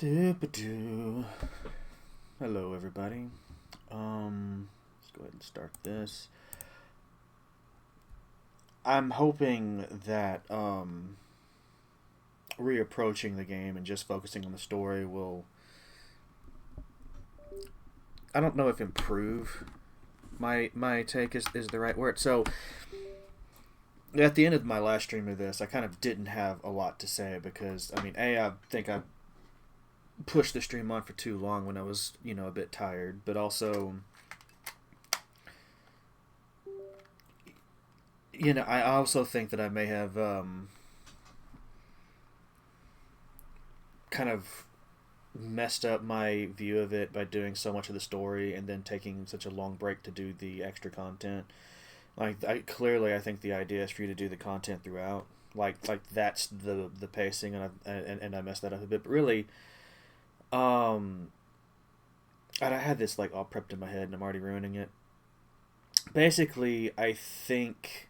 Doop-a-doo. Hello, everybody. Let's go ahead and start this. I'm hoping that reapproaching the game and just focusing on the story will, I don't know if improve my take is the right word. So at the end of my last stream of this, I kind of didn't have a lot to say because I think I pushed the stream on for too long when I was a bit tired, but also I also think that I may have kind of messed up my view of it by doing so much of the story and then taking such a long break to do the extra content. Clearly, I think the idea is for you to do the content throughout. Like that's the pacing, and I messed that up a bit. But really, and I had this like all prepped in my head, and I'm already ruining it. Basically, I think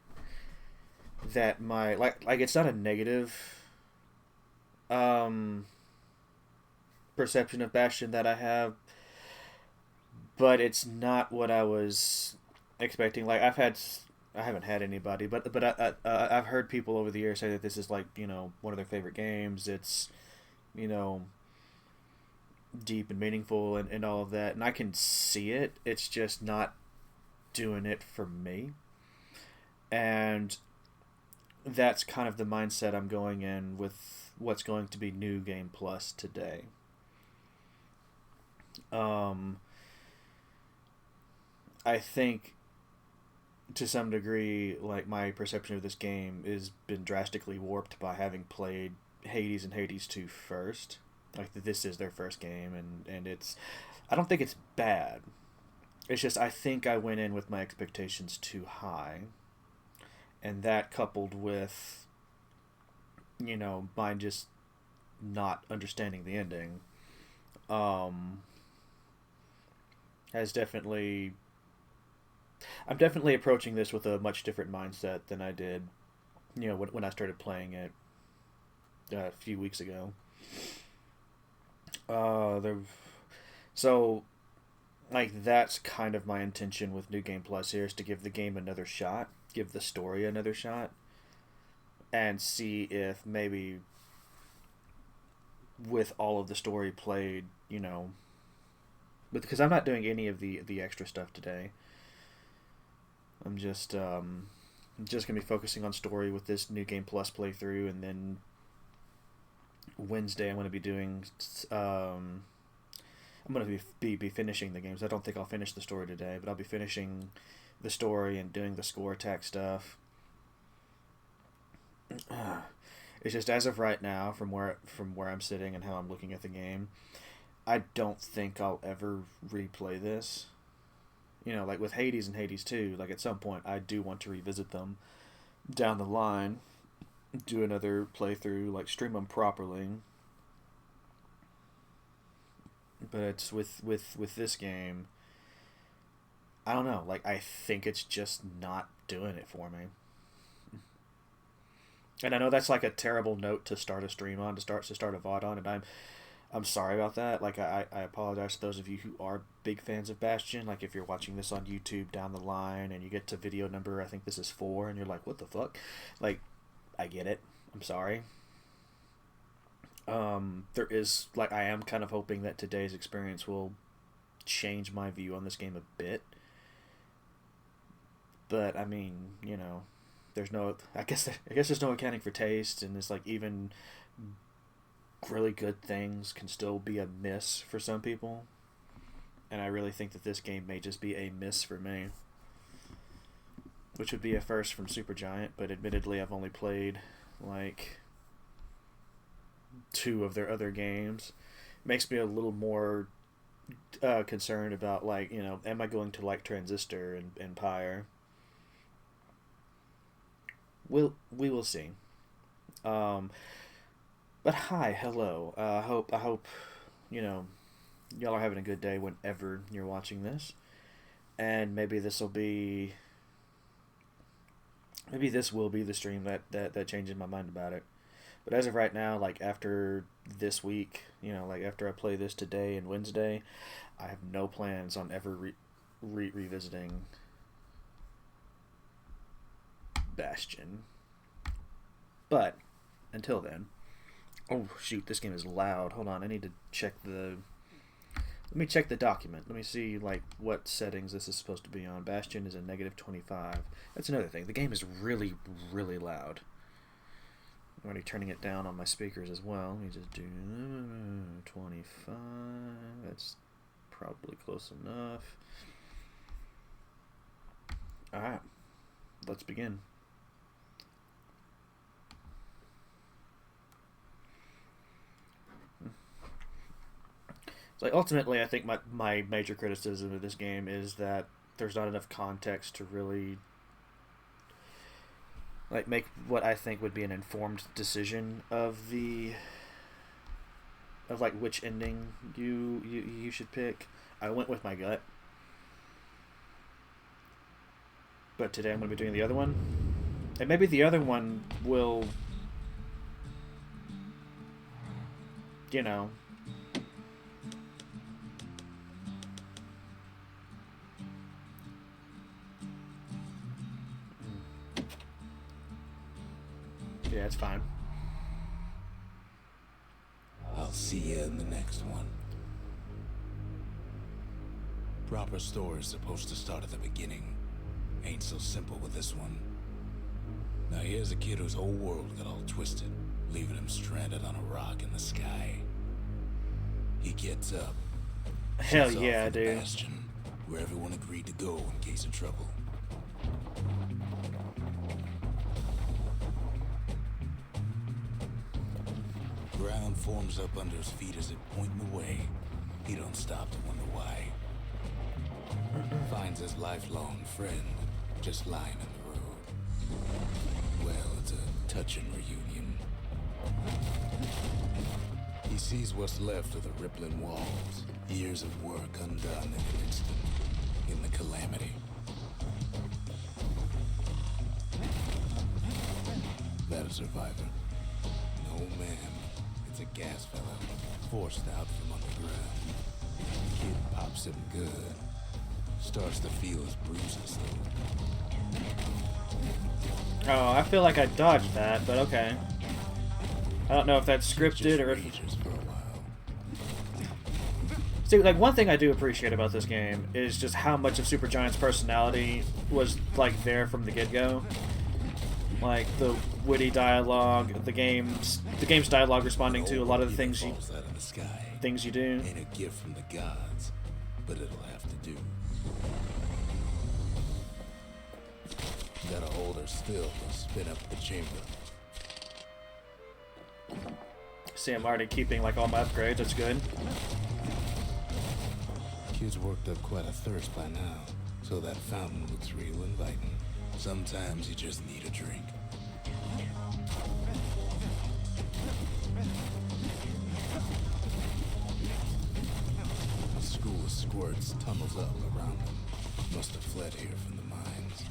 that my like it's not a negative um perception of Bastion that I have, but it's not what I was expecting. I haven't had anybody, I've heard people over the years say that this is like one of their favorite games. It's you know deep and meaningful and all of that, and I can see it. It's just not doing it for me, and that's kind of the mindset I'm going in with what's going to be New Game Plus today. Um, I think to some degree, like my perception of this game has been drastically warped by having played Hades and Hades 2 first. Like this is their first game, and it's I don't think it's bad. It's just I think I went in with my expectations too high, and that coupled with mine just not understanding the ending, um, has definitely I'm definitely approaching this with a much different mindset than I did, when I started playing it a few weeks ago. There, so like that's kind of my intention with New Game Plus here is to give the game another shot, give the story another shot, and see if maybe with all of the story played, but because I'm not doing any of the extra stuff today. I'm just gonna be focusing on story with this New Game Plus playthrough, and then Wednesday I'm gonna be doing. I'm gonna be finishing the games. I don't think I'll finish the story today, but I'll be finishing the story and doing the score attack stuff. It's just as of right now, from where I'm sitting and how I'm looking at the game, I don't think I'll ever replay this. Like with Hades and Hades 2, like at some point I do want to revisit them down the line, do another playthrough, like stream them properly. But it's with this game, I don't know. Like I think it's just not doing it for me. And I know that's like a terrible note to start a stream on, to start a VOD on, and I'm sorry about that. Like I apologize to those of you who are big fans of Bastion. Like if you're watching this on YouTube down the line and you get to video number, I think this is 4, and you're like, what the fuck? Like, I get it. I'm sorry. There is like I am kind of hoping that today's experience will change my view on this game a bit. But I mean, there's no. I guess there's no accounting for taste, and it's like even really good things can still be a miss for some people. And I really think that this game may just be a miss for me, which would be a first from Supergiant. But admittedly, I've only played like 2 of their other games. Makes me a little more concerned about like am I going to like Transistor and Empire? We will see. Um, but hi, hello. I hope you know y'all are having a good day whenever you're watching this, and maybe this will be the stream that changes my mind about it. But as of right now, like after this week, You know, like after I play this today and Wednesday, I have no plans on ever revisiting Bastion. But until then, oh shoot, this game is loud. Hold on, I need to check the. Let me check the document. Let me see like what settings this is supposed to be on. Bastion is a -25. That's another thing. The game is really, really loud. I'm already turning it down on my speakers as well. Let me just do 25. That's probably close enough. Alright, let's begin. So ultimately, I think my major criticism of this game is that there's not enough context to really like make what I think would be an informed decision of like which ending you should pick. I went with my gut, but today I'm going to be doing the other one, and maybe the other one will, you know. Yeah, it's fine. I'll see you in the next one. Proper story is supposed to start at the beginning. Ain't so simple with this one. Now here's a kid whose whole world got all twisted, leaving him stranded on a rock in the sky. He gets up. Hell yeah, dude. Bastion, where everyone agreed to go in case of trouble. Ground forms up under his feet as it pointing the way. He don't stop to wonder why. Finds his lifelong friend just lying in the road. Well, it's a touching reunion. He sees what's left of the rippling walls. Years of work undone in an instant. In the calamity. That a survivor? No, ma'am. It's a gas fella, forced out from underground. Kid pops him good. Starts to feel his bruises, though. Oh, I feel like I dodged that, but okay. I don't know if that's scripted or if... For a while. See, like, one thing I do appreciate about this game is just how much of Supergiant's personality was, like, there from the get-go. Like, the witty dialogue, the game's dialogue responding to a lot of the things you do. Ain't a gift from the gods, but it'll have to do. Gotta hold her still to spin up the chamber. See, I'm already keeping, like, all my upgrades. That's good. Kid's worked up quite a thirst by now, so that fountain looks real inviting. Sometimes you just need a drink. A school of squirts tunnels up around them. Must have fled here from the mines.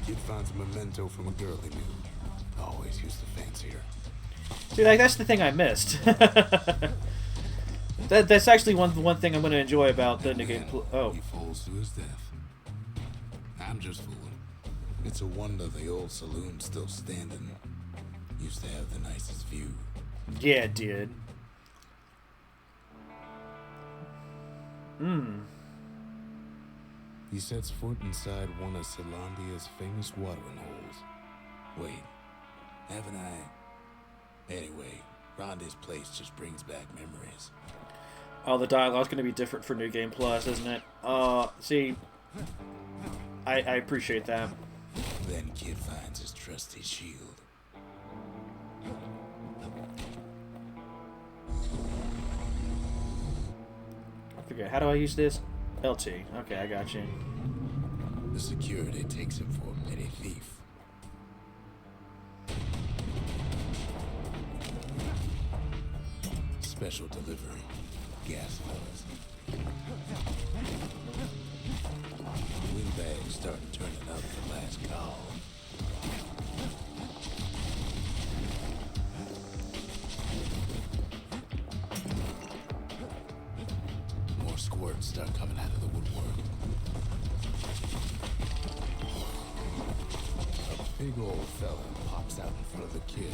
Kid finds a memento from a girl he knew. Always used to fancy her. See, like, that's the thing I missed. That's actually one thing I'm going to enjoy about the new game. Oh. He falls to his death. I'm just fooling. It's a wonder the old saloon's still standing. Used to have the nicest view. Yeah, it did. He sets foot inside one of Celandia's famous watering holes. Wait, haven't I? Anyway, Rhonda's place just brings back memories. Oh, the dialogue's going to be different for New Game Plus, isn't it? See, I appreciate that. Then Kid finds his trusty shield. I forget, how do I use this? LT. Okay, I got you. The security takes him for a petty thief. Special delivery. Gas fellas. Windbags starting turning up the last call. guards start coming out of the woodwork. A big old fella pops out in front of the kid.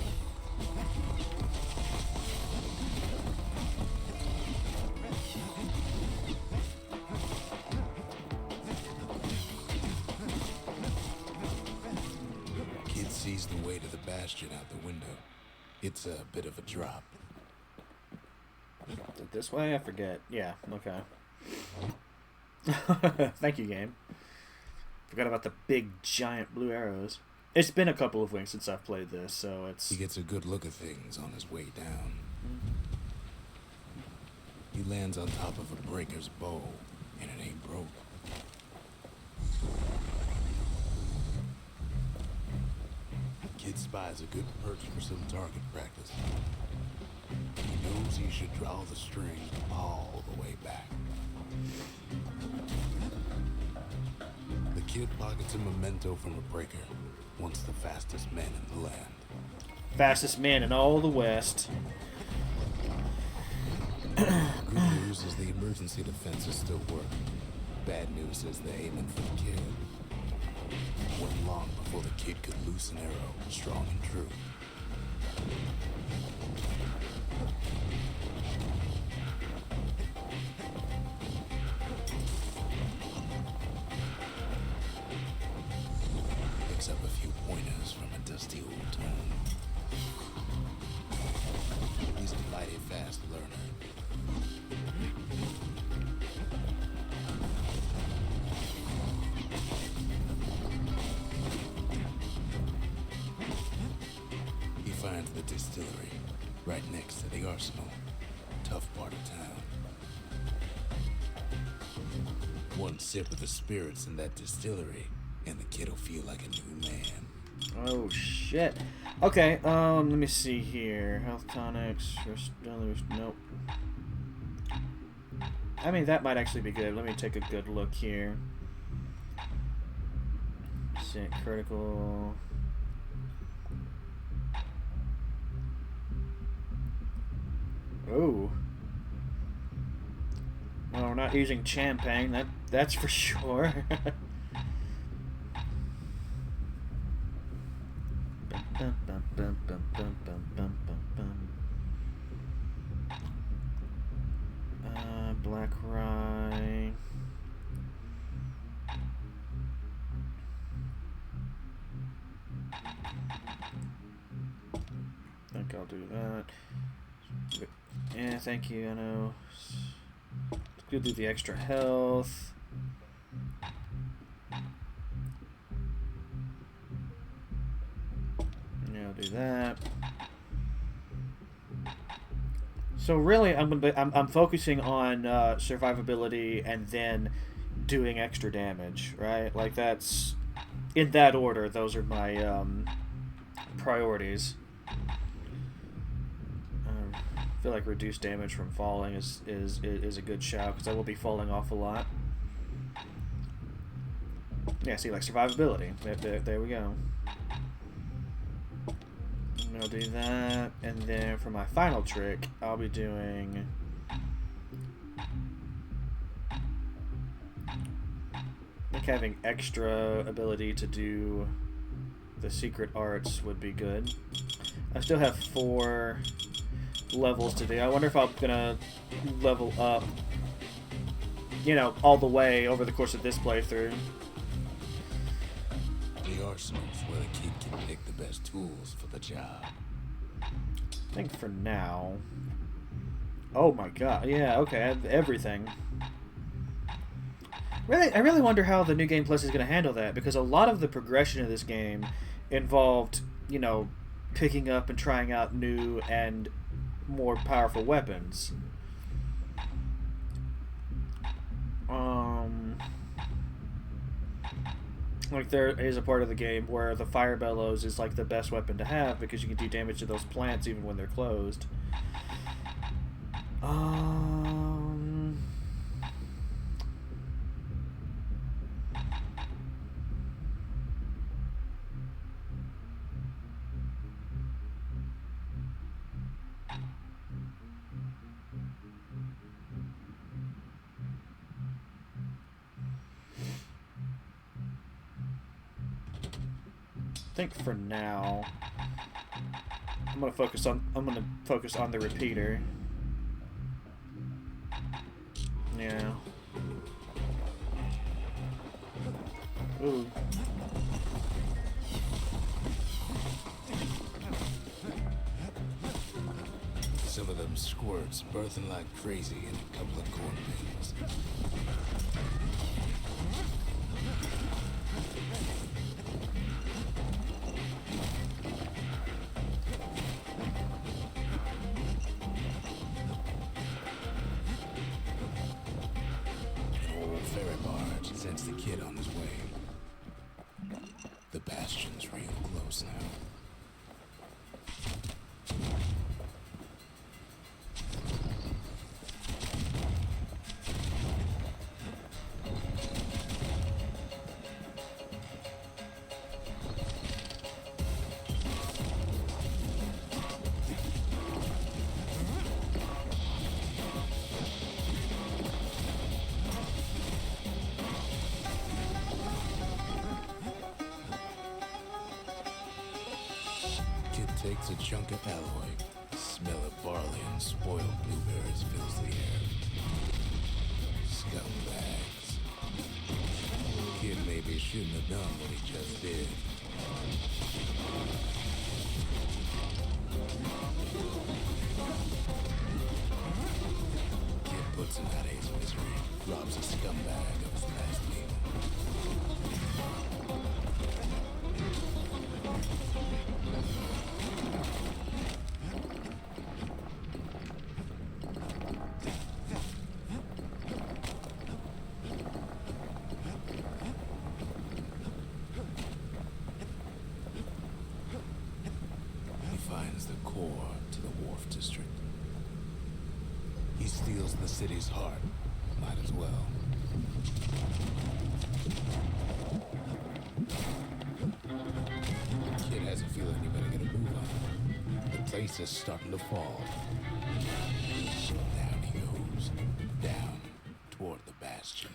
Kid sees the way to the Bastion out the window. It's a bit of a drop. This way? I forget. Yeah, okay. Thank you, game. Forgot about the big, giant blue arrows. It's been a couple of weeks since I've played this, so it's... He gets a good look at things on his way down. He lands on top of a breaker's bow, and it ain't broke. Kid spies a good perch for some target practice. He knows he should draw the string all the way back. The kid pockets a memento from a breaker, once the fastest man in the land. Fastest man in all the West. Good news is the emergency defenses still work. Bad news is they're aiming for the kid. Wasn't long before the kid could loose an arrow, strong and true. Picks up a few pointers from a dusty old tome. He's a mighty fast learner. He finds the distillery right next to the arsenal. Tough part of town. One sip of the spirits in that distillery, and the kid'll feel like a new man. Oh, shit. Okay, let me see here. Health tonics. Nope. I mean, that might actually be good. Let me take a good look here. Set critical. Oh. Well, we're not using champagne, that's for sure. Black rye. I think I'll do that. Yeah, thank you, I know. Let's go do the extra health. Yeah, I'll do that. So really, I'm focusing on survivability and then doing extra damage, right? Like that's in that order. Those are my priorities. I feel like reduced damage from falling is a good shout because I will be falling off a lot. Yeah, see, like survivability. There we go. I'll do that, and then for my final trick, I'll be doing like having extra ability to do the secret arts would be good. I still have 4 levels to do. I wonder if I'm gonna level up, you know, all the way over the course of this playthrough. The arsenal's where the kid can pick the best tools for the job. I think for now. Oh my god, yeah, okay, I have everything. I really wonder how the New Game Plus is going to handle that, because a lot of the progression of this game involved, you know, picking up and trying out new and more powerful weapons. Like there is a part of the game where the fire bellows is like the best weapon to have because you can do damage to those plants even when they're closed. think for now, I'm gonna focus on the repeater. Yeah. Ooh. Some of them squirts birthing like crazy in a couple of corn pins. An old ferry barge sends the kid on his way. The Bastion's real close now. Takes a chunk of alloy. Smell of barley and spoiled blueberries fills the air. Scumbags. Kid maybe shouldn't have done what he just did. Kid puts him out of his misery. Robs a scumbag of his last meal. Finds the core to the Wharf District. He steals the city's heart. Might as well. Kid has a feeling you better get a move on. The place is starting to fall. Down he goes. Down toward the Bastion.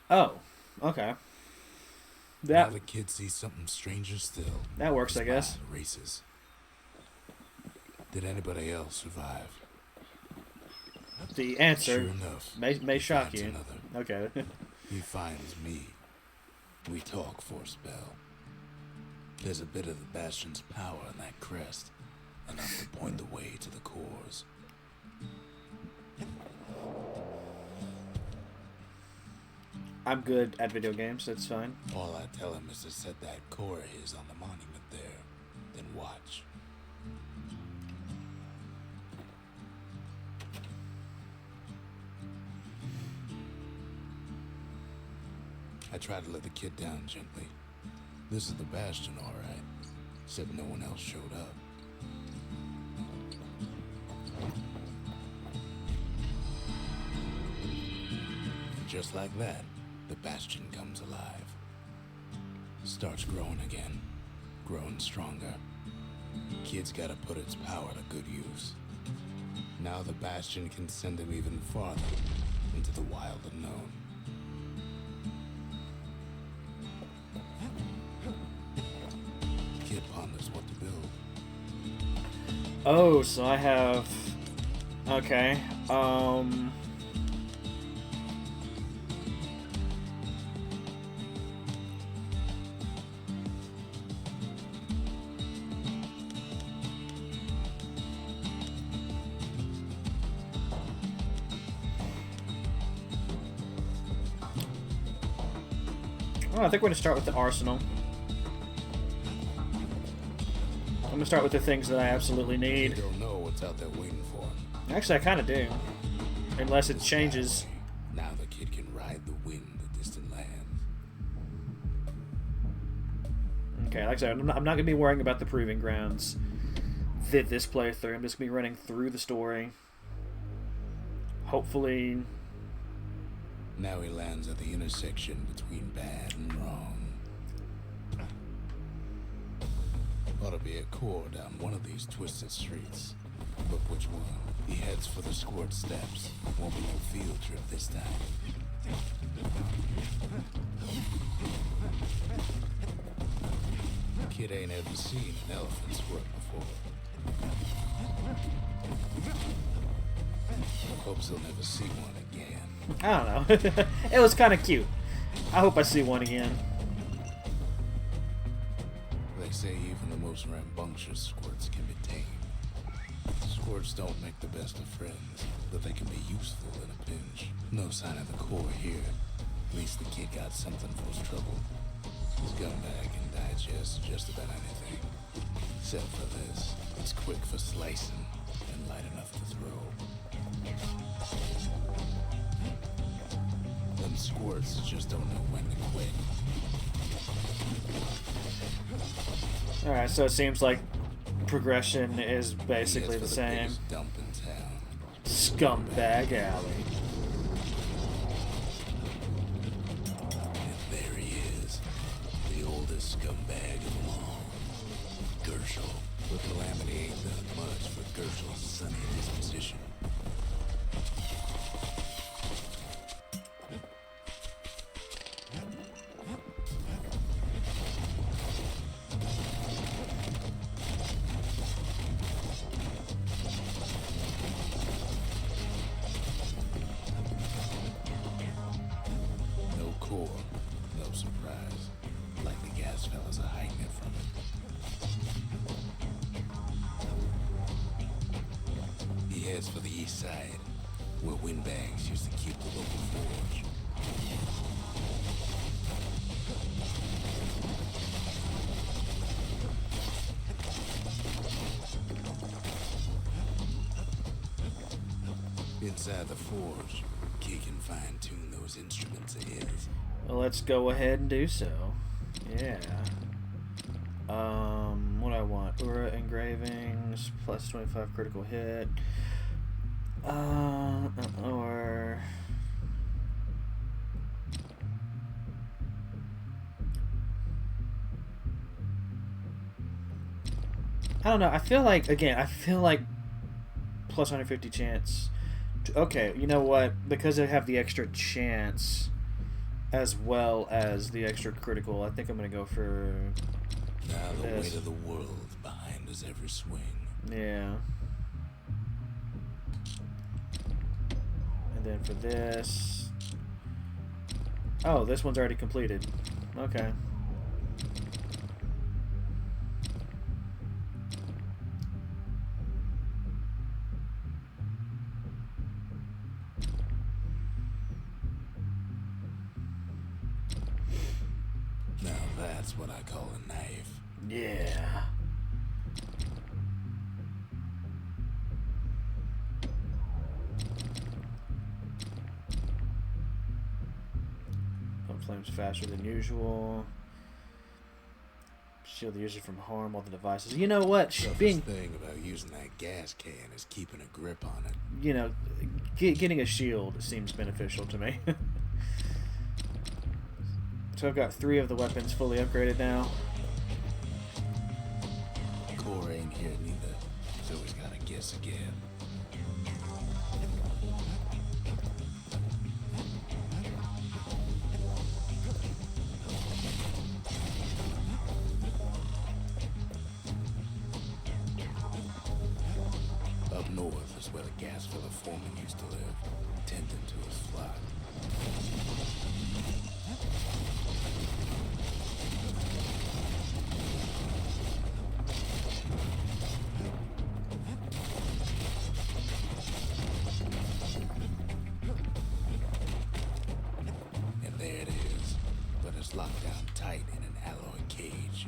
Oh, okay. Now the kid sees something stranger still. That works, I guess. Races. Did anybody else survive? The answer sure enough, may shock you. Another. Okay. He finds me. We talk for a spell. There's a bit of the Bastion's power in that crest, enough to point the way to the cores. I'm good at video games, that's fine. All I tell him is to set that core of his on the monument there, then watch. I tried to let the kid down gently. This is the Bastion, all right. Except no one else showed up. And just like that, the Bastion comes alive. Starts growing again. Growing stronger. Kid's gotta put its power to good use. Now the Bastion can send him even farther into the wild unknown. Kid ponders what to build. Oh, so I have... Okay, well, I think we're going to start with the arsenal. I'm going to start with the things that I absolutely need. You don't know what's out there waiting for him. Actually, I kind of do. Unless it changes. Now the kid can ride the wind of distant lands. Okay, like I said, I'm not going to be worrying about the proving grounds this playthrough. I'm just going to be running through the story. Hopefully... Now he lands at the intersection between bad and wrong. Ought to be a core down one of these twisted streets. But which one? He heads for the squirt steps. Won't be no field trip this time. Kid ain't ever seen an elephant squirt before. Hopes he'll never see one again. I don't know. It was kind of cute. I hope I see one again. They say even the most rambunctious squirts can be tamed. Squirts don't make the best of friends, but they can be useful in a pinch. No sign of the core here. At least the kid got something for his trouble. Scumbag can digest just about anything. Except for this. It's quick for slicing and light enough to throw. Them squirts just don't know when to quit. Alright, so it seems like progression is basically the same. Dump in town. Scumbag Alley. And there he is. The oldest scumbag of them all. Gershel. But Calamity ain't done much for Gershel's sunny disposition. No core, no surprise. Like the gas fellas are hiding it from him. He heads for the east side, where windbags used to keep the local forge. Inside the forge, Key can fine-tune those instruments of his. Well, let's go ahead and do so. Yeah. What do I want? Ura engravings, plus 25 critical hit. Or... I don't know. I feel like plus 150 chance. Okay, you know what? Because I have the extra chance as well as the extra critical, I think I'm going to go for Now the this. weight of the world behind us every swing. Yeah. And then for this... Oh, this one's already completed. Okay. Now that's what I call a knife. Yeah. Pump flames faster than usual. Shield the user from harm while the devices. You know what? The Being, thing about using that gas can is keeping a grip on it. you know, getting a shield seems beneficial to me. So I've got 3 of the weapons fully upgraded now. Core ain't here neither, so we gotta guess again. Up north is where the gas filler foreman used to live, tending to his flock. And there it is, but it's locked down tight in an alloy cage.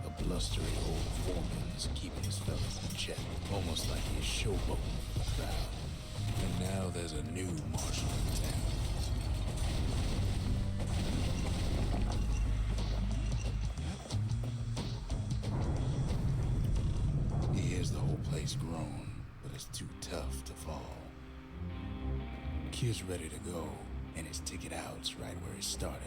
A blustery old foreman is keeping his fellas in check, almost like he's showboating for the crowd. And now there's a new marshal in town. He hears the whole place groan, but it's too tough to fall. Kid's ready to go, and his ticket out's right where he started.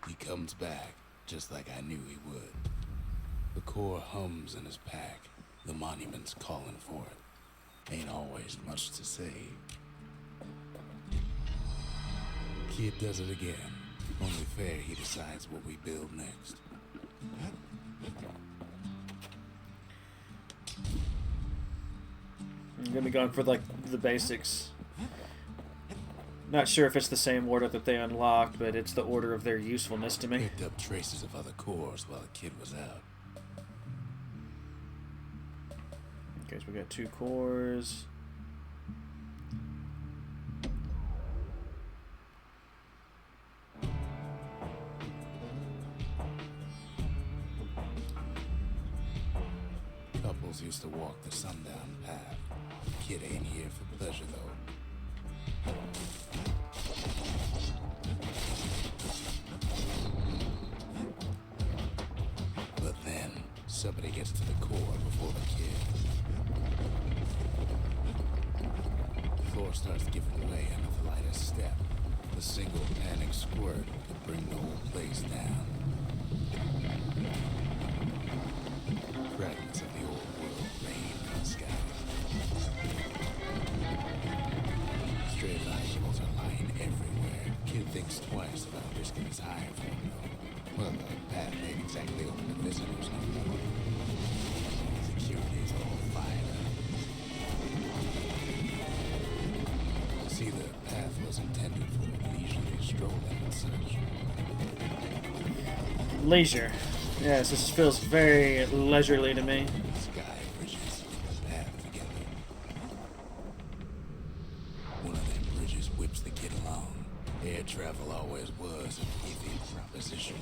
He comes comes back, just like I knew he would. The core hums in his pack. The monument's calling for it. Ain't always much to say. Kid does it again. Only fair he decides what we build next. I'm gonna be going for like the basics. Not sure if it's the same order that they unlocked, but it's the order of their usefulness to me. Picked up traces of other cores while the kid was out. Okay, so we got 2 cores. Couples used to walk the sundown path. Kid ain't here for pleasure though. But then, somebody gets to the core before the kid. The floor starts giving way under the lightest step. The single panic squirt could bring the whole place down. Fragments of the old world rain in the sky. Stray valuables are lying everywhere. Kid thinks twice about risking his hire for them though. Well, the path ain't exactly open to visitors no more. Security's all fired up. See, the path was intended for leisurely strolling and such. Leisure. Yes, this feels very leisurely to me. Sky bridges the path together. One of them bridges whips the kid along. Air travel always was an iffy proposition.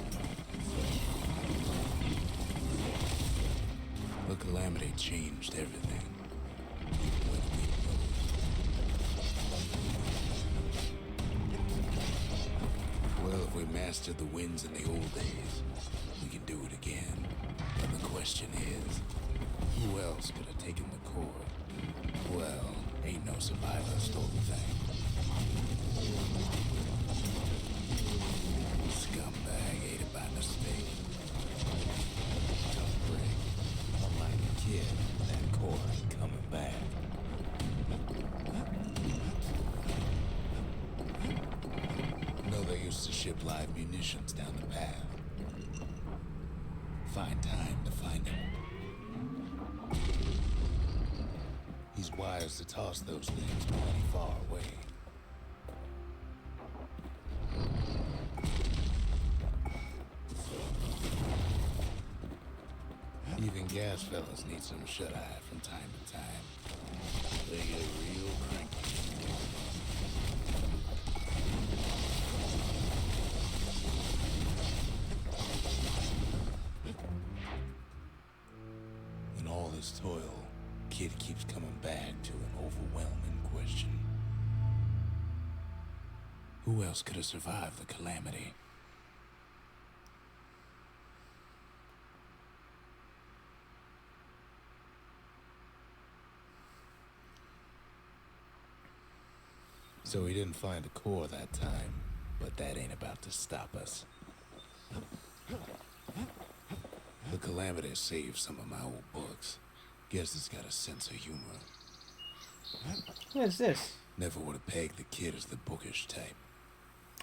The calamity changed everything. Even when we rode. Well, if we mastered the winds in the old days, we can do it again. But the question is, who else could have taken the core? Well, ain't no survivor stole the thing. Scumbag ate it by mistake. Tough break. Unlike the kid, that core ain't coming back. No, they used to ship live munitions down the path. Find time to find him. He's wise to toss those things plenty far away. Even gas fellas need some shut-eye from time to time. They get real cranky. In all this toil, Kid keeps coming back to an overwhelming question. Who else could have survived the calamity? So he didn't find a core that time, but that ain't about to stop us. The calamity saved some of my old books. Guess it's got a sense of humor. What is this? Never would have pegged the kid as the bookish type.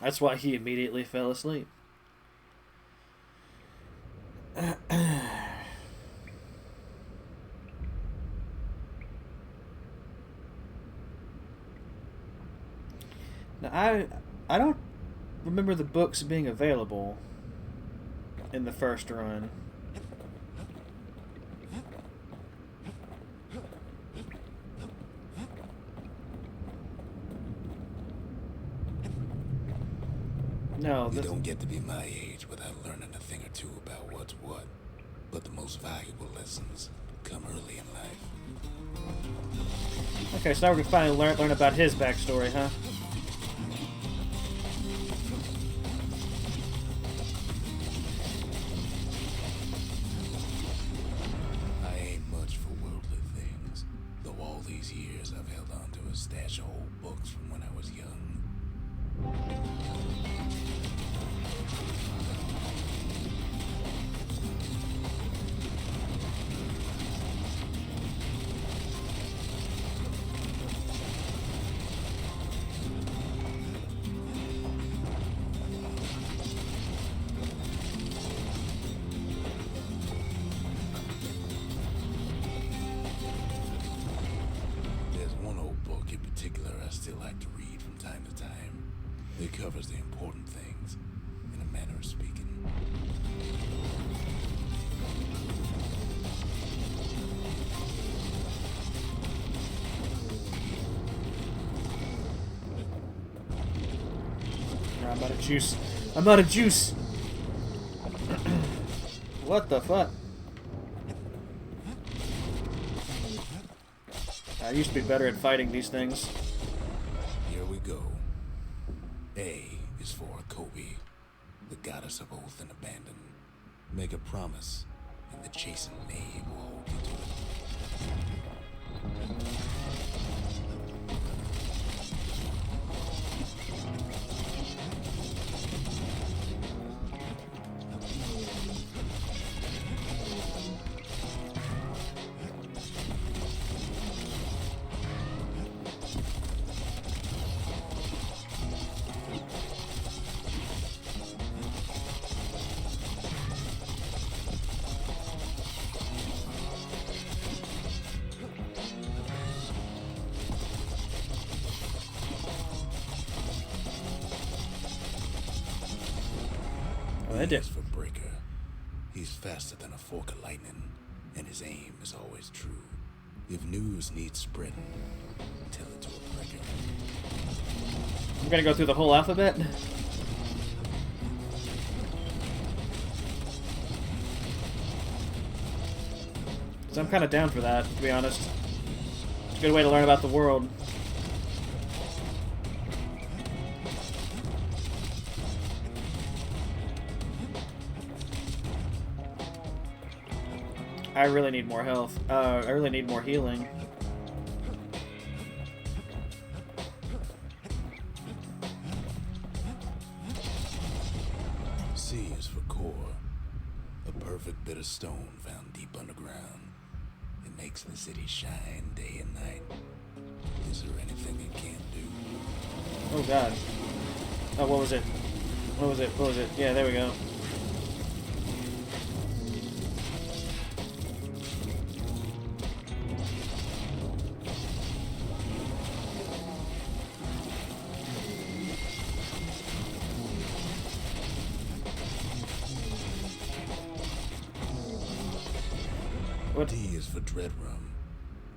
That's why he immediately fell asleep. Now, I don't remember the books being available in the first run. No, You don't get to be my age without learning a thing or two about what's what. But the most valuable lessons come early in life. Okay, so now we can finally learn about his backstory, huh? I ain't much for worldly things, though all these years I've held on to a stash of old books from when I was young. still like to read from time to time. It covers the important things, in a manner of speaking. I'm out of juice. I'm out of juice! What the fuck? I used to be better at fighting these things. Here we go. A is for Kobe, the goddess of oath and abandon. Make a promise, and the chastened maid will hold you to it. I did. As for Breaker, he's faster than a fork of lightning, and his aim is always true. If news needs spreading, tell it to a Breaker. I'm gonna go through the whole alphabet. So I'm kind of down for that, to be honest. It's a good way to learn about the world. I really need more health. I really need more healing. C is for core, a perfect bit of stone found deep underground. It makes the city shine day and night. Is there anything it can't do? Oh god. Oh, what was it? What was it? What was it? Yeah, there we go. What? D is for dread rum,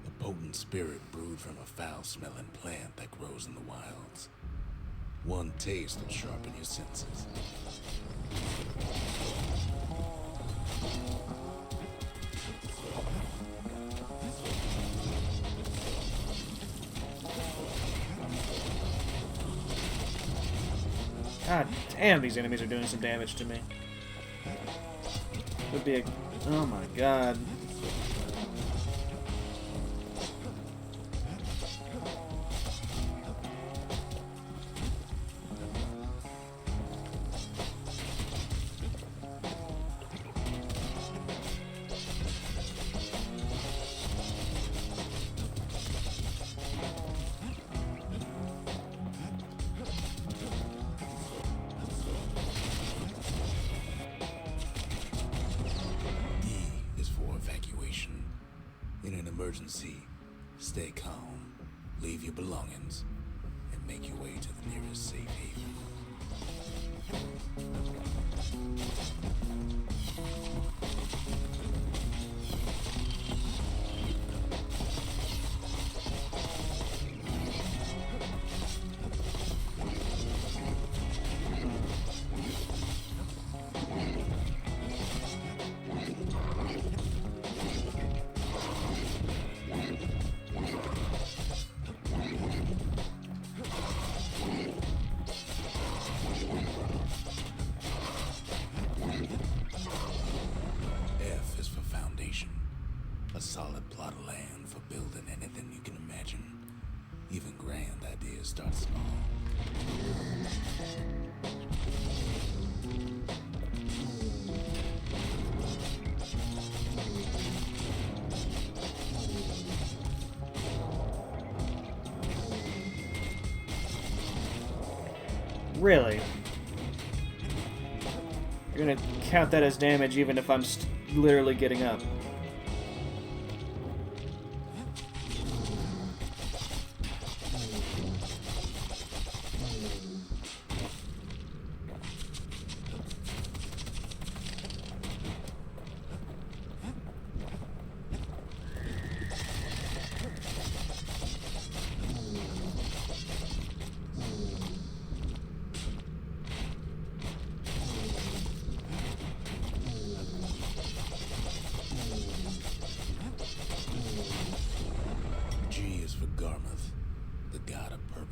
a potent spirit brewed from a foul-smelling plant that grows in the wilds. One taste will sharpen your senses. God damn, these enemies are doing some damage to me. Would be a... Oh my god. In an emergency, stay calm, leave your belongings, and make your way to the nearest safe haven. F is for foundation, a solid plot of land for building anything you can imagine. Even grand ideas start small. Really? You're gonna count that as damage even if I'm literally getting up.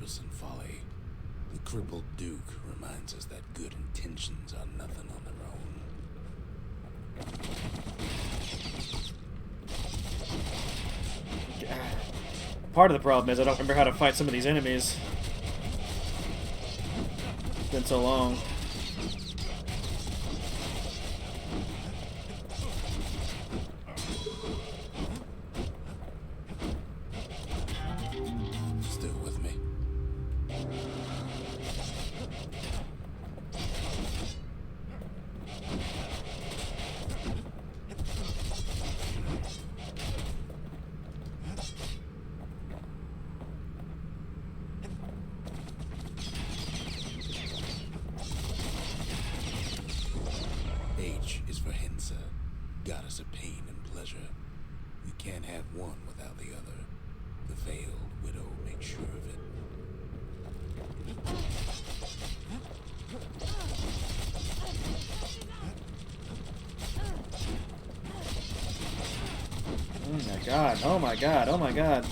purpose and folly. The crippled Duke reminds us that good intentions are nothing on their own. Part of the problem is I don't remember how to fight some of these enemies. It's been so long. Still with me? H is for Hensa, goddess of pain and pleasure. We can't have one without the other. The veiled widow makes sure of it. Oh my god, oh my god, oh my god.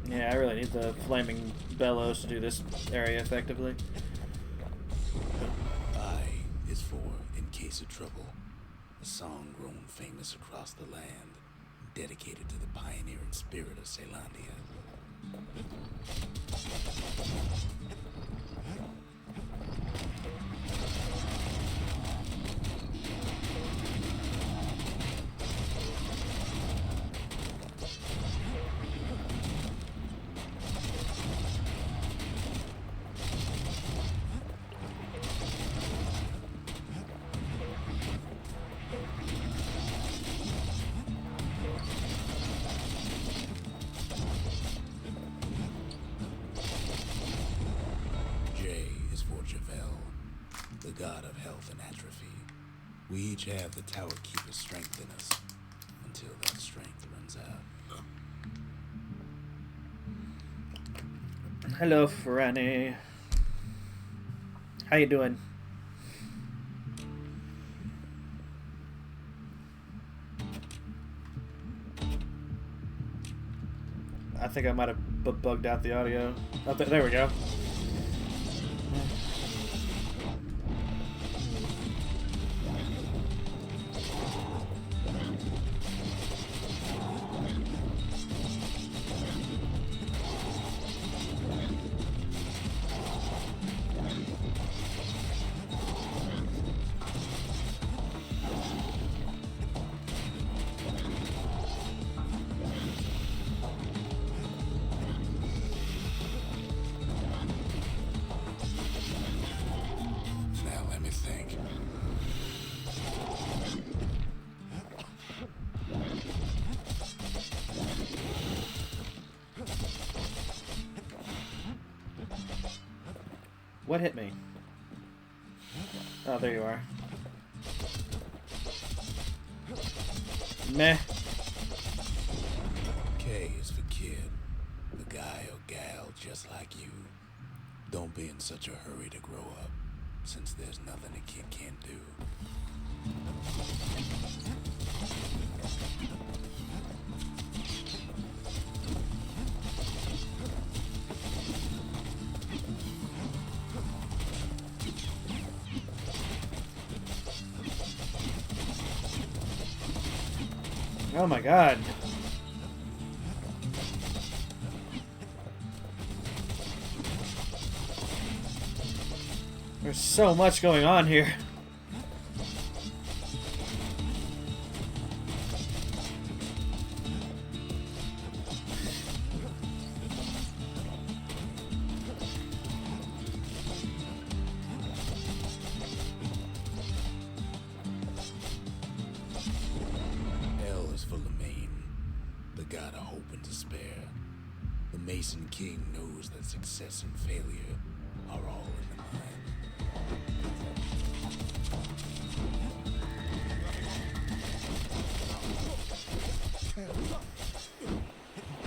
Yeah, I really need the flaming bellows to do this area effectively. I is for In Case of Trouble, a song grown famous across the land, dedicated to the pioneering spirit of Celandia. J is for Javel, the god of health and atrophy. We each have the Tower Keeper's strength in us, until that strength runs out. Hello, Franny. How you doing? I think I might have bugged out the audio. Oh, there we go. Now let me think. What hit me? Oh, there you are. Meh. K is for kid, the guy or gal just like you. Don't be in such a hurry to grow up, since there's nothing a kid can't do. Oh my god. There's so much going on here. L is for Lemaine, the god of hope and despair. The Mason King knows that success and failure are all in the mind.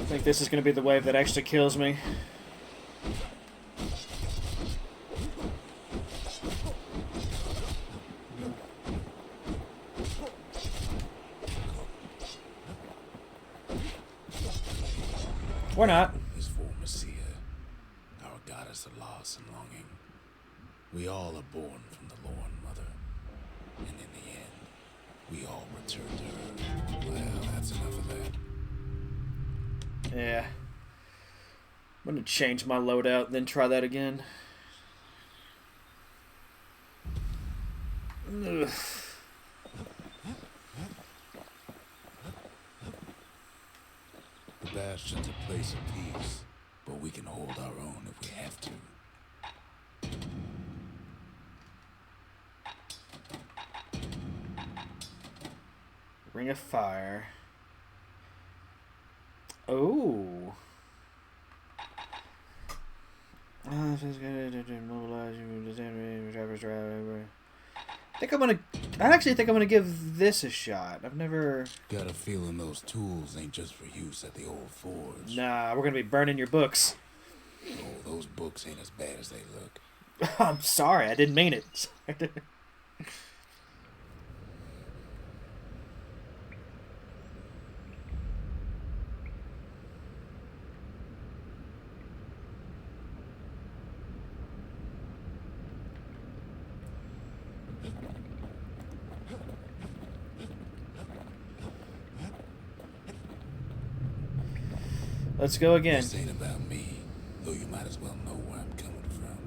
think this is going to be the wave that actually kills me. Or not. His form Messiah, our goddess of loss and longing. We all are born from the Lord Mother, and in the end, we all return to her. Well, that's enough of that. Yeah. I'm gonna change my loadout, then try that again. Ugh. The Bastion's a place of peace, but we can hold our own if we have to. Ring of Fire. Oh. I actually think I'm gonna give this a shot. I've never. Got a feeling those tools ain't just for use at the old forge. Nah, we're gonna be burning your books. Oh, those books ain't as bad as they look. I'm sorry, I didn't mean it. Let's go again. This ain't about me, though you might as well know where I'm coming from.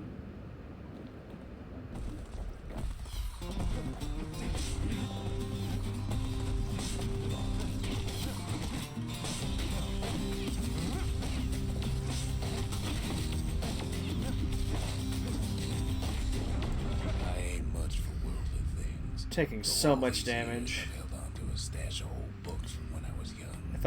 I ain't much for worldly things. Taking so much damage. I've held on to a stash of old books from when I was young. If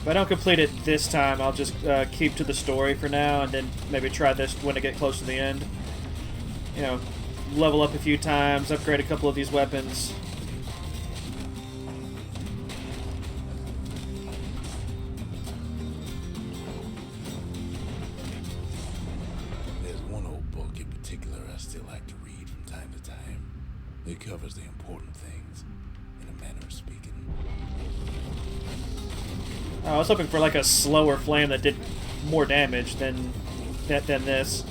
I don't complete it this time, I'll just keep to the story for now, and then maybe try this when I get close to the end. You know, level up a few times, upgrade a couple of these weapons. There's one old book in particular I still like to read from time to time. It covers the important things, in a manner of speaking. I was hoping for like a slower flame that did more damage than this.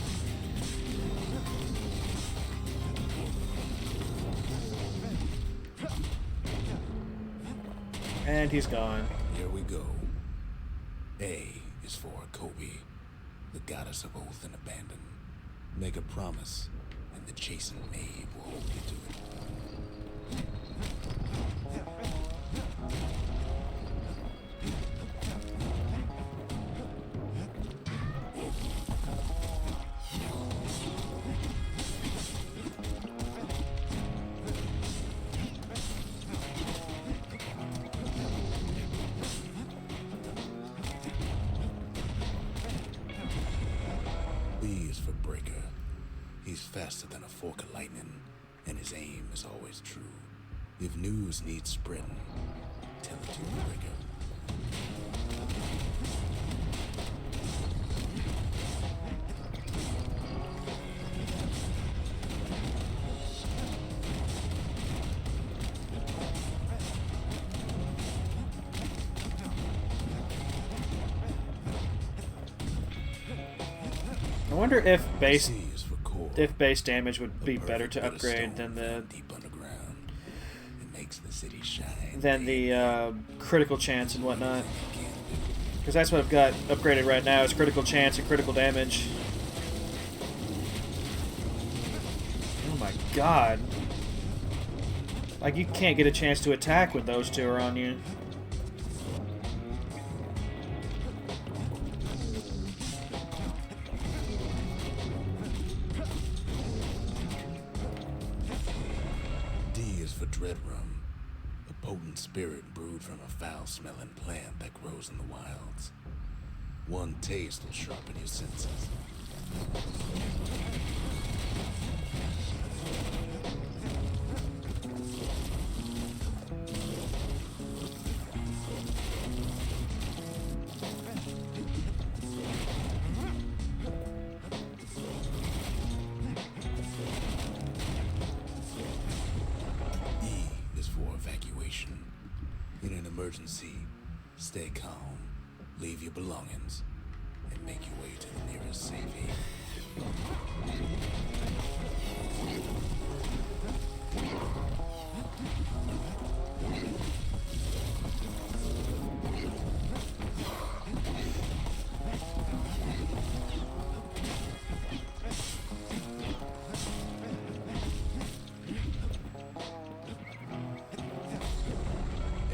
And he's gone. Here we go. A is for Kobe, the goddess of oath and abandon. Make a promise, and the chastened maid will hold you to it. B is for Breaker. He's faster than a fork of lightning, and his aim is always true. If news needs spreading, tell it to Breaker. I wonder if base C is for Core. damage would be better to upgrade than the deep underground. It makes the city shine. critical chance and whatnot. Because that's what I've got upgraded right now is critical chance and critical damage. Oh my god. Like, you can't get a chance to attack when those two are on you. D is for Dread Rum, a potent spirit brewed from a foul-smelling plant that grows in the wilds. One taste will sharpen your senses. emergency, stay calm, leave your belongings, and make your way to the nearest safe haven.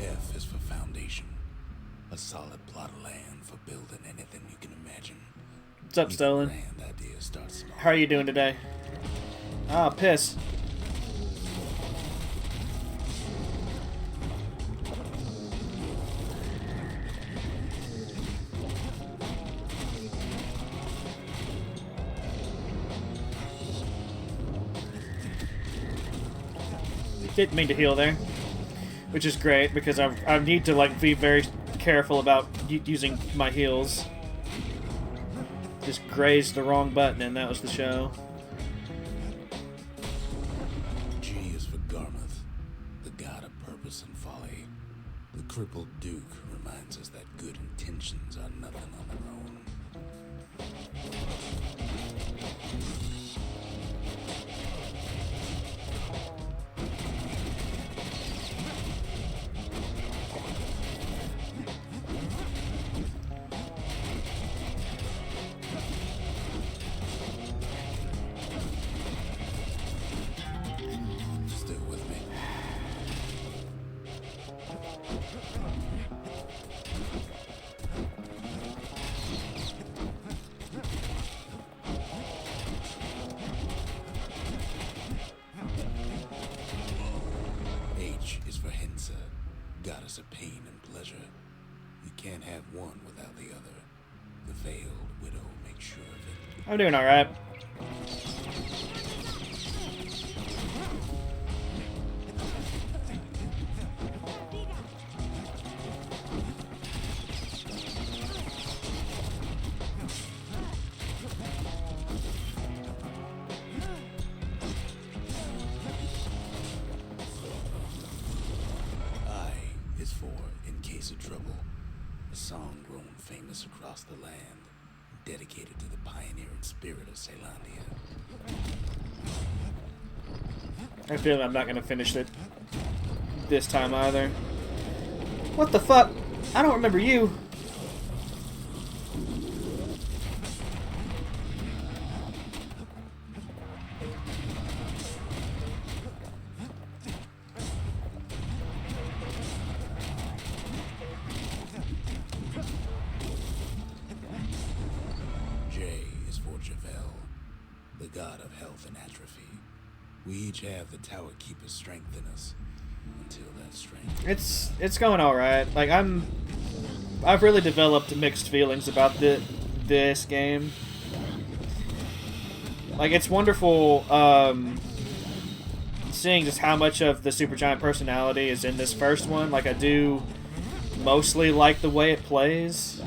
F is for foundation. A solid plot of land for building anything you can imagine. What's up, Stolen? Grand idea starts small. How are you doing today? Ah, piss. Didn't mean to heal there, which is great because I need to like be very careful about using my heals. Just grazed the wrong button and that was the show. G is for Garmuth, the god of purpose and folly. The crippled Duke reminds us that good intentions are nothing on their own. Still with me? H is for Hensa, goddess of pain and pleasure. You can't have one without the other. The veiled widow makes sure of it. I'm doing alright. I is for In Case of Trouble, a song grown famous across the land, dedicated to the pioneering spirit of Celandia. I feel I'm not gonna finish it this time either. What the fuck? I don't remember you. J is for Javel, the god of health and atrophy. We each have the Tower Keeper's strength in us, until that strength. It's going alright. Like I've really developed mixed feelings about this game. Like it's wonderful seeing just how much of the Supergiant personality is in this first one. Like I do mostly like the way it plays.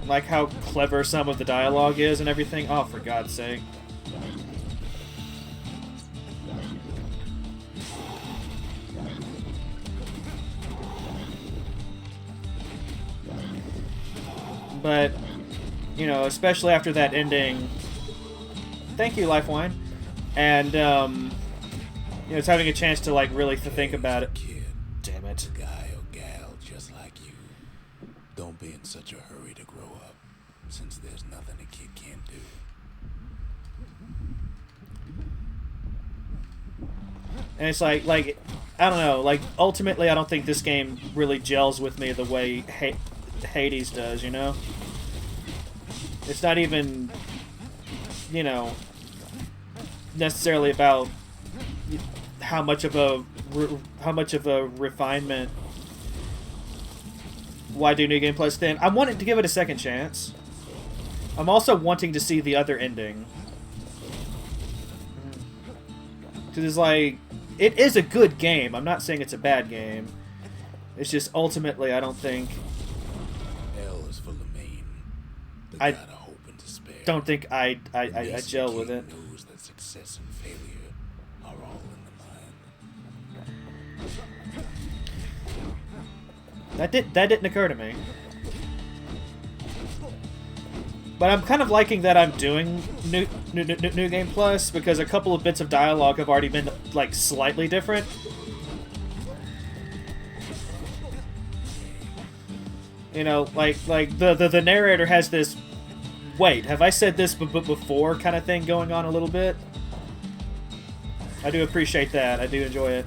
Like how clever some of the dialogue is and everything. Oh, for God's sake. But, you know, especially after that ending. Thank you, Lifewine. And, you know, it's having a chance to, like, really think about it. Kid, Damn it. a guy or gal just like you. Don't be in such a hurry to grow up, since there's nothing a kid can't do. And it's like, I don't know, like, ultimately I don't think this game really gels with me the way Hades does, you know? It's not even, you know, necessarily about how much of a refinement Why Do New Game Plus thin. I'm wanting to give it a second chance. I'm also wanting to see the other ending. Because it's like, it is a good game. I'm not saying it's a bad game. It's just ultimately, I don't think... L is for Lemaine, the I god of hope and despair. don't think I Mason gel with King it. knows that success and failure are all in the mind. That didn't occur to me. But I'm kind of liking that I'm doing New Game Plus, because a couple of bits of dialogue have already been, like, slightly different. You know, like the narrator has this, wait, have I said this before kind of thing going on a little bit. I do appreciate that. I do enjoy it.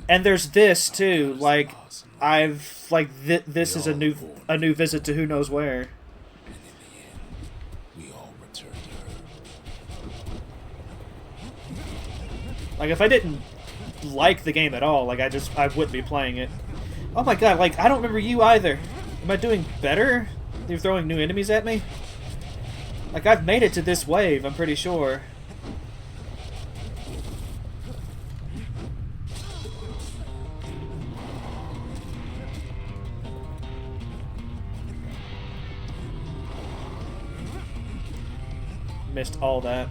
And there's this too, like this is a new visit to who knows where. And in the end, we all returned to her. Like, if I didn't like the game at all, like, I wouldn't be playing it. Oh my god, like, I don't remember you either. Am I doing better? You're throwing new enemies at me? Like, I've made it to this wave, I'm pretty sure. Missed all that.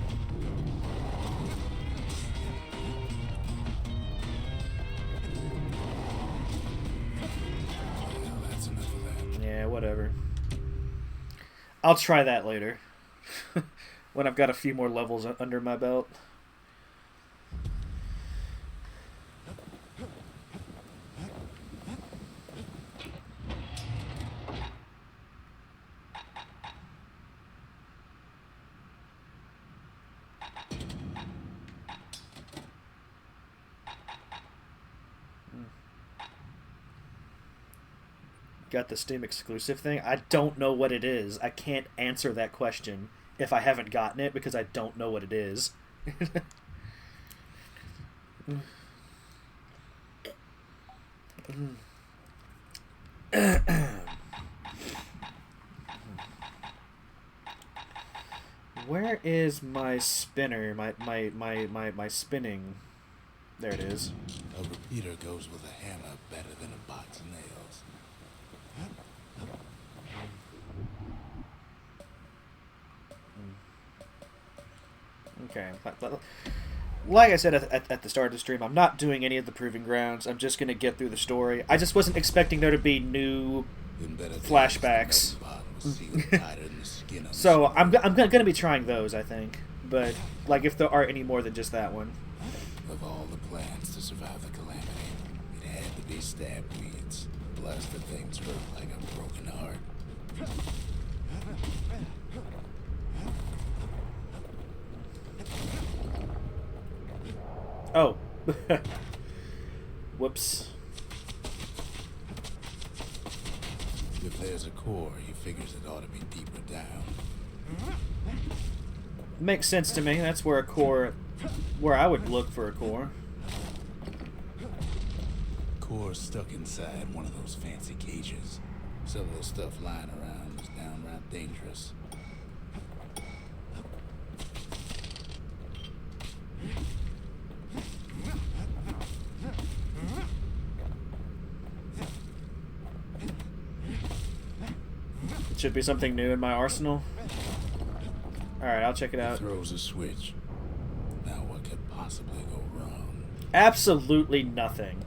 That's enough of that. Yeah, whatever. I'll try that later. When I've got a few more levels under my belt. Got the Steam exclusive thing. I don't know what it is. I can't answer that question if I haven't gotten it, because I don't know what it is. Where is my spinner? My spinning. There it is. A repeater goes with a hammer better than a box of nails. Okay. Like I said at the start of the stream, I'm not doing any of the proving grounds. I'm just going to get through the story. I just wasn't expecting there to be new flashbacks. So I'm going to be trying those, I think. But, like, if there are any more than just that one. Of all the plans to survive the calamity, it had to be stab weeds. Plus the things hurt like a broken heart. Oh. Whoops. If there's a core, he figures it ought to be deeper down. Makes sense to me. That's where a core... where I would look for a core. Core's stuck inside one of those fancy cages. Some of the stuff lying around is downright dangerous. Should be something new in my arsenal. Alright, I'll check it out. He throws a switch. Now what could possibly go wrong? Absolutely nothing.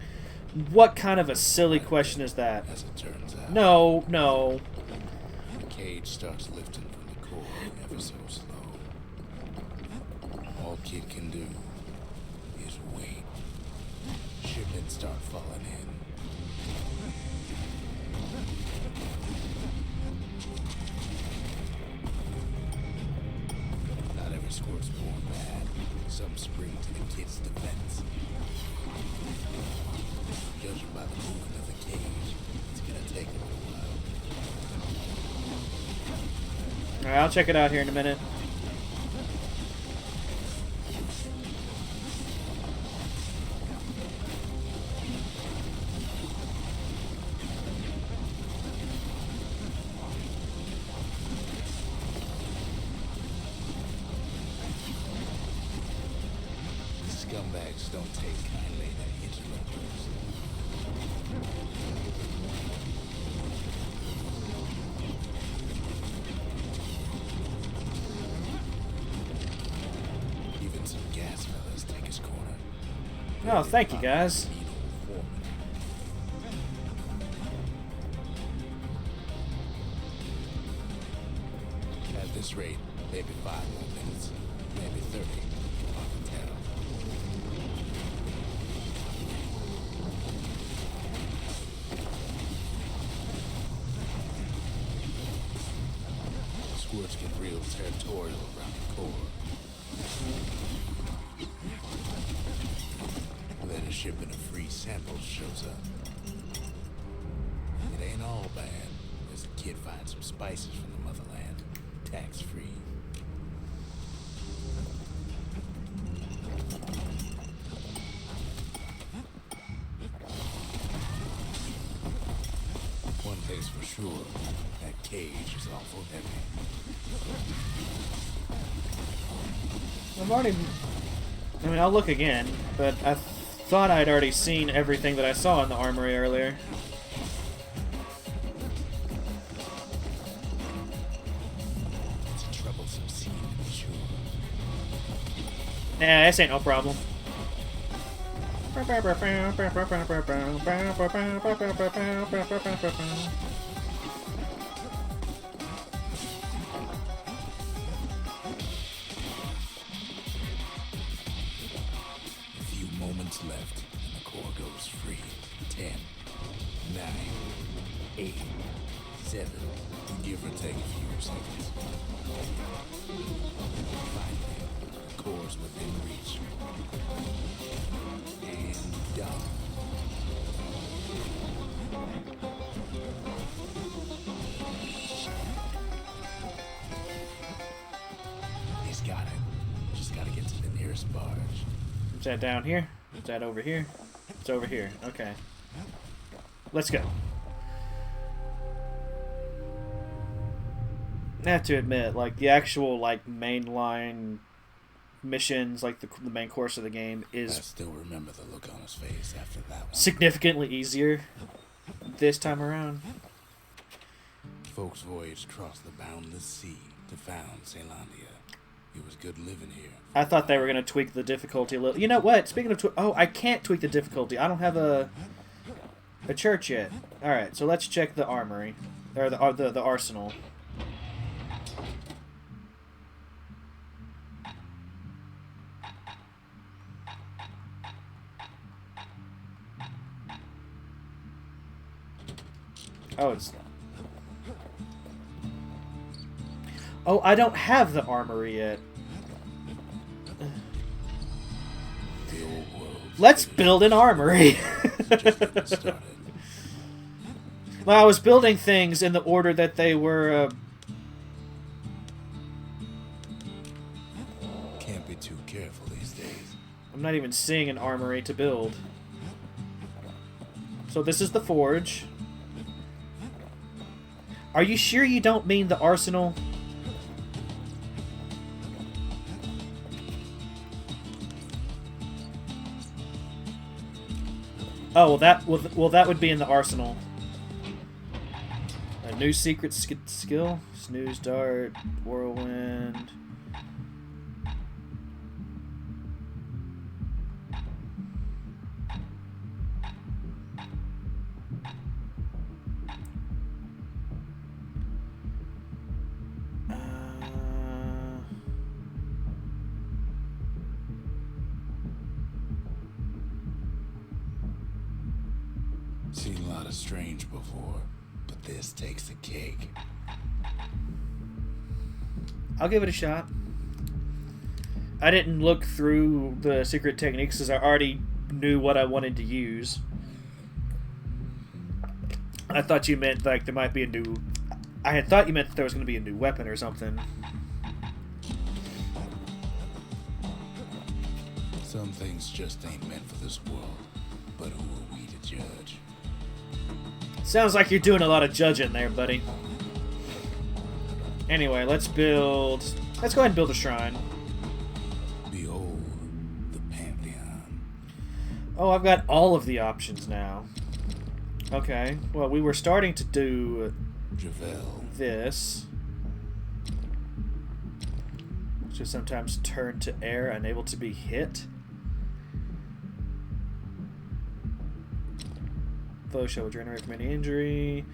What kind of a silly question is that? As it turns out. No, no. The cage starts lifting from the core ever so slow. All Kid can do is wait. Shipments start falling in. Not every squirt's born bad. Some spring to the kid's defense. Judging by the movement of the cage, it's gonna take a little while. Alright, I'll check it out here in a minute. Scumbags don't take kindly to interlopers. Even some gas fellas take his corner. Oh, thank you, guys. this rate, maybe 5 more minutes, maybe 30. Hard to tell. Squirts get real territorial around the core. Then a shipment of free samples shows up. It ain't all bad, as the kid finds some spices from the motherland, tax-free. One thing's for sure, that cage is awful heavy. I mean, I'll look again, but I thought I'd already seen everything that I saw in the armory earlier. It's a troublesome scene, to be sure. Nah, this ain't no problem. Moments left, and the core goes free. 10, 9, 8, 7, give or take a few seconds. Finally, the core's within reach. And done. He's got it. Just gotta get to the nearest barge. Is that down here? Is that over here? It's over here. Okay. Let's go. I have to admit, like, the actual, like, mainline missions, like, the main course of the game is... I still remember the look on his face after that one. Significantly easier this time around. Folks voyaged across the boundless sea to found Celandia. It was good living here. I thought they were going to tweak the difficulty a little. You know what? Speaking of... Oh, I can't tweak the difficulty. I don't have a church yet. Alright, so let's check the armory. Or the arsenal. Oh, it's... Oh, I don't have the armory yet. The old world. Let's build an armory. Well, I was building things in the order that they were... Can't be too careful these days. I'm not even seeing an armory to build. So this is the forge. Are you sure you don't mean the arsenal? Oh, well, that would be in the arsenal. A new secret skill. Snooze dart. Whirlwind. Seen a lot of strange before, but this takes the cake. I'll give it a shot. I didn't look through the secret techniques because I already knew what I wanted to use. I thought you meant like there might be a new... I had thought you meant that there was going to be a new weapon or something. Some things just ain't meant for this world, but who are we to judge? Sounds like you're doing a lot of judging there, buddy. Anyway, let's build... Let's go ahead and build a shrine. Behold, the Pantheon. Oh, I've got all of the options now. Okay, well, we were starting to do... Javel. This. Which is sometimes turn to air, unable to be hit. Foe shall regenerate from any injury.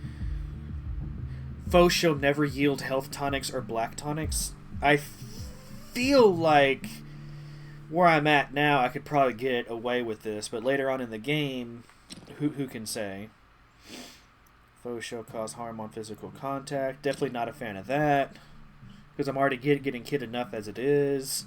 foes shall never yield health tonics or black tonics. I feel like where I'm at now, I could probably get away with this, but later on in the game, who can say? Foes shall cause harm on physical contact. Definitely not a fan of that, because I'm already getting hit enough as it is.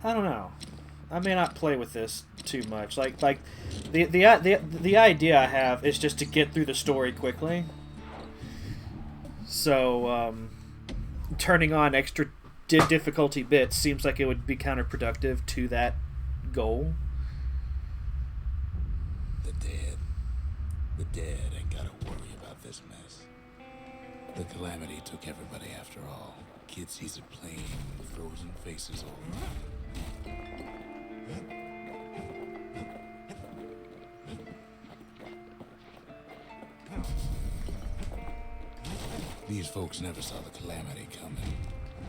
I don't know. I may not play with this too much. Like the idea I have is just to get through the story quickly. So turning on extra difficulty bits seems like it would be counterproductive to that goal. The dead ain't gotta worry about this mess. The calamity took everybody after all. Kid sees a plane with frozen faces all around. These folks never saw the calamity coming,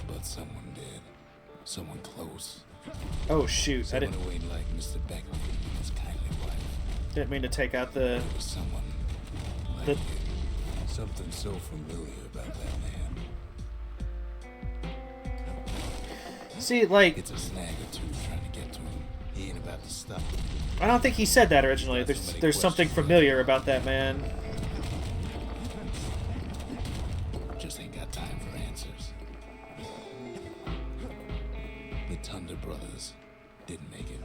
but someone did. Someone close. Oh shoot! Someone who ain't like Mr. Beckley and his kindly wife. Didn't mean to take out the. There was someone like it. Something so familiar about that man. See, like it's a snag or two trying to get to him. He ain't about to stop. I don't think he said that originally. There's something familiar about that man. Just ain't got time for answers. The Thunder Brothers didn't make it.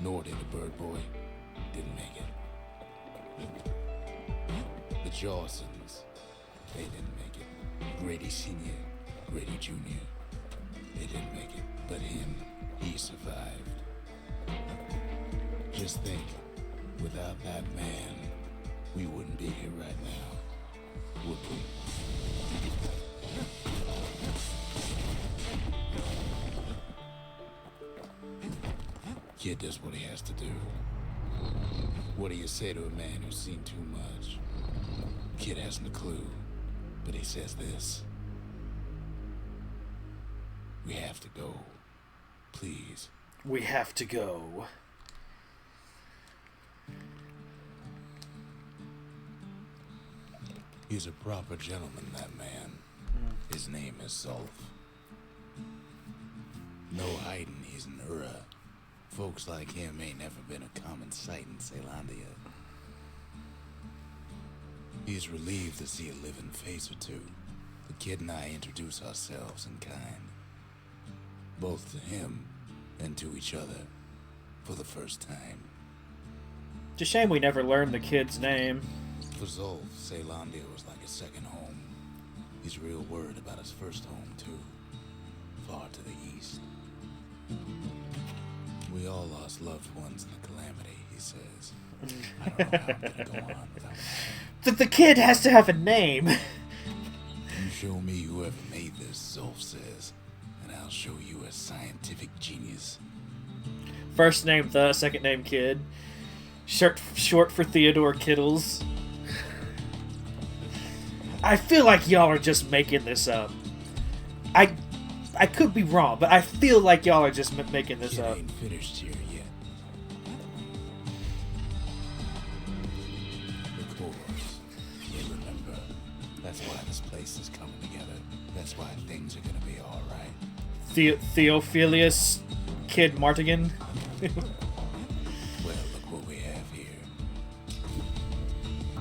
Nor did the Bird Boy. Didn't make it. The Jawsons, they didn't make it. Grady Sr., Grady Jr., they didn't make it. But him, he survived. Just think, without that man, we wouldn't be here right now, would we? Kid does what he has to do. What do you say to a man who's seen too much? Kid hasn't a clue, but he says this. We have to go. Please. We have to go. He's a proper gentleman, that man. His name is Zulf. No hiding he's an Ura. Folks like him ain't never been a common sight in Caelondia. He's relieved to see a living face or two. The kid and I introduce ourselves in kind. Both to him and to each other for the first time. It's a shame we never learned the kid's name. For Zulf, Caelondia was like a second home. He's real worried about his first home, too. Far to the east. We all lost loved ones in the calamity, he says. I don't know how I'm gonna go on without that. The kid has to have a name. You show me whoever made this, Zulf says, and I'll show you a scientific genius. First name The, second name Kid. Short for Theodore Kittles. I feel like y'all are just making this up. I could be wrong, but I feel like y'all are just making this up. Ain't finished here yet. Of course. You remember. That's why this place is coming together. That's why things are gonna be alright. Theophilus Kid Martigan. Well, look what we have here.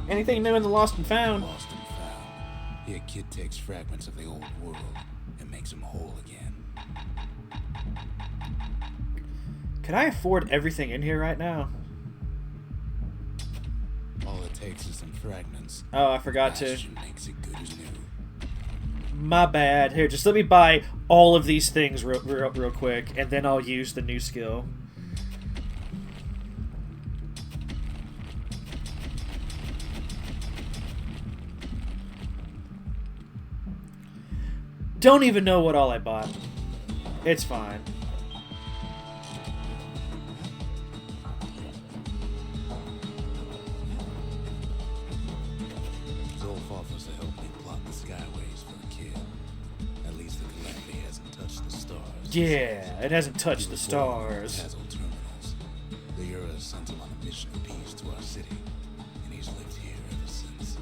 Anything new in the Lost and Found? Lost and found. Here, Kid takes fragments of the old world and makes them whole again. Can I afford everything in here right now? All it takes is some fragments. Oh, I forgot to. Bastion makes it good as new. My bad. Here, just let me buy all of these things real quick, and then I'll use the new skill. Don't even know what all I bought. It's fine. Yeah, it hasn't touched He the was born in stars. Tazzle terminals. The Ura sent him on a mission of peace to our city, and he's lived here ever since.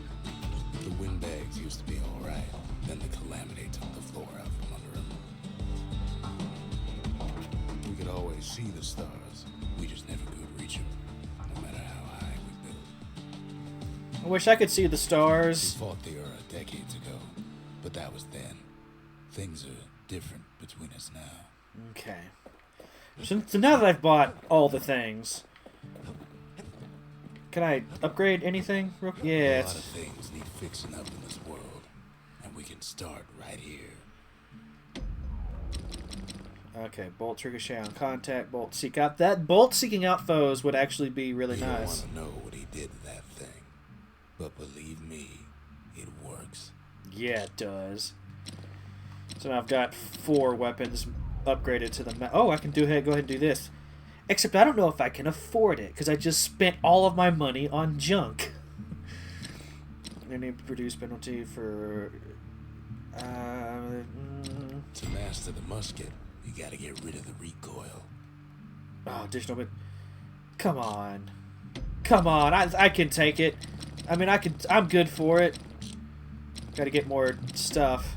The windbags used to be alright, then the calamity took the floor out from under him. We could always see the stars, we just never could reach them, no matter how high we built. I wish I could see the We stars. fought the Ura decades ago, but that was then. Things are different between us now. Okay. So now that I've bought all the things, can I upgrade anything? Yeah. A lot of things need fixing up in this world, and we can start right here. Okay, bolt ricochet on contact, bolt seek out. That bolt seeking out foes would actually be really You don't nice. want to know what he did to that thing, but believe me, it works. Yeah, it does. So now I've got 4 weapons upgraded to the oh, I can go ahead and do this. Except I don't know if I can afford it, because I just spent all of my money on junk. Any produce penalty for... To master the musket, you gotta get rid of the recoil. Oh, additional bit. Come on. Come on, I can take it. I mean, I'm good for it. Gotta get more stuff.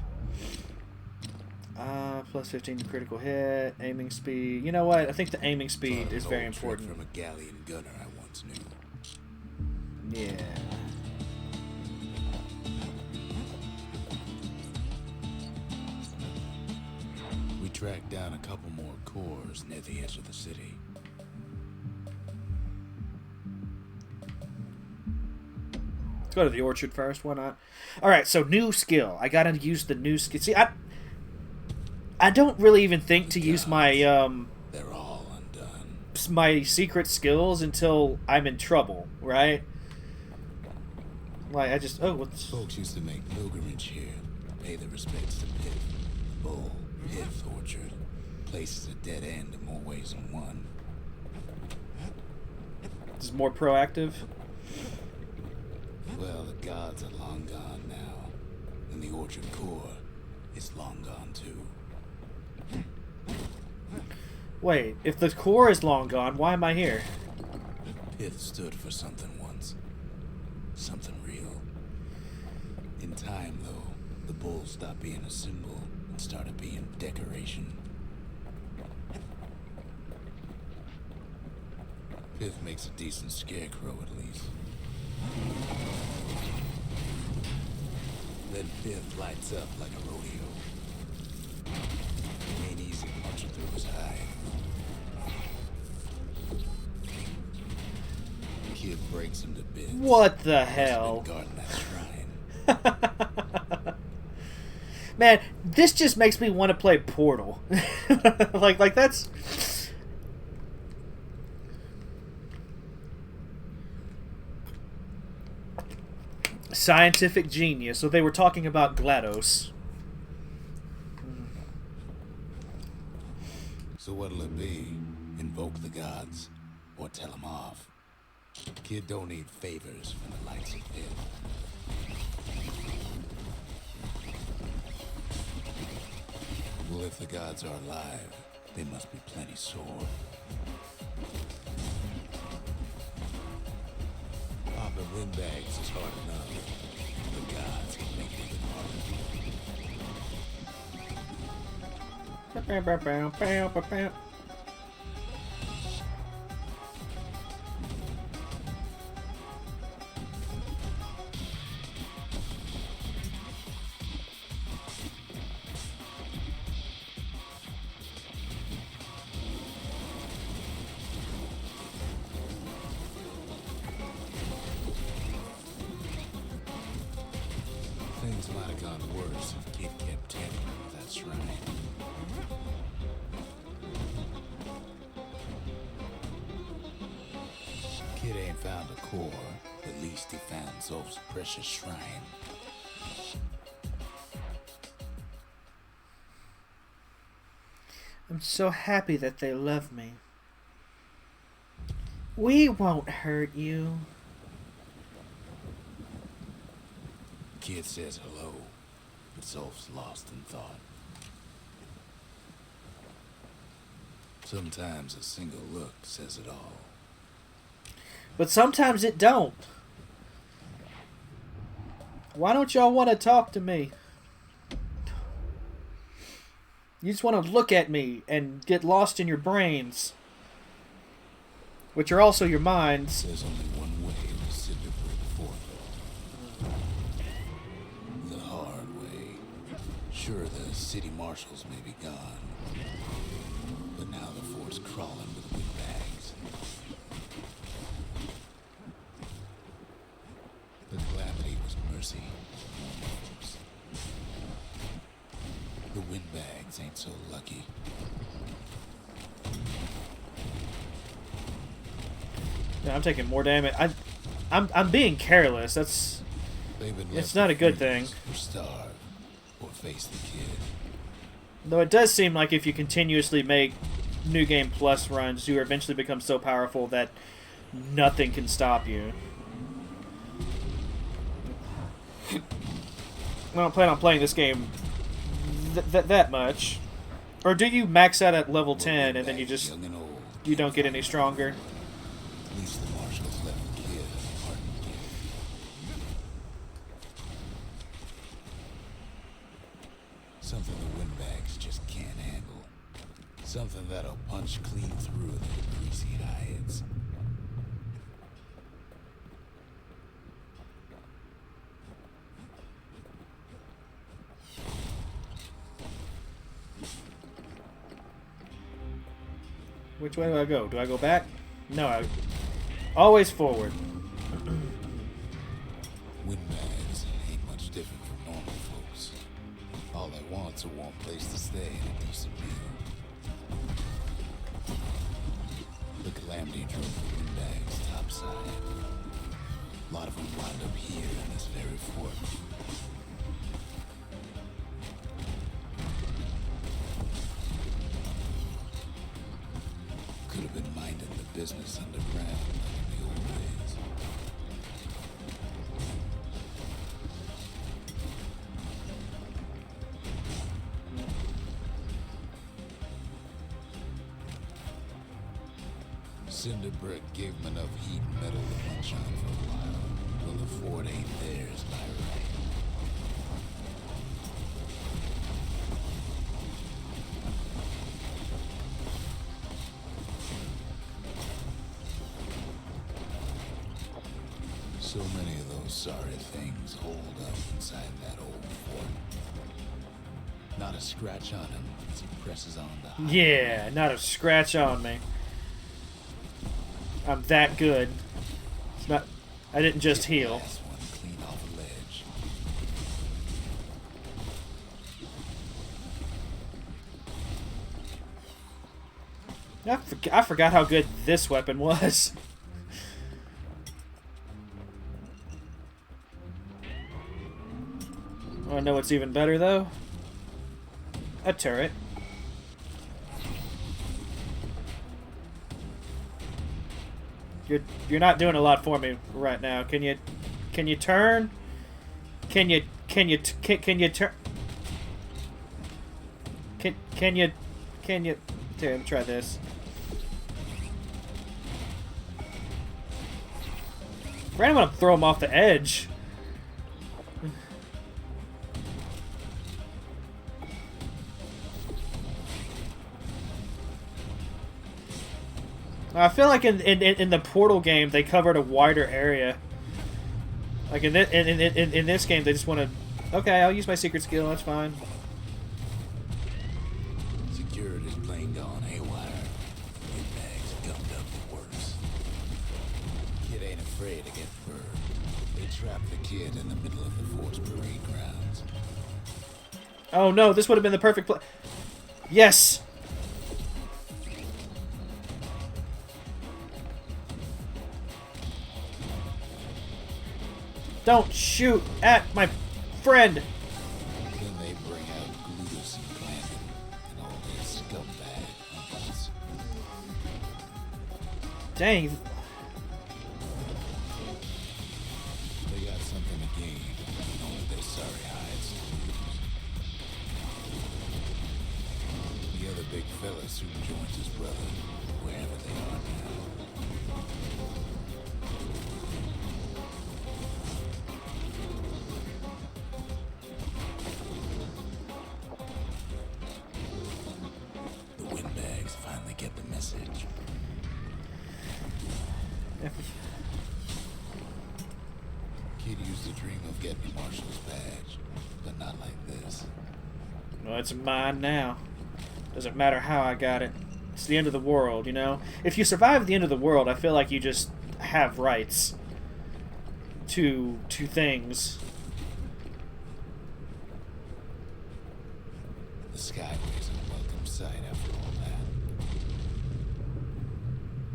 Plus 15 critical hit, aiming speed. You know what? I think the aiming speed is very important. From a galleon gunner I once knew. Yeah. We tracked down a couple more cores near the edge of the city. Let's go to the orchard first. Why not? All right. So new skill. I gotta use the new skill. See, I don't really even think to use my They're all undone. my secret skills until I'm in trouble, right? Like I just what's Folks used to make pilgrimage here, pay their respects to Pith, Bull, Pith Orchard. Place is a dead end in more ways than one. this is more proactive. Well, the gods are long gone now, and the orchard core is long gone too. Wait, if the core is long gone, why am I here? Pith stood for something once. Something real. In time, though, the bull stopped being a symbol and started being decoration. Pith makes a decent scarecrow, at least. Then Pith lights up like a rodeo. Ain't easy punching through his hide. Kid breaks him to bits. What the hell? Guarding that shrine. Man, this just makes me want to play Portal. like that's scientific genius. So they were talking about GLaDOS. So what'll it be? Invoke the gods, or tell them off? Kid don't need favors from the likes of him. Well, if the gods are alive, they must be plenty sore. Popping windbags is hard enough. The gods can make it even harder. Things might have gone worse if Kid kept tampering with that shrine. Kid ain't found a core, at least he found Zolf's precious shrine. I'm so happy that they love me. We won't hurt you. Kid says hello, but Zolf's lost in thought. Sometimes a single look says it all. But sometimes it don't. Why don't y'all want to talk to me? You just want to look at me and get lost in your brains. Which are also your minds. There's only one way to Cinder Brick Fort. The hard way. Sure, the city marshals may be gone. But now the fort's crawling with windbags. The calamity was mercy. The windbags ain't so lucky. Yeah, I'm taking more damage. I'm being careless. It's not a good thing. Or starve, or face the kid. Though it does seem like if you continuously make New Game Plus runs, you eventually become so powerful that nothing can stop you. I don't plan on playing this game that much. Or do you max out at level 10 and then you don't get any stronger? At least the marshals left the kid a pardoned kid. Something the windbags just can't handle. Something that'll punch clean through their greasy hides. Which way do I go? Do I go back? No, always forward. Windbags ain't much different from normal folks. All they want's a warm place to stay and a decent meal. The calamity drove the windbags topside. A lot of them wound up here in this very fort. Could have been minding the business underground like in the old days. Cinder Brick gave them enough heat and metal to munch on for a while. Well, the fort ain't theirs by right. So many of those sorry things hold up inside that old fort. Not a scratch on him as he presses on the high. Yeah, not a scratch on me. I'm that good. It's not. I didn't just heal. Last one clean off a ledge. I forgot how good this weapon was. I know what's even better though. A turret. You're not doing a lot for me right now. Can you turn? Can you turn? Can you? Here, let me try this. Right, I'm gonna throw him off the edge. I feel like in the Portal game they covered a wider area. Like in this game they just want to. Okay, I'll use my secret skill. That's fine. Security's plane gone haywire. Windbags gummed up the works. Kid ain't afraid to get furred. They trapped the kid in the middle of the fort's parade grounds. Oh no! This would have been the perfect place. Yes. Don't shoot at my friend! Then they bring out Glutus and Glandon and all these scumbag uncles. Dang. They got something to gain, knowing their sorry hides. The other big fella soon joins his brother, wherever they are now. The windbags finally get the message. Kid used to dream of getting the marshal's badge, but not like this. Well, it's mine now. Doesn't matter how I got it. It's the end of the world, you know? If you survive the end of the world, I feel like you just have rights to things. The Skyways a welcome sight after all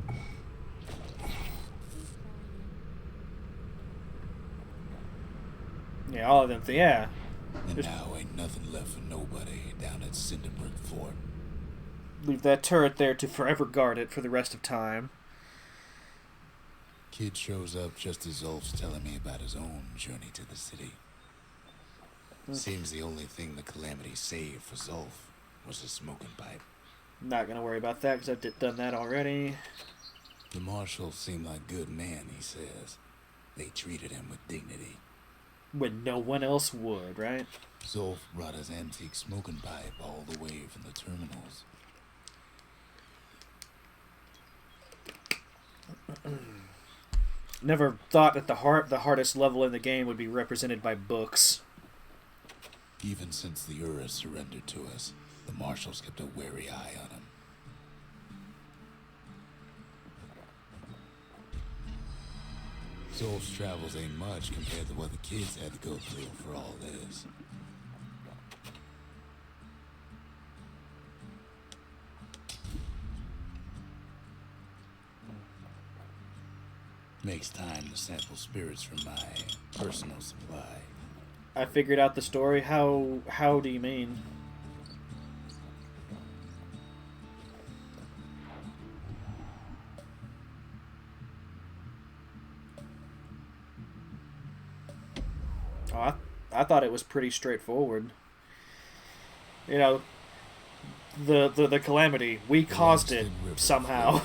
that. Yeah, all of them. Yeah. And now ain't nothing left for nobody down at Cinderbrick Fort. Leave that turret there to forever guard it for the rest of time. Kid shows up just as Ulf's telling me about his own journey to the city. Seems the only thing the Calamity saved for Zulf was a smoking pipe. Not gonna worry about that because I've done that already. The marshals seem like good men, he says. They treated him with dignity. When no one else would, right? Zulf brought his antique smoking pipe all the way from the terminals. Never thought that the hardest level in the game would be represented by books. Even since the Ura surrendered to us, the marshals kept a wary eye on him. Zulf's travels ain't much compared to what the kids had to go through for all this. Makes time to sample spirits from my personal supply. I figured out the story. How do you mean? Oh, I thought it was pretty straightforward. You know, the calamity, we caused it somehow.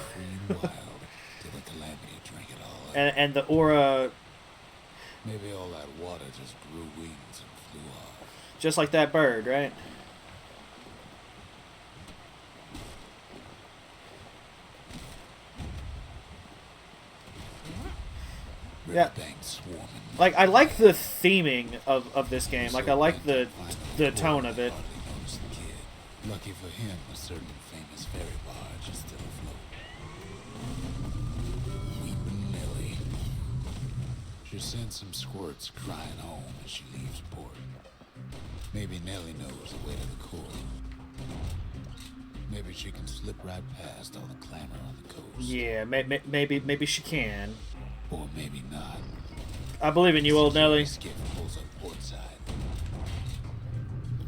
And the aura... Maybe all that water just grew wings and flew off. Just like that bird, right? Yeah. Like, I like the theming of this game. Like, I like the tone of it. Lucky for him, a certain famous ferry barge is still afloat. Weeping Nellie. She sends some squirts crying home as she leaves port. Maybe Nellie knows the way to the core. Maybe she can slip right past all the clamor on the coast. Yeah, maybe she can. Or maybe not. I believe in you, old Nellie. Skiff pulls up portside.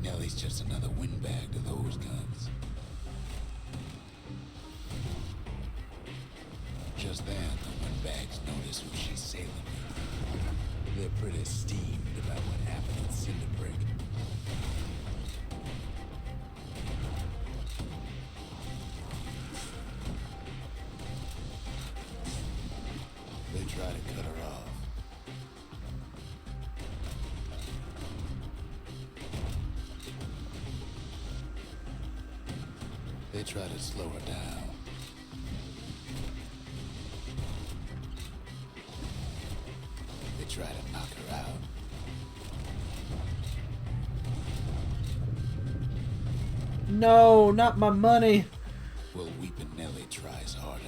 Nellie's just another windbag to those guns. Just then, the windbags notice who she's sailing with. They're pretty steamed about what happened at Cinderbrick. They try to cut her off. They try to slow her down. They try to knock her out. No, not my money. Well, Weepin' Nellie tries harder.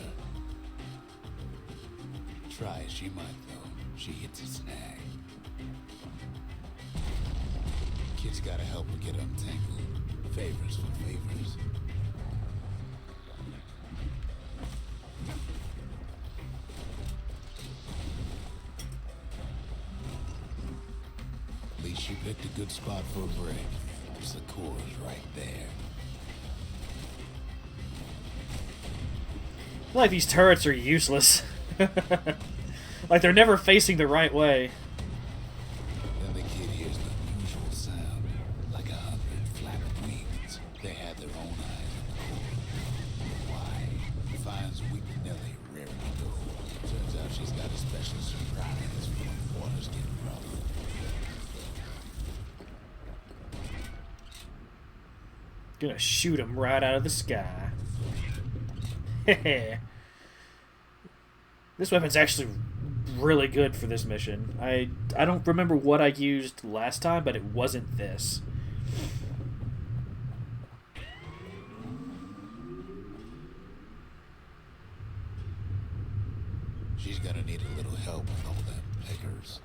Try as she might, though, she hits a snag. Kid's gotta help her get untangled. Favors for favors. At least she picked a good spot for a break, because the core is right there. I feel like these turrets are useless. Like they're never facing the right way. Then the kid hears an unusual sound, like 100 flattered wings. They had their own eyes on the Gonna shoot him right out of the sky. Hehe. This weapon's actually really good for this mission. I don't remember what I used last time, but it wasn't this. She's gonna need a little help with all them peggers.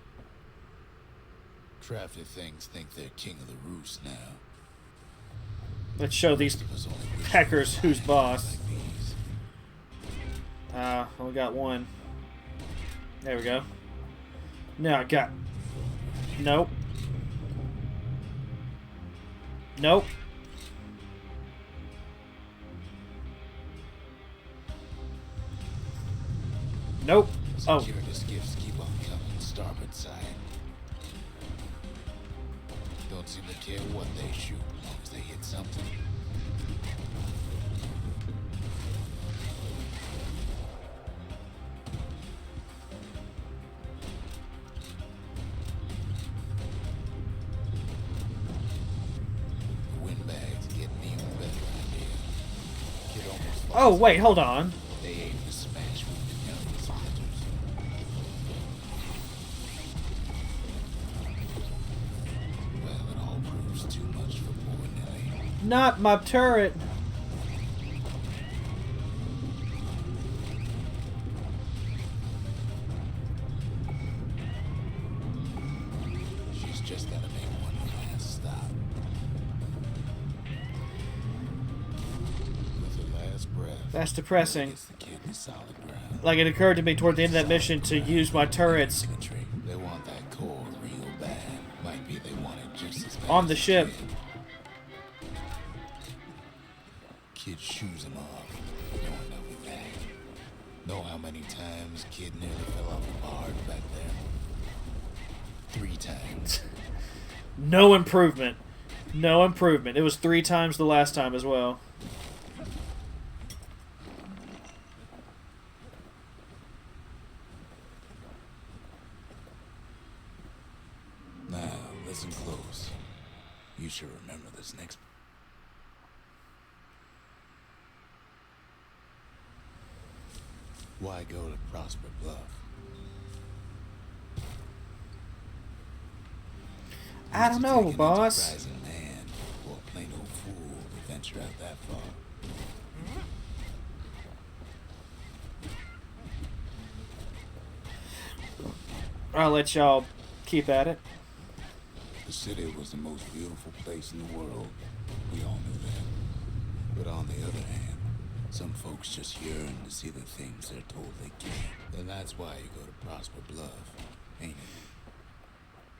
Crafty things think they're king of the roost now. Let's show these peckers who's boss. Only got one. There we go. Now I got... Nope. Nope. Nope. Oh. Security's gifts keep on coming, starboard side. Don't seem to care what they shoot, as long as they hit something. The windbags get an even better idea. Kid almost falls. Oh, wait, hold on. They aim to smash with the young soldiers. Well, it all proves too much for poor Nelly. Not my turret. She's just gotta make one last stop. With her last breath, That's depressing. gets the kid to solid ground. Like, it occurred to me toward the end of that mission to use my turrets Infantry, they want that core real bad. Might be they want it just as bad on as the ship. Kid shoes him off. Knowing nothing back. Know how many times kid nearly fell off a barge back there? 3 times. No improvement. No improvement. It was 3 times the last time as well. Now, listen close. You should remember this next. Why go to Prosper Bluff? I don't Used to know, take an boss. enterprising man or a plain old fool to venture out that far. I'll let y'all keep at it. The city was the most beautiful place in the world. We all knew that. But on the other hand, some folks just yearn to see the things they're told they can't. And that's why you go to Prosper Bluff, ain't it?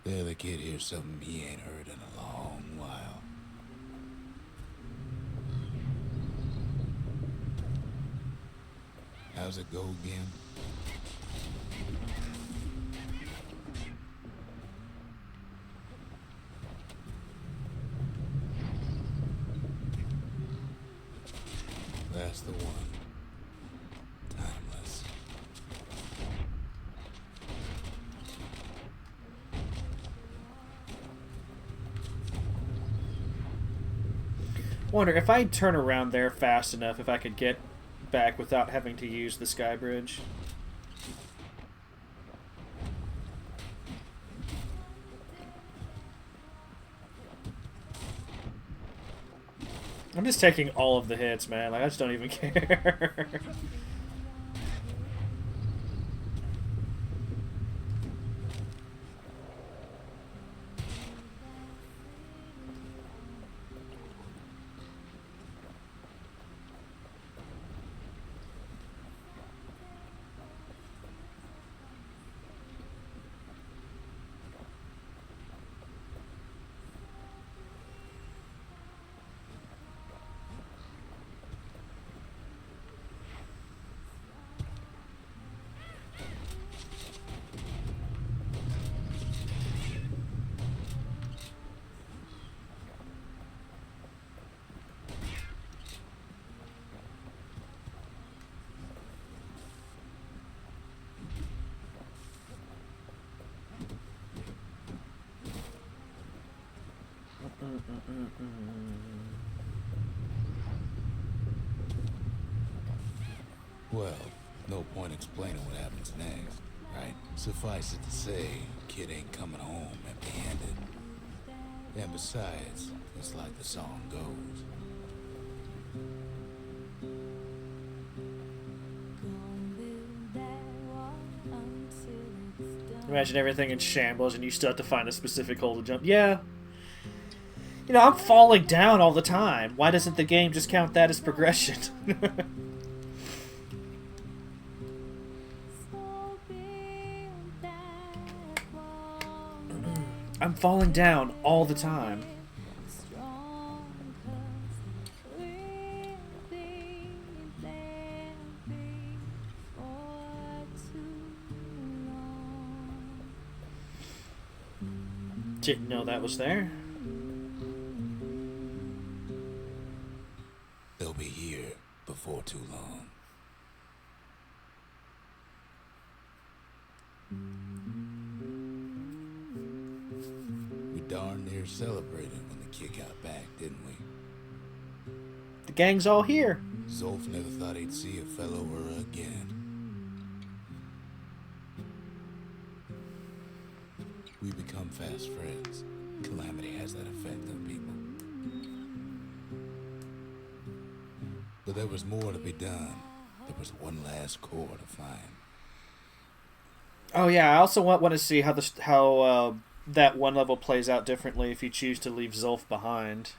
There the kid hears something he ain't heard in a long while. How's it go again? That's the one. Timeless. Wonder if I turn around there fast enough, if I could get back without having to use the sky bridge. I'm just taking all of the hits, man. Like, I just don't even care. Well, no point explaining what happens next, right? Suffice it to say, kid ain't coming home empty-handed. And besides, it's like the song goes. Imagine everything in shambles and you still have to find a specific hole to jump. Yeah. You know, I'm falling down all the time. Why doesn't the game just count that as progression? I'm falling down all the time. Didn't know that was there. They'll be here before too long. We darn near celebrated when the kid got back, didn't we? The gang's all here. Zolf never thought he'd see a fellow her again. We become fast friends. Calamity has that effect on people. But there was more to be done. There was one last core to find. Oh yeah, I also want to see how that one level plays out differently if you choose to leave Zolf behind.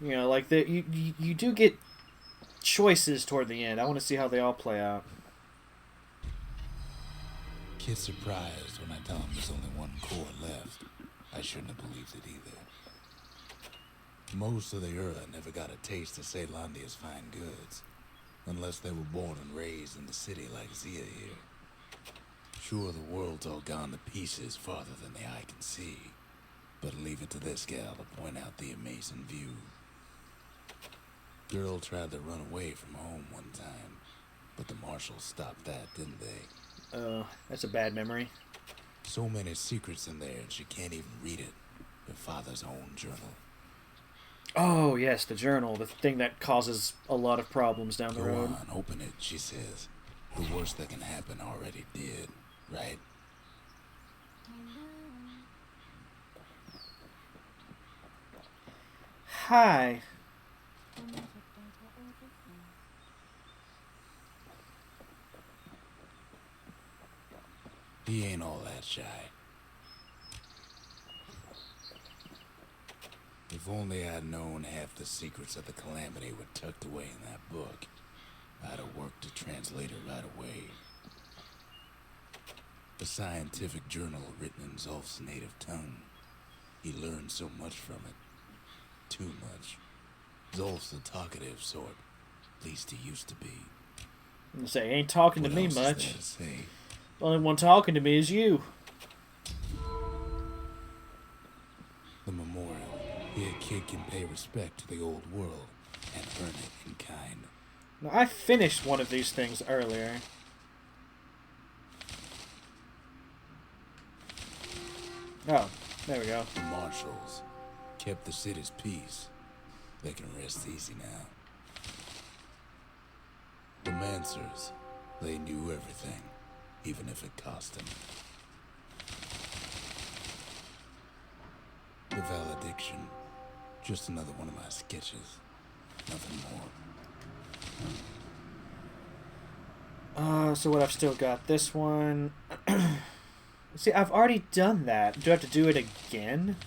You know, like you do get choices toward the end. I want to see how they all play out. Kid's surprised when I tell him there's only one core left. I shouldn't have believed it either. Most of the Ura never got a taste of Ceylondia's fine goods, unless they were born and raised in the city like Zia here. Sure, the world's all gone to pieces farther than the eye can see, but leave it to this gal to point out the amazing view. Girl tried to run away from home one time, but the marshals stopped that, didn't they? That's a bad memory. So many secrets in there, and she can't even read it. Her father's own journal. Oh, yes, the journal. The thing that causes a lot of problems down the road. Go on, open it, she says. The worst that can happen already did, right? Hi. He ain't all that shy. If only I'd known half the secrets of the Calamity were tucked away in that book, I'd have worked to translate it right away. A scientific journal written in Zolf's native tongue. He learned so much from it. Too much. Zolf's the talkative sort. At least he used to be. I'm gonna say, ain't talking to What me else is much. there to say? The only one talking to me is you. The memorial. Here a kid can pay respect to the old world and earn it in kind. Now, I finished one of these things earlier. Oh, there we go. The marshals kept the city's peace. They can rest easy now. The Mansers, they knew everything, even if it cost them. The valediction, just another one of my sketches. Nothing more. So what I've still got this one. See, I've already done that. Do I have to do it again?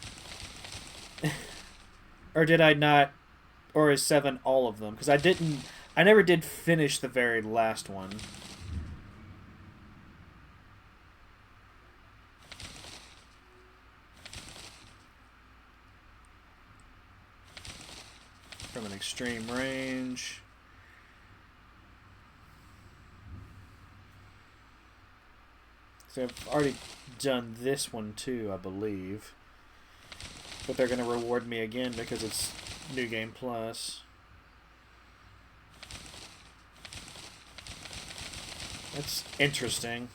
Or did I not? Or is 7 all of them? Because I never did finish the very last one. From an extreme range. So I've already done this one too, I believe. But they're going to reward me again because it's New Game Plus. That's interesting.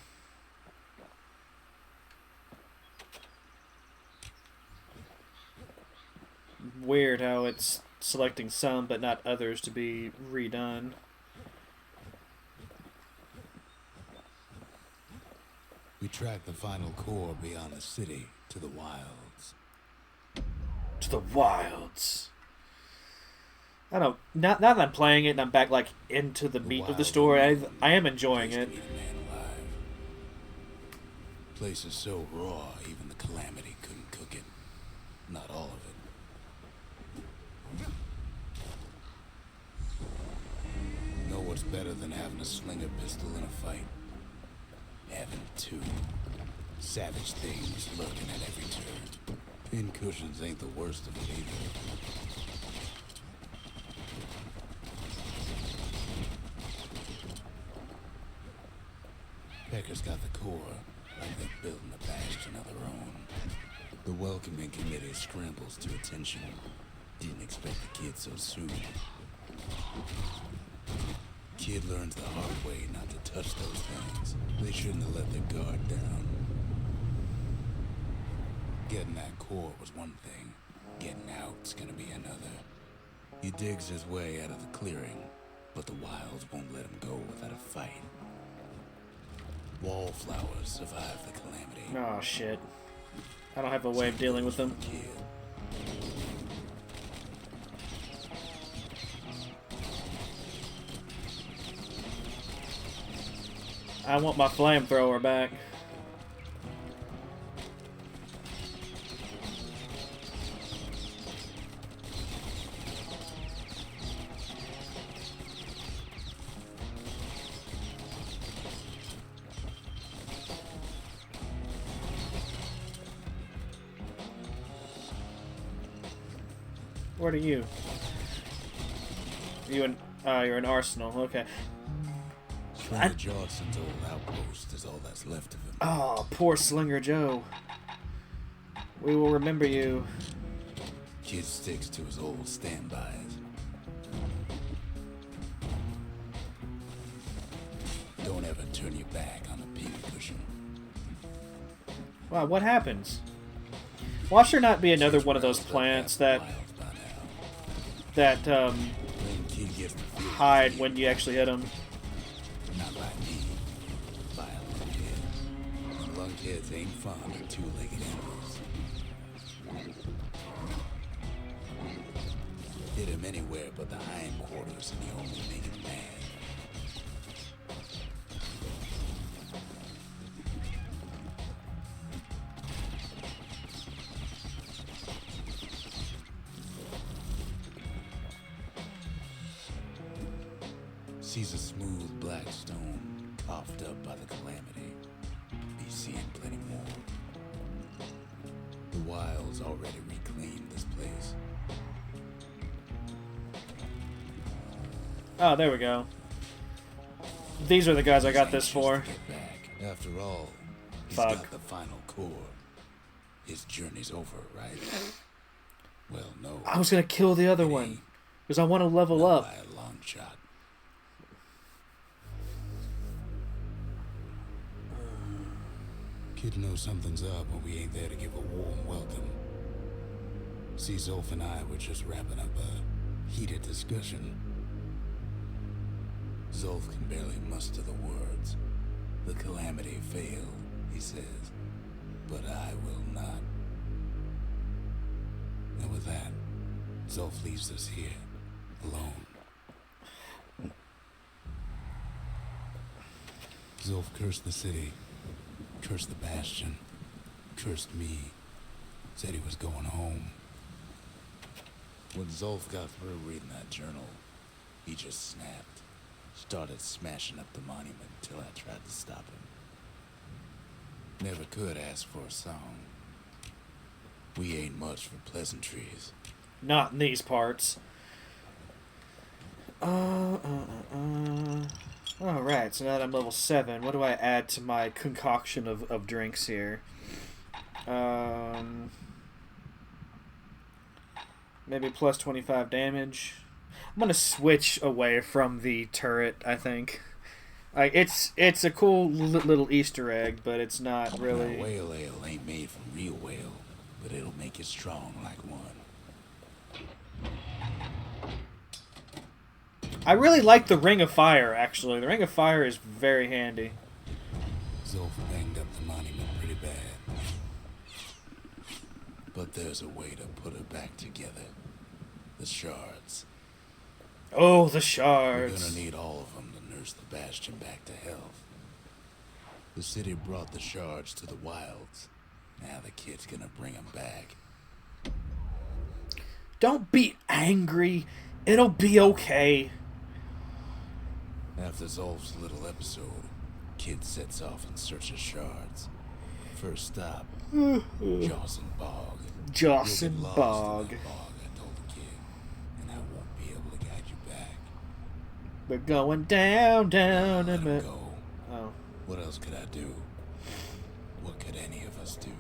Weird how it's selecting some but not others to be redone. track the final core beyond the city to the wilds. To the wilds. I don't know. Now that I'm playing it and I'm back like into the meat of the story, I am enjoying it. Place is so raw, even the Calamity couldn't cook it. Not all of it. Know what's better than having a slinger pistol in a fight? Having two. Savage things lurking at every turn. Pincushions ain't the worst of it either. Pecker's got the core, like they're building a bastion of their own. The welcoming committee scrambles to attention. Didn't expect the kid so soon. Kid learns the hard way not to touch those things. They shouldn't have let their guard down. Getting that core was one thing. Getting out's gonna be another. He digs his way out of the clearing, but the wilds won't let him go without a fight. Wallflowers survive the Calamity. Oh shit. I don't have a way of dealing with them. I want my flamethrower back. What are you? You're an arsenal. Okay. Slinger Johnson's old outpost is all that's left of him. Oh, poor Slinger Joe. We will remember you. Kid sticks to his old standbys. Don't ever turn your back on the pincushion. Wow, what happens? Watch there not be another one of those plants that hide when you actually hit them. Not by me. By a lunkhead. Lunkheads ain't fond of two-legged animals. Hit him anywhere but the hindquarters and you only make him mad. Sees a smooth black stone coughed up by the Calamity. Be seeing plenty more. The wilds already reclaimed this place. Oh, there we go. These are the guys I got this for. Get back. After all, he's Fuck. got the final core. His journey's over, right? Well, no. I was gonna kill the other one because I want to level Not up. by a long shot. Kid knows something's up when we ain't there to give a warm welcome. See, Zolf and I were just wrapping up a heated discussion. Zolf can barely muster the words. The Calamity failed, he says, but I will not. And with that, Zolf leaves us here, alone. Zolf cursed the city. Cursed the Bastion. Cursed me. Said he was going home. When Zolf got through reading that journal, he just snapped. Started smashing up the monument till I tried to stop him. Never could ask for a song. We ain't much for pleasantries. Not in these parts. Alright, so now that I'm level 7, what do I add to my concoction of drinks here? Maybe plus 25 damage. I'm gonna switch away from the turret, I think. It's a cool little Easter egg, but it's not really... Now, whale ale ain't made from real whale, but it'll make you strong like one. I really like the Ring of Fire, actually. The Ring of Fire is very handy. Zolf banged up the monument there's a way to put her back together. The shards. Oh, the We're shards. gonna need all of them to nurse the Bastion back to health. The city brought the shards to the wilds. Now the kid's gonna bring them back. Don't be angry. It'll be okay. After Zolf's little episode, kid sets off in search of shards. First stop, Jawson Bog. Jawson You'll get Bog. lost in that bog, I told the kid, and I won't be able to guide you back. We're going down, down, Let and him go. oh, What else could I do? What could any of us do?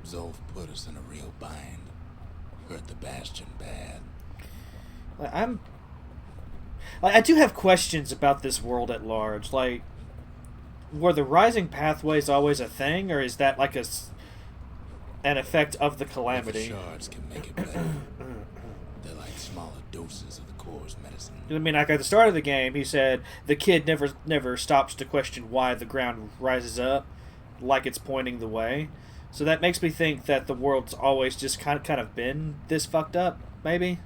Zolf put us in a real bind. Hurt the Bastion bad. I do have questions about this world at large. Like, were the rising pathways always a thing, or is that like an effect of the calamity? The shards can make it better. They're like smaller doses of the core's medicine. I mean, like at the start of the game, he said the kid never stops to question why the ground rises up, like it's pointing the way. So that makes me think that the world's always just kind of been this fucked up, maybe.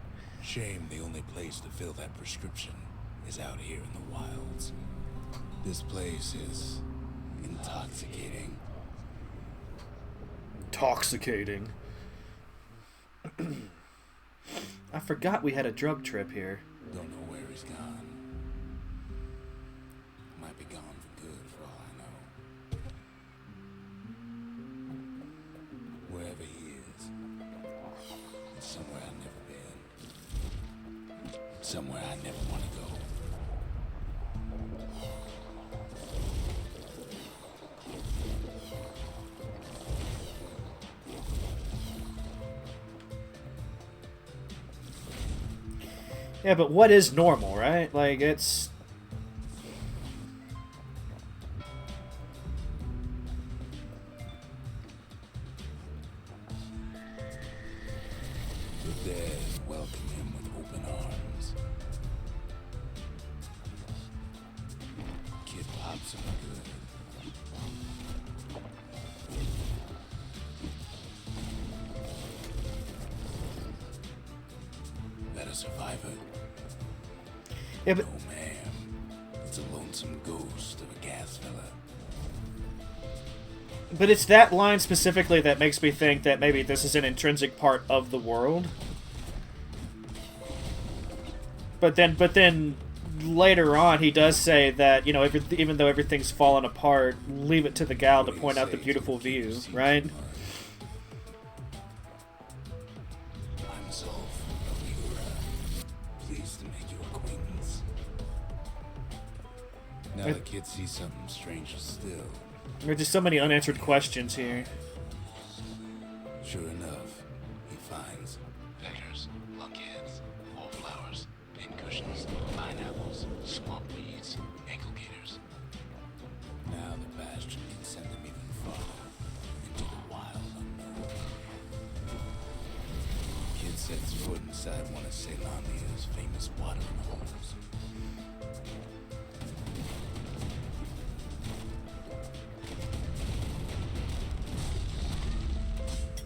Shame the only place to fill that prescription is out here in the wilds. This place is intoxicating. Intoxicating. I forgot we had a drug trip here. Don't know where he's gone. Might be gone for good for all I know. Wherever he is, it's somewhere I've never been. Somewhere I never want to go. Yeah, but what is normal, right? Like, it's... The dead welcome him with open arms. Kid pops him good. That a survivor? Yeah, but... No, ma'am. It's a lonesome ghost of a gas fella. But it's that line specifically that makes me think that maybe this is an intrinsic part of the world. But then later on he does say that, you know, even though everything's fallen apart, leave it to the gal to point out the beautiful view, right? I'm Zolf of Ura. Pleased to make your acquaintance. Now the kid sees something stranger still. There are just so many unanswered questions here. Sure enough, he finds vectors, lunkheads, wallflowers, pincushions, pineapples, swamp weeds, ankle gators. Now the Bastion can send him even farther into the wild unknown. Kid sets foot inside one of Ceylonia's famous watering holes.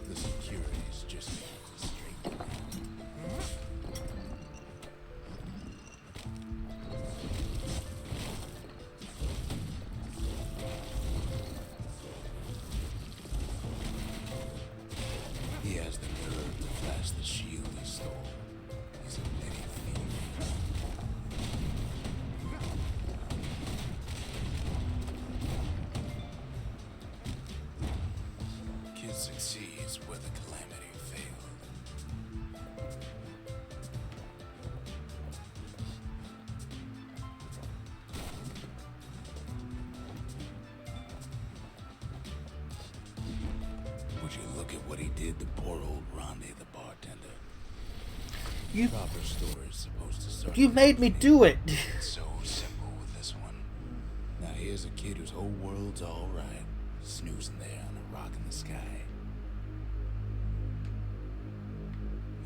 The security's just a straight. He has the nerve to flash the shield he stole. He's a petty thief. Kid succeeds where the calamity failed. Would you look at what he did to poor old Ronde the bartender? You Proper story's supposed to start. you at the made me beginning. do it. It's so simple with this one. Now here's a kid whose whole world's alright, snoozing there on a rock in the sky.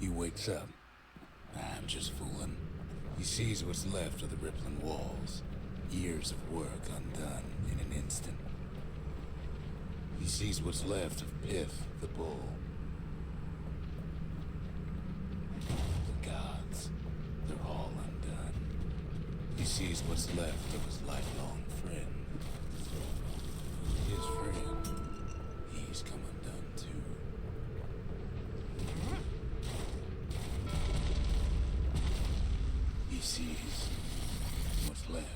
He wakes up. I'm just fooling. He sees what's left of the rippling walls. Years of work undone in an instant. He sees what's left of Pith, the bull. The gods, they're all undone. He sees what's left of his lifelong friend. His friend, he's come undone too. He sees what's left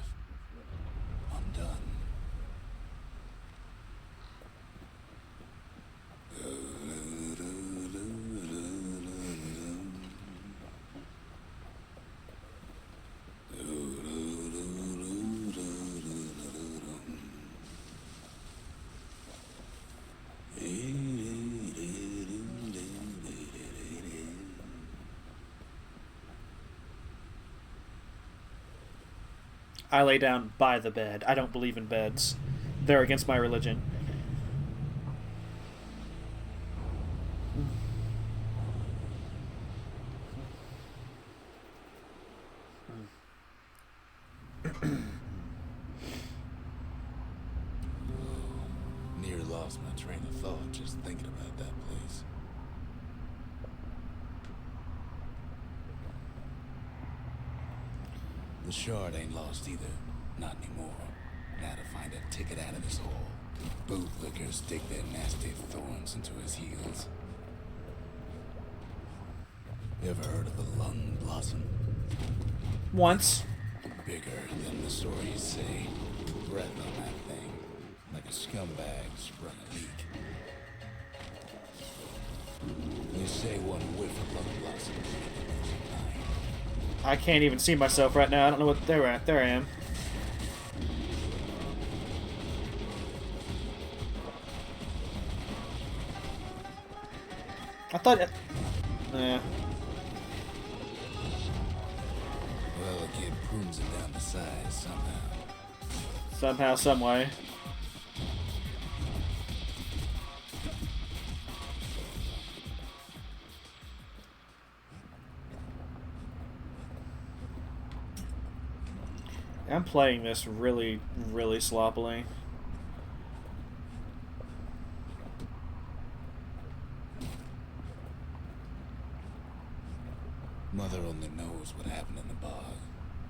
undone. I lay down by the bed. I don't believe in beds. They're against my religion. Near lost my train of thought just thinking about that place. The shard ain't lost either. Not anymore. Now to find a ticket out of this hole. Bootlickers dig their nasty thorns into his heels. You ever heard of the lung blossom? Once. Bigger than the stories say. Breath on that thing. Like a scumbag sprung a leak. They say one whiff of lung blossom. I can't even see myself right now. I don't know what they're at. There I am. I thought it... Well, a kid prunes it down to size somehow. Somehow, someway. I'm playing this really, really sloppily. Mother only knows what happened in the bog.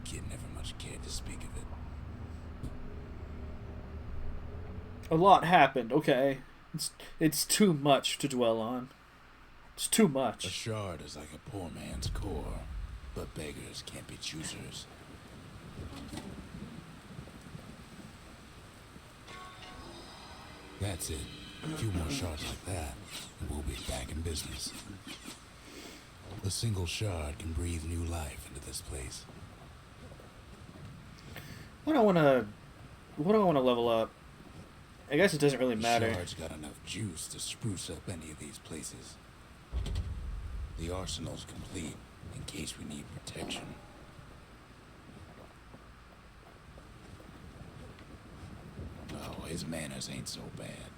Kid never much cared to speak of it. A lot happened, okay? It's too much to dwell on. It's too A much. shard is like a poor man's core, but beggars can't be choosers. That's it. A few more shards like that, and we'll be back in business. A single shard can breathe new life into this place. What do I want to level up? I guess it doesn't really matter. The shard's got enough juice to spruce up any of these places. The arsenal's complete in case we need protection. Oh, his manners ain't so bad.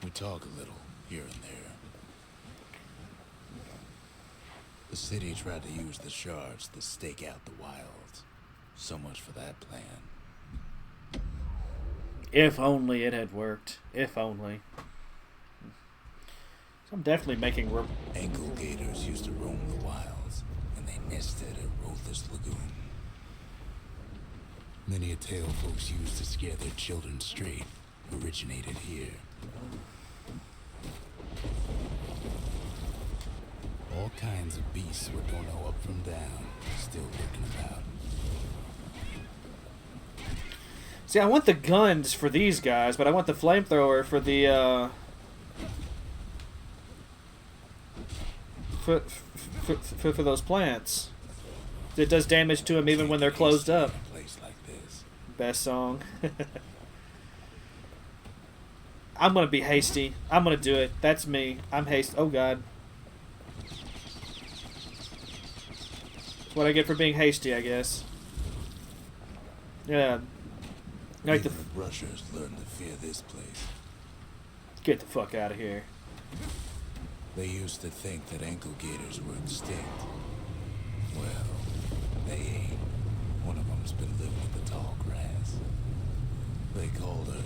We talk a little here and there. The city tried to use the shards to stake out the wilds. So much for that plan. If only it had worked. If only. So I'm definitely making... Ankle gators used to roam the wilds, and they nested at Rotha's Lagoon. Many a tale folks used to scare their children straight originated here. All kinds of beasts we don't know up from down, still lurking about. See, I want the guns for these guys, but I want the flamethrower for the, for those plants. It does damage to them even when they're closed up. In a place like this. Best song. I'm gonna be hasty. I'm gonna do it. That's me. I'm hasty. Oh god. That's what I get for being hasty, I guess. Yeah. Like Even the brushers learned to fear this place. Get the fuck out of here. They used to think that ankle gators were extinct. Well, they ain't. One of them's been living in the tall grass. They called her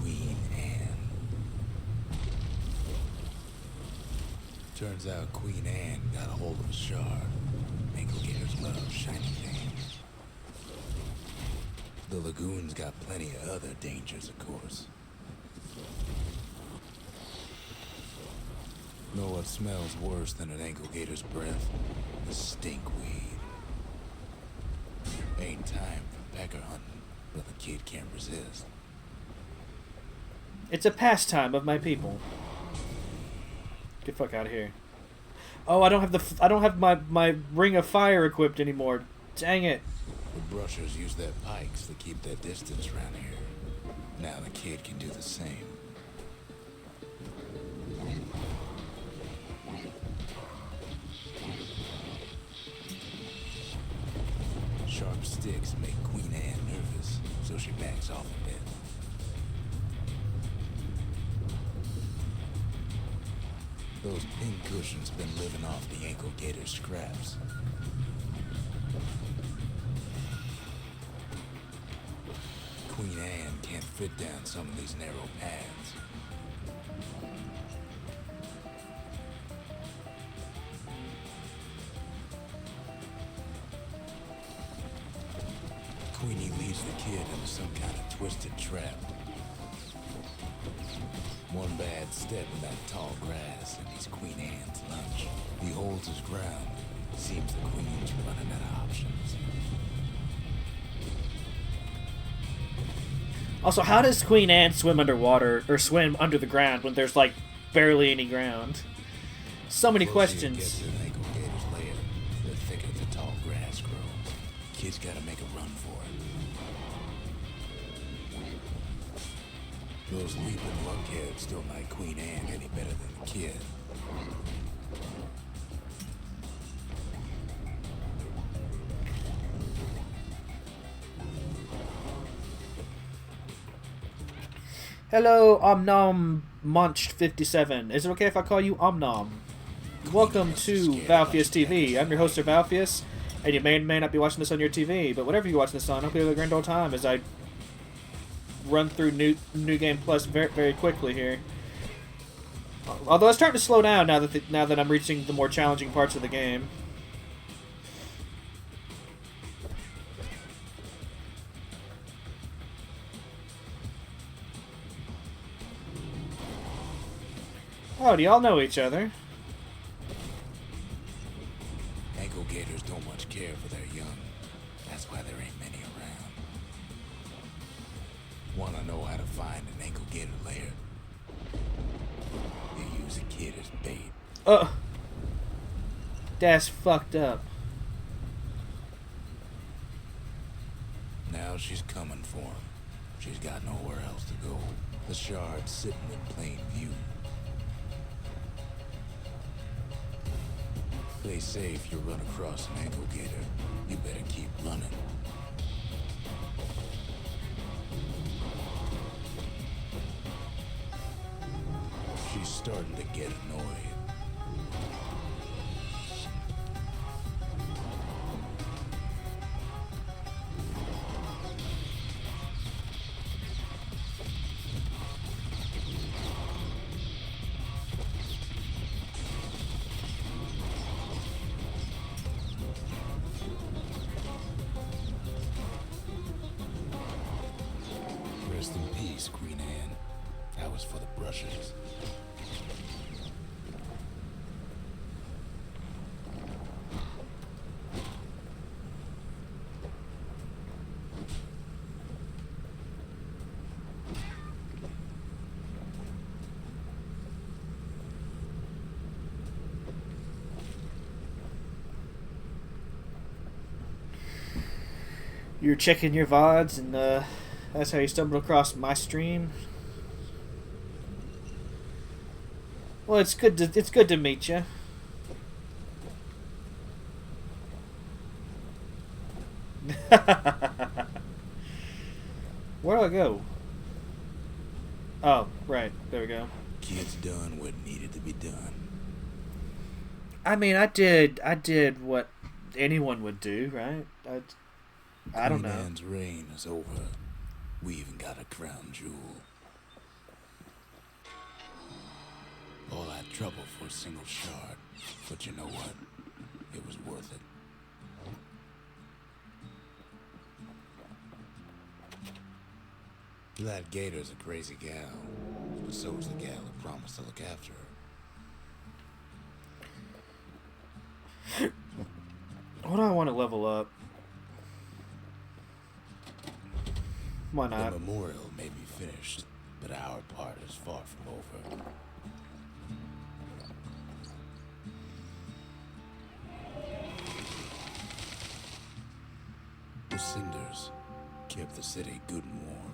Queen Anne. Turns out Queen Anne got a hold of a shard. Ankle-gators love shiny things. The lagoon's got plenty of other dangers, of course. Know what smells worse than an ankle-gator's breath? The stinkweed. Ain't time for pecker hunting, but the kid can't resist. It's a pastime of my people. Get the fuck out of here. Oh, I don't have my ring of fire equipped anymore. Dang it. The brushers use their pikes to keep their distance around here. Now the kid can do the same. Sharp sticks make Queen Anne nervous, so she backs off a bit. Those pin cushions been living off the ankle gator scraps. Queen Anne can't fit down some of these narrow paths. Queenie leads the kid into some kind of twisted trap. One bad step in that tall grass and he's Queen Anne's lunch. He holds his ground. Seems the Queen's running out of options. Also, how does Queen Anne swim underwater or swim under the ground when there's like barely any ground? So many questions. Gets to an ankle gator's lair, the thicker the tall grass grows. Kid's gotta make a run for it. Those leaping lunkheads don't like Queen Anne any better than the kid. Hello, Omnom Munched 57. Is it okay if I call you Omnom? Welcome to Valfius TV. I'm your host, Sir Valfius, and you may not be watching this on your TV, but whatever you're watching this on, I hope you have a grand old time as I run through New Game Plus very, very quickly here. Although it's starting to slow down now that I'm reaching the more challenging parts of the game. Oh, do y'all know each other? Ankle gators don't much care for their young. That's why there ain't many around. Wanna know how to find an ankle gator lair? You use a kid as bait. That's fucked up. Now she's coming for him. She's got nowhere else to go. The shard's sitting in plain view. They say if you run across an ankle gator, you better keep running. She's starting to get annoyed. Rest in peace, Queen Anne. That was for the brushes. You're checking your VODs, and that's how you stumbled across my stream. Well, it's good to meet you. Where do I go? Oh, right. There we go. Kid's done what needed to be done. I mean, I did what anyone would do, right? I don't know. Queen Anne's reign is over. We even got a crown jewel. trouble for a single shard, but you know what? It was worth it. That Gator's a crazy gal, but so is the gal who promised to look after her. What do I want to level up? Why not? The memorial may be finished, but our part is far from over. The cinders kept the city good and warm,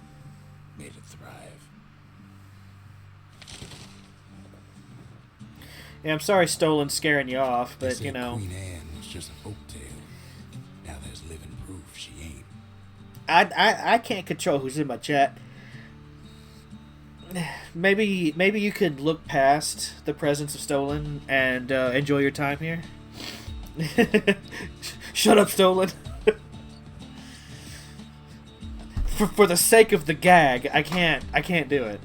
made it thrive. Yeah, I'm sorry Stolen's scaring you off, They but said you know. Queen Anne was just a folktale. Now there's living proof she ain't. I can't control who's in my chat. Maybe you could look past the presence of Stolen and enjoy your time here. Shut up, Stolen. for the sake of the gag, I can't do it.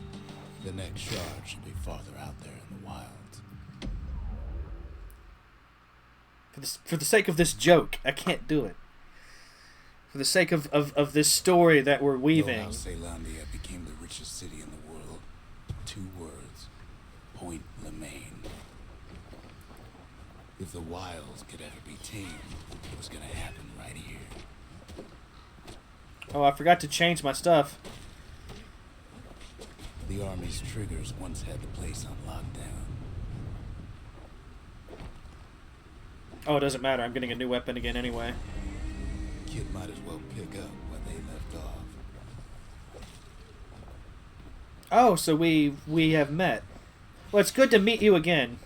The next shard should be farther out there in the wilds. For the sake of this joke, I can't do it. For the sake of this story that we're weaving. Know how Caelondia became the richest city in the world? 2 words. Point Lemaine. If the wilds could ever be tamed, it was gonna happen right here. Oh, I forgot to change my stuff. The army's triggers once had the place on lockdown. Oh, it doesn't matter. I'm getting a new weapon again anyway. Kid might as well pick up where they left off. Oh, so we have met. Well, it's good to meet you again.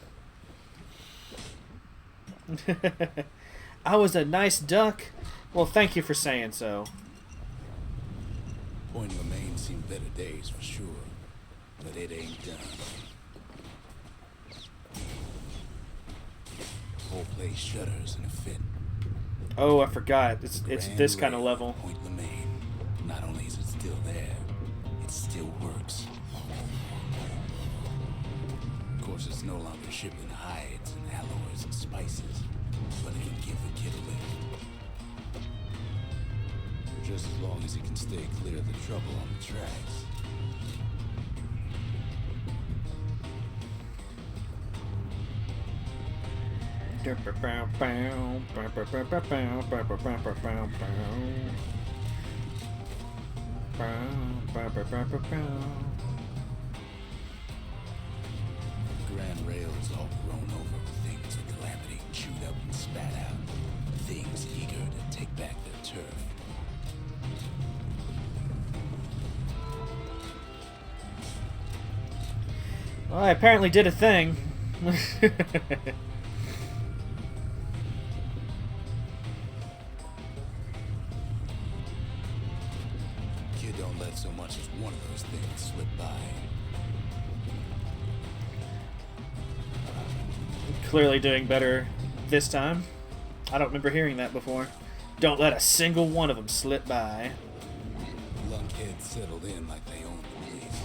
I was a nice duck. Well, thank you for saying so. Point Lemaine seen better days for sure, but it ain't done. Whole place shudders in a fit. Oh, I forgot. It's this kind of Rail, level. Point Lemaine. Not only is it still there, it still works. Of course, it's no longer shipping hides and alloys and spices, but it can give the kid a lift. Just as long as he can stay clear of the trouble on the tracks. Grand Rail is all grown over with things that Calamity chewed up and spat out. Things eager to take back their turf. Well, I apparently did a thing. Kid don't let so much as one of those things slip by. Clearly doing better this time. I don't remember hearing that before. Don't let a single one of them slip by. Lunkheads settled in like they own the place.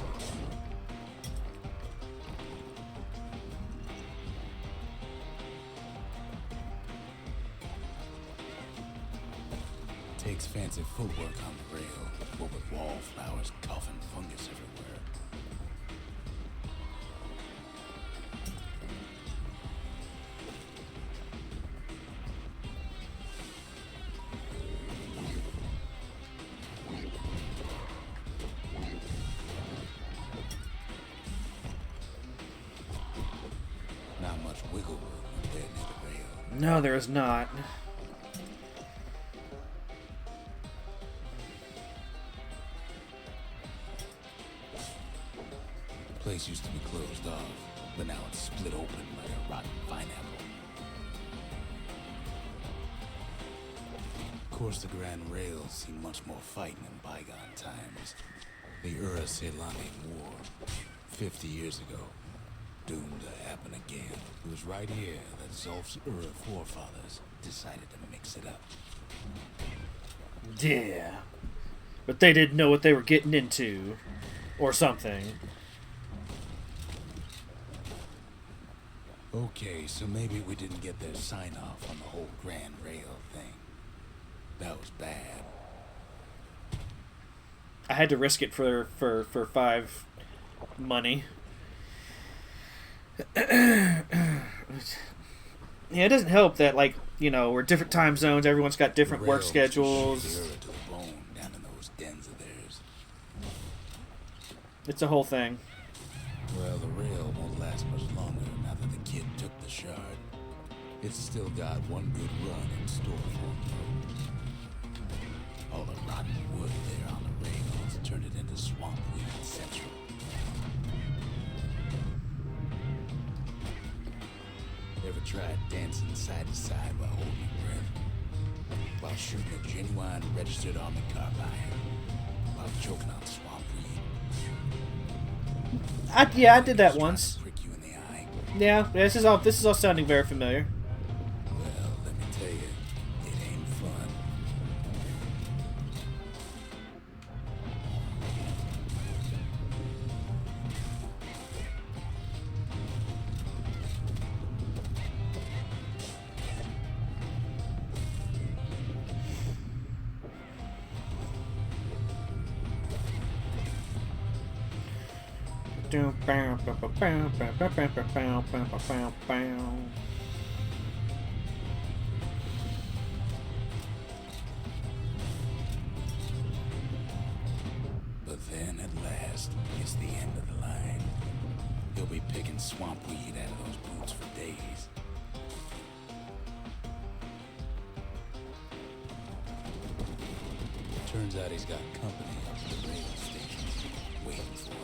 Takes fancy footwork on the rail, but with wallflowers coughing fungus everywhere. Not much wiggle room up there near the rail. No, there is not. The place used to be closed off, but now it's split open like a rotten pineapple. Of course, the Grand Rail seen much more fighting in bygone times. The Ura-Caelonian War, 50 years ago, doomed to happen again. It was right here that Zulf's Ura forefathers decided to mix it up. Yeah. But they didn't know what they were getting into. Or something. Okay, so maybe we didn't get their sign-off on the whole Grand Rail thing. That was bad. I had to risk it for 5 money. Yeah, it doesn't help that, like, you know, we're different time zones. Everyone's got different work schedules. To the bone down in those dens of theirs. It's a whole thing. Well, the rail won't last much longer now that the kid took the shard. It's still got one good run in store for him, though. All the rotten wood there on the rails turned it into swamp weed central. Ever tried dancing side to side while holding your breath? While shooting a genuine registered army carbine? While choking on swamp weed? I did that once. Prick you in the eye? Yeah, this is all sounding very familiar. Well, let me tell you, it ain't fun. But then at last, it's the end of the line. He'll be picking swamp weed out of those boots for days. Turns out he's got company up at the rail station, waiting for him.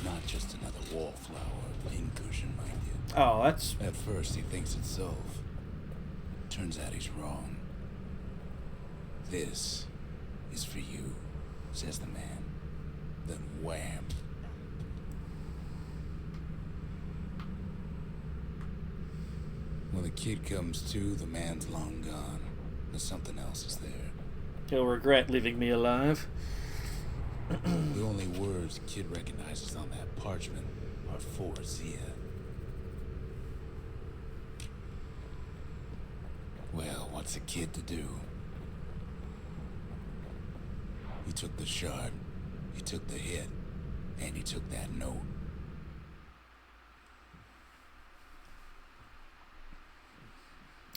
Not just another wallflower, pincushion, mind you. Oh, that's... At first he thinks it's Zolf. Turns out he's wrong. This is for you, says the man. Then wham. When the kid comes to, the man's long gone. But something else is there. He'll regret leaving me alive. The only words the kid recognizes on that parchment are for Zia. Well, what's a kid to do? He took the shard, he took the hit, and he took that note.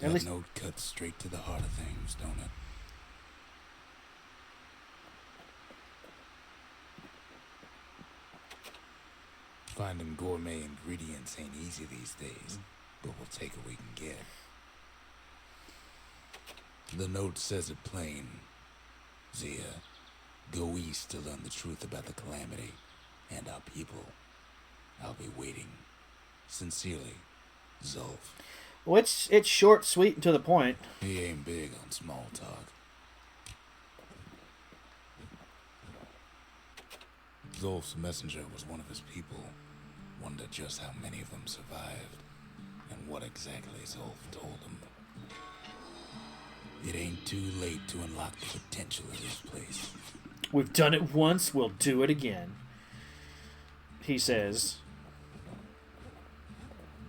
At least... That note cuts straight to the heart of things, don't it? Finding gourmet ingredients ain't easy these days, but we'll take what we can get. The note says it plain. Zia, go east to learn the truth about the calamity and our people. I'll be waiting. Sincerely, Zolf. Well, it's short, sweet, and to the point. He ain't big on small talk. Zolf's messenger was one of his people. Wondered just how many of them survived, and what exactly Zolf told him. It ain't too late to unlock the potential of this place. We've done it once, we'll do it again. He says.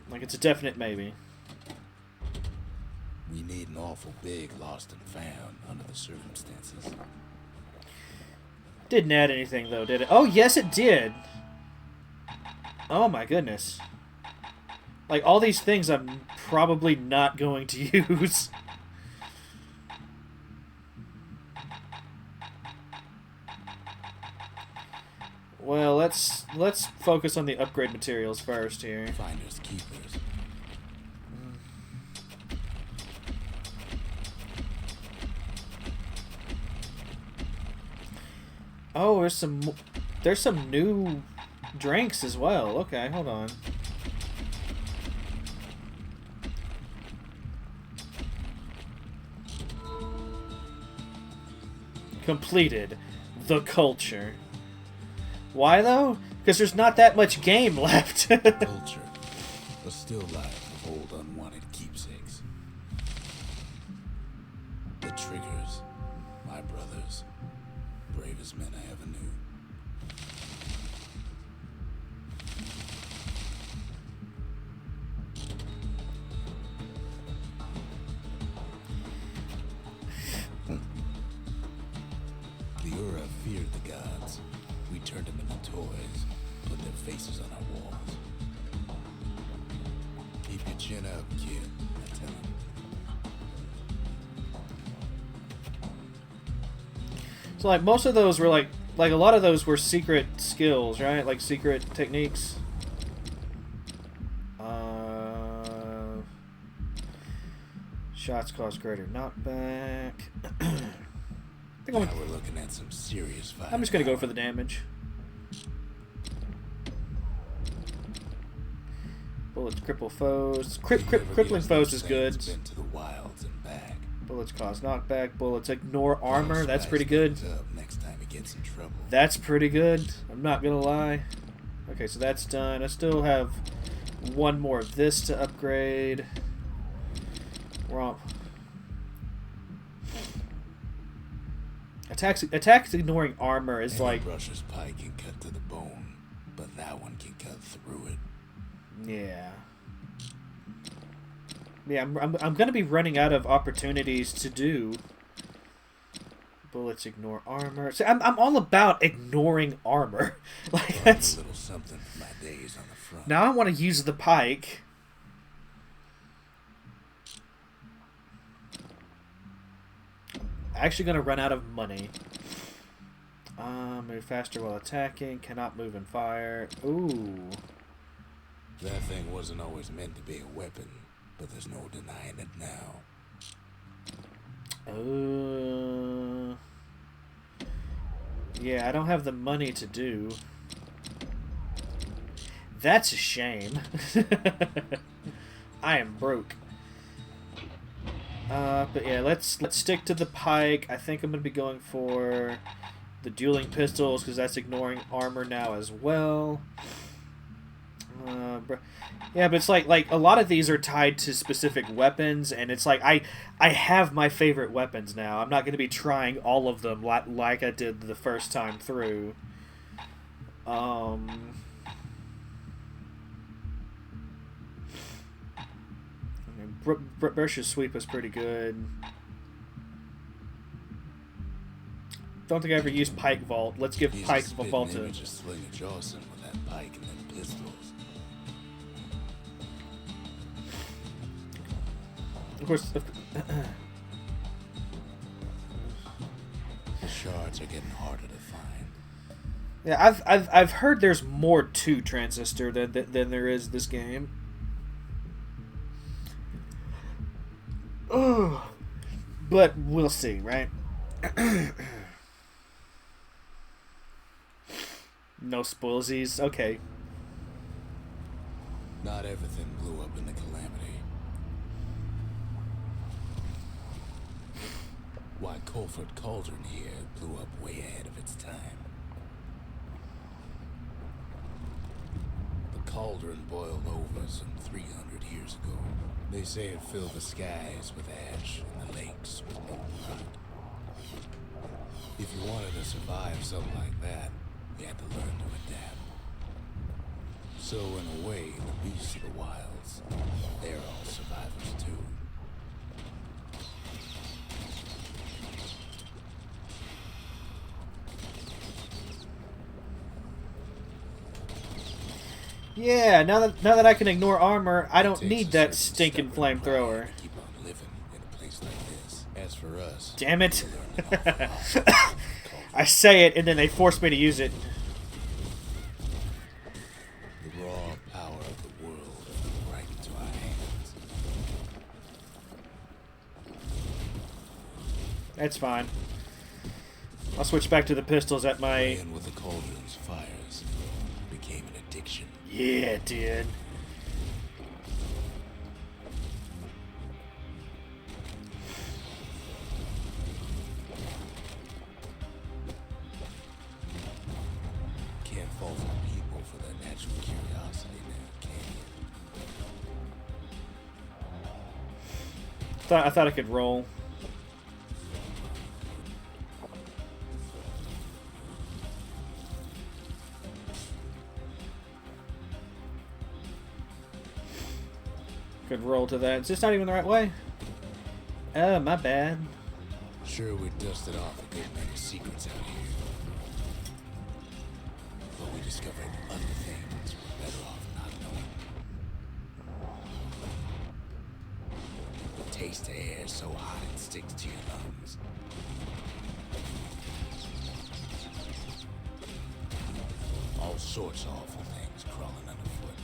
Like it's a definite maybe. We need an awful big lost and found under the circumstances. Didn't add anything though, did it? Oh yes it did. Oh my goodness. Like all these things I'm probably not going to use. Well, let's focus on the upgrade materials first here. Finders keepers. Oh, there's some new drinks as well. Okay, hold on. Completed. The culture. Why though? Because there's not that much game left. Culture. A still life of old unwanted keepsakes. The triggers. My brothers. Bravest men I ever knew. gods. We turned them into toys, put their faces on our walls. Keep your chin up, kid, I tell him. So like most of those were like a lot of those were secret skills, right? Like secret techniques. Shots cause greater knockback. I think Now we're looking at some serious fighting. I'm just gonna go for the damage. Bullets cripple foes. Crippling foes is good. Been to the wilds and back. Bullets cause knockback. Bullets ignore armor. That's pretty good. Next time he gets in trouble. That's pretty good. I'm not gonna lie. Okay, so that's done. I still have one more of this to upgrade. Romp. Attacks ignoring armor is like. Brusher's pike can cut to the bone, but that one can cut through it. Yeah. Yeah, I'm gonna be running out of opportunities to do. Bullets ignore armor. So I'm all about ignoring armor. Like that's. A little something for my days on the front. Now I want to use the pike. Actually gonna run out of money. Move faster while attacking. Cannot move and fire. Ooh. That thing wasn't always meant to be a weapon, but there's no denying it now. Yeah, I don't have the money to do. That's a shame. I am broke. But yeah, let's stick to the pike. I think I'm gonna be going for the dueling pistols because that's ignoring armor now as well. Yeah, but it's like a lot of these are tied to specific weapons, and it's like I have my favorite weapons now. I'm not gonna be trying all of them like I did the first time through. Brush's sweep was pretty good. Don't think I ever used Pike Vault. Let's give Pike Vault a... Just sling a Jawson with that pike and then pistols. Of course... The shards are getting harder to find. Yeah, I've heard there's more to Transistor than there is this game. Oh, but we'll see, right? No spoilsies. Okay. Not everything blew up in the calamity. Why Colford Cauldron here blew up way ahead of its time. The cauldron boiled over some 300 years ago. They say it filled the skies with ash and the lakes with molten rock. If you wanted to survive something like that, you had to learn to adapt. So in a way, the beasts of the wilds, they're all survivors too. Yeah, now that I can ignore armor, I don't need that stinking flamethrower. Keep on living in a place like this. As for us, damn it. I say it and then they force me to use it. The raw power of the world flew right into our hands. That's fine. I'll switch back to the pistols at my... Playing with the cauldron's fires became an addiction. Yeah, it did. Can't fault people for their natural curiosity now, can you? I thought I could roll. Could roll to that. Is this not even the right way? Oh, my bad. Sure, we dusted off a good many secrets out here. we discovered other things we're better off not knowing. The taste of air so hot it sticks to your lungs. All sorts of awful things crawling underfoot.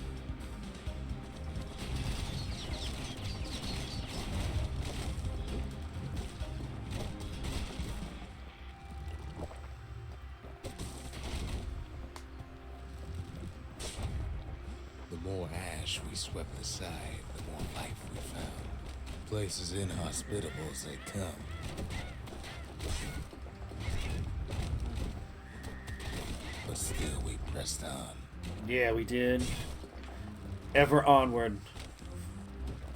The more ash we swept aside, the more life we found. Places inhospitable as they come. But still we pressed on. Yeah, we did. Ever onward.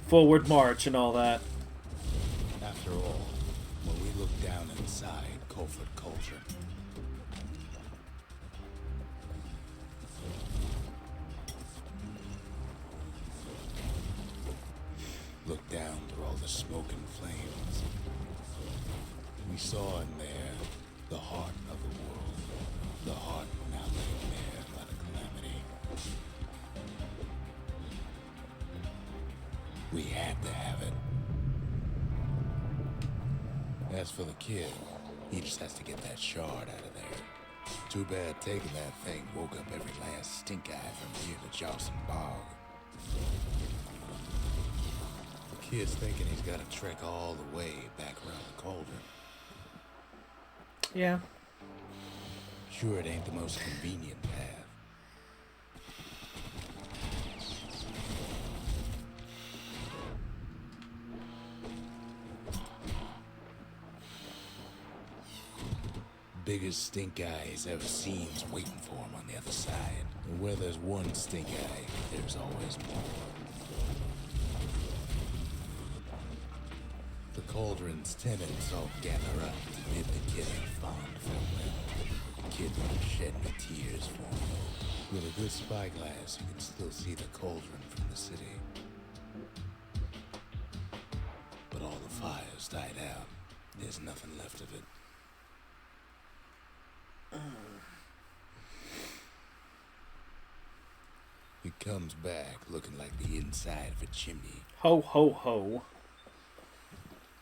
Forward march and all that. After all, when we looked down inside Colford Cauldron, looked down through all the smoke and flames, we saw in there the heart of the world, the heart now laid bare by the calamity. We had to have it. As for the kid, he just has to get that shard out of there. Too bad taking that thing woke up every last stink eye from here to Jawson Bog. The kid's thinking he's got to trek all the way back around the cauldron. Yeah. Sure, it ain't the most convenient path. Biggest stink eye he's ever seen's waiting for him on the other side. And where there's one stink eye, there's always more. The cauldron's tenants all gather up to bid the kid a fond farewell. The kid won't shed no tears for him. With a good spyglass, you can still see the cauldron from the city. But all the fires died out. There's nothing left of it. It comes back looking like the inside of a chimney. Ho, ho, ho.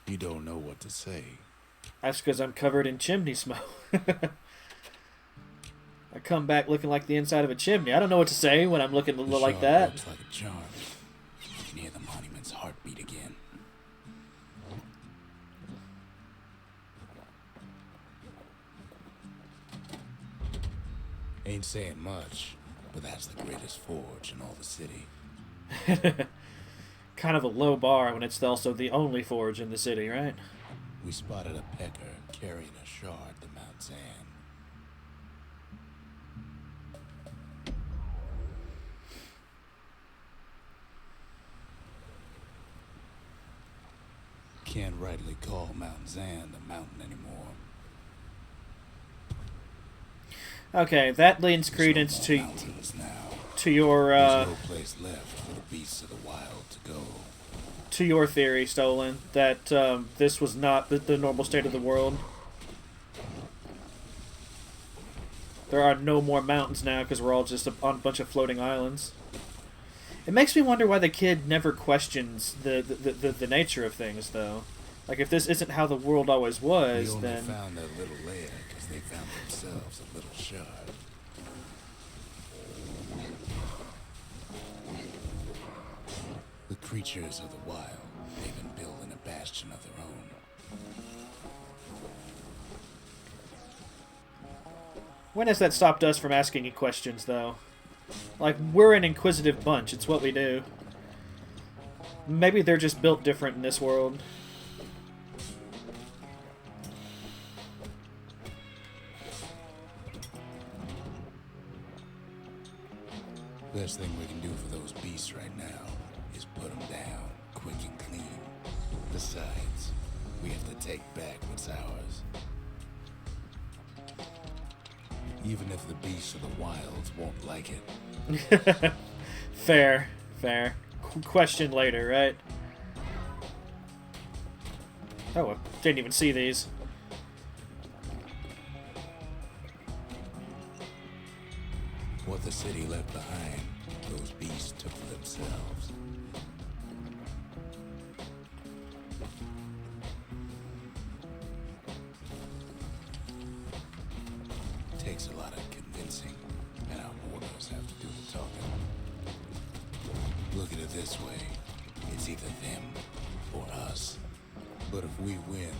You don't know what to say. That's because I'm covered in chimney smoke. I come back looking like the inside of a chimney. I don't know what to say when I'm looking like that. Looks like a charm. You can hear the monument's heartbeat again. Ain't saying much, but that's the greatest forge in all the city. Kind of a low bar when it's also the only forge in the city, right? We spotted a pecker carrying a shard to Mount Zan. Can't rightly call Mount Zan a mountain anymore. Okay, that lends credence to your There's no place left for the beasts of the wild to go. To your theory, Stolen, that this was not the normal state of the world. There are no more mountains now because we're all just on a bunch of floating islands. It makes me wonder why the kid never questions the nature of things, though. Like, if this isn't how the world always was, then... They only found that little lair because they found themselves a little shard. The creatures of the wild, they've been building a bastion of their own. When has that stopped us from asking you questions, though? Like, we're an inquisitive bunch. It's what we do. Maybe they're just built different in this world. Best thing we can do for those beasts right now is put them down, quick and clean. Besides, we have to take back what's ours. Even if the beasts of the wilds won't like it. Fair, fair. Question later, right? Oh, I didn't even see these. What the city left behind, those beasts took for themselves. Takes a lot of convincing, and our mortals have to do the talking. Look at it this way, it's either them or us. But if we win,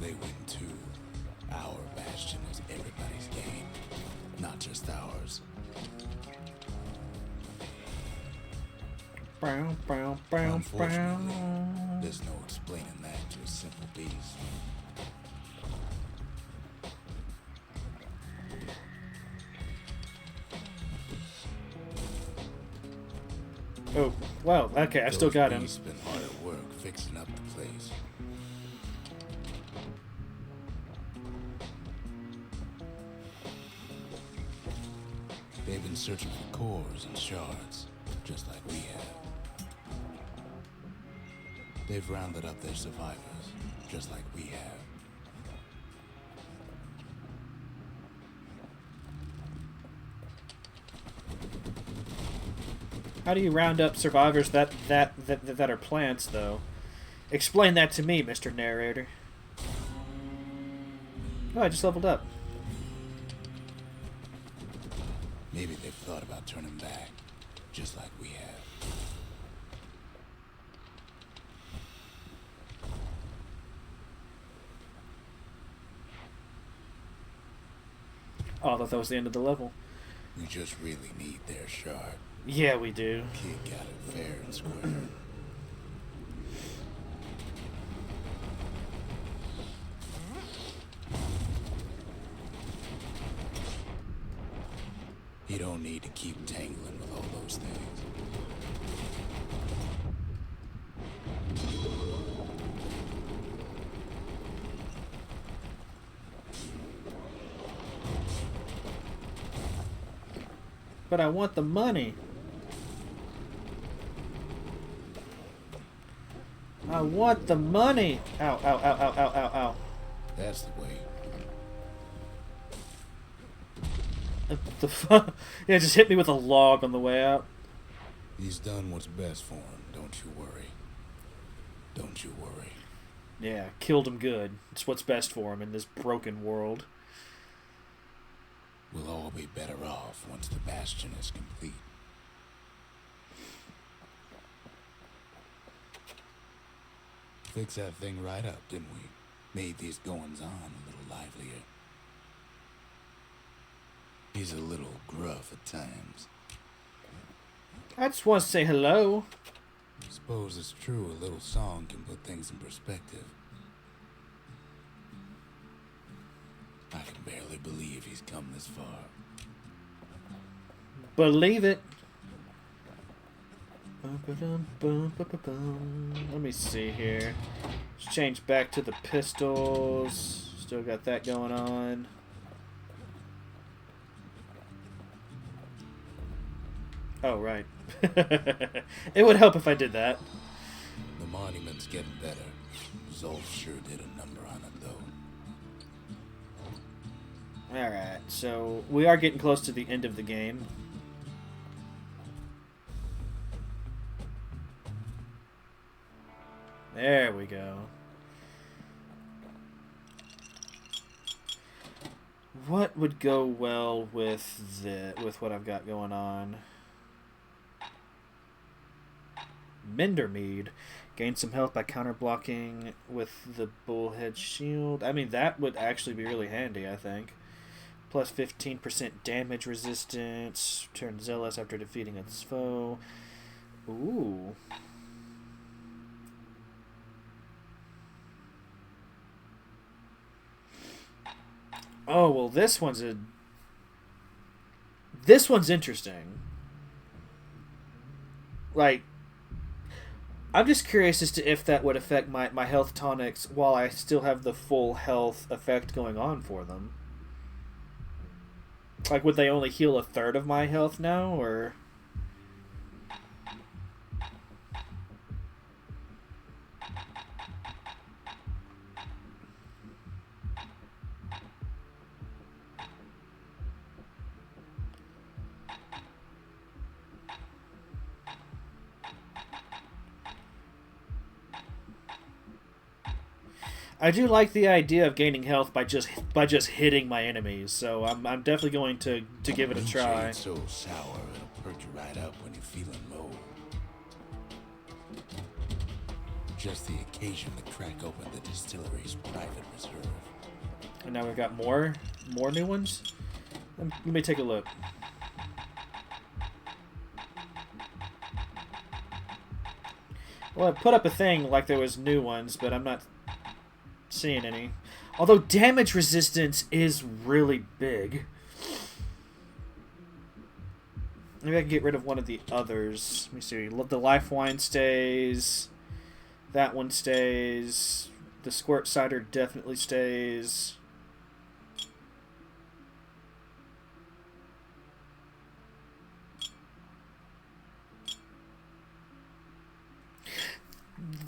they win too. Our Bastion is everybody's game, not just ours. Unfortunately, there's no explaining that to a simple beast. Oh, well, okay, I still got him. Those beasts been hard at work fixing up the place. They've been searching for cores and shards, just like we have. They've rounded up their survivors, just like we have. How do you round up survivors that are plants, though? Explain that to me, Mr. Narrator. Oh, I just leveled up. Maybe they've thought about turning back, just like we have. Oh, I thought that was the end of the level. We just really need their shard. Yeah, we do. Kid got it fair and square. You don't need to keep tangling with all those things. But I want the money. I want the money. Ow, ow, ow, ow, ow, ow, ow. That's the way. The fuck? Yeah, just hit me with a log on the way out. He's done what's best for him, don't you worry. Don't you worry. Yeah, killed him good. It's what's best for him in this broken world. We'll all be better off once the Bastion is complete. Fix that thing right up, didn't we? Made these goings-on a little livelier. He's a little gruff at times. I just want to say hello. Suppose it's true a little song can put things in perspective. I can barely believe he's come this far. Believe it. Let me see here. Let's change back to the pistols. Still got that going on. Oh, right. It would help if I did that. The monument's getting better. Zolf sure did a number on it, though. Alright, so we are getting close to the end of the game. There we go. What would go well with what I've got going on? Mendermead. Gain some health by counter-blocking with the bullhead shield. I mean, that would actually be really handy, I think. Plus 15% damage resistance. Turn zealous after defeating its foe. Ooh. Oh, well, this one's interesting. Like, I'm just curious as to if that would affect my health tonics while I still have the full health effect going on for them. Like, would they only heal a third of my health now, or... I do like the idea of gaining health by just hitting my enemies, so I'm definitely going to give it a try. It's so sour it'll perk you right up when you're feeling low. Just the occasion to crack open the distillery's private reserve. And now we've got more new ones. Let me take a look. Well, I put up a thing like there was new ones, but I'm not seeing any. Although damage resistance is really big. Maybe I can get rid of one of the others. Let me see. The life wine stays. That one stays. The squirt cider definitely stays.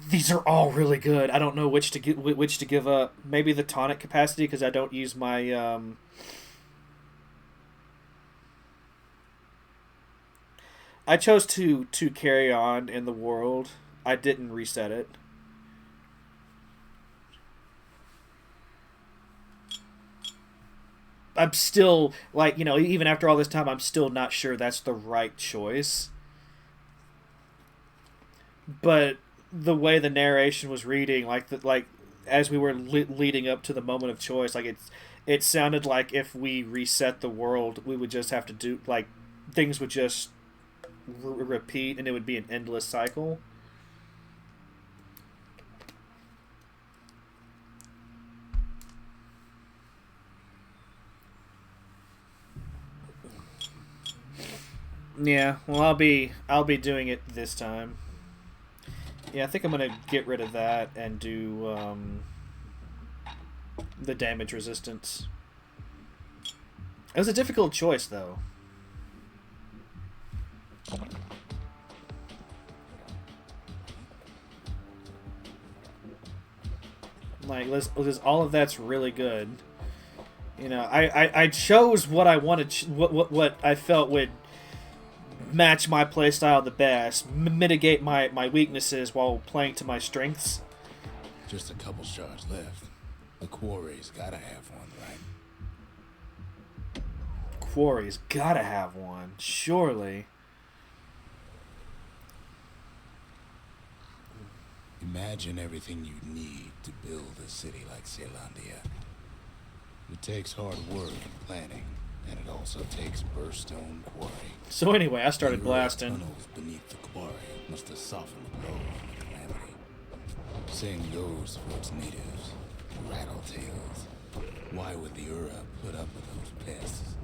These are all really good. I don't know which to give up. Maybe the tonic capacity because I don't use my I chose to carry on in the world. I didn't reset it. I'm still like, even after all this time, I'm still not sure that's the right choice. But the way the narration was reading, like as we were leading up to the moment of choice, like it sounded like if we reset the world, we would just have to do like things would just repeat, and it would be an endless cycle. Yeah, well, I'll be doing it this time. Yeah, I think I'm gonna get rid of that and do the damage resistance. It was a difficult choice, though. Like, all of that's really good. I chose what I wanted, what I felt would match my playstyle the best, mitigate my weaknesses while playing to my strengths. Just a couple shards left. The quarry's gotta have one, right? Quarry's gotta have one, surely. Imagine everything you need to build a city like Zealandia. It takes hard work and planning, and it also takes Burstone Quarry. So anyway, I started blasting. Tunnels beneath the quarry must have softened the blow from the calamity. Same goes for its natives, Rattletails. Why would the Ura put up with those pests?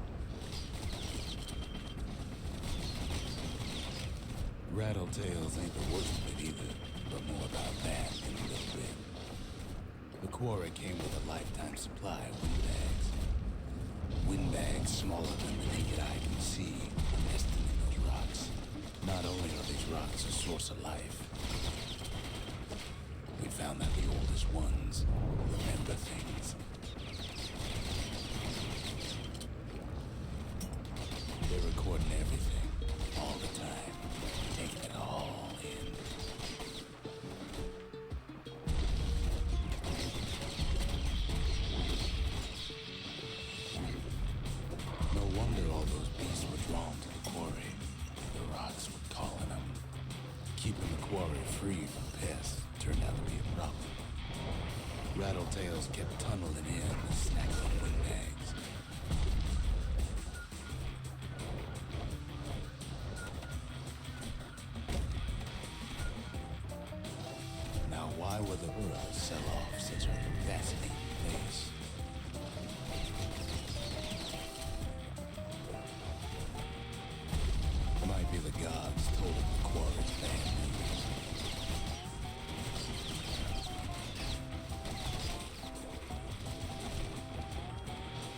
Rattletails ain't the worst of it either, but more about that in a little bit. The quarry came with a lifetime supply of windbags. Windbags smaller than the naked eye can see, nesting in those rocks. Not only are these rocks a source of life, we found that the oldest ones remember things. They're recording everything, all the time, taking it all in. No wonder all those beasts were drawn to the quarry. The rocks were calling them. Keeping the quarry free from pests turned out to be a problem. Rattletails kept tunneling in and snacking on windbags. Now why would the Ura sell off such a fascinating place? Might be the gods told him the quarry's bad news.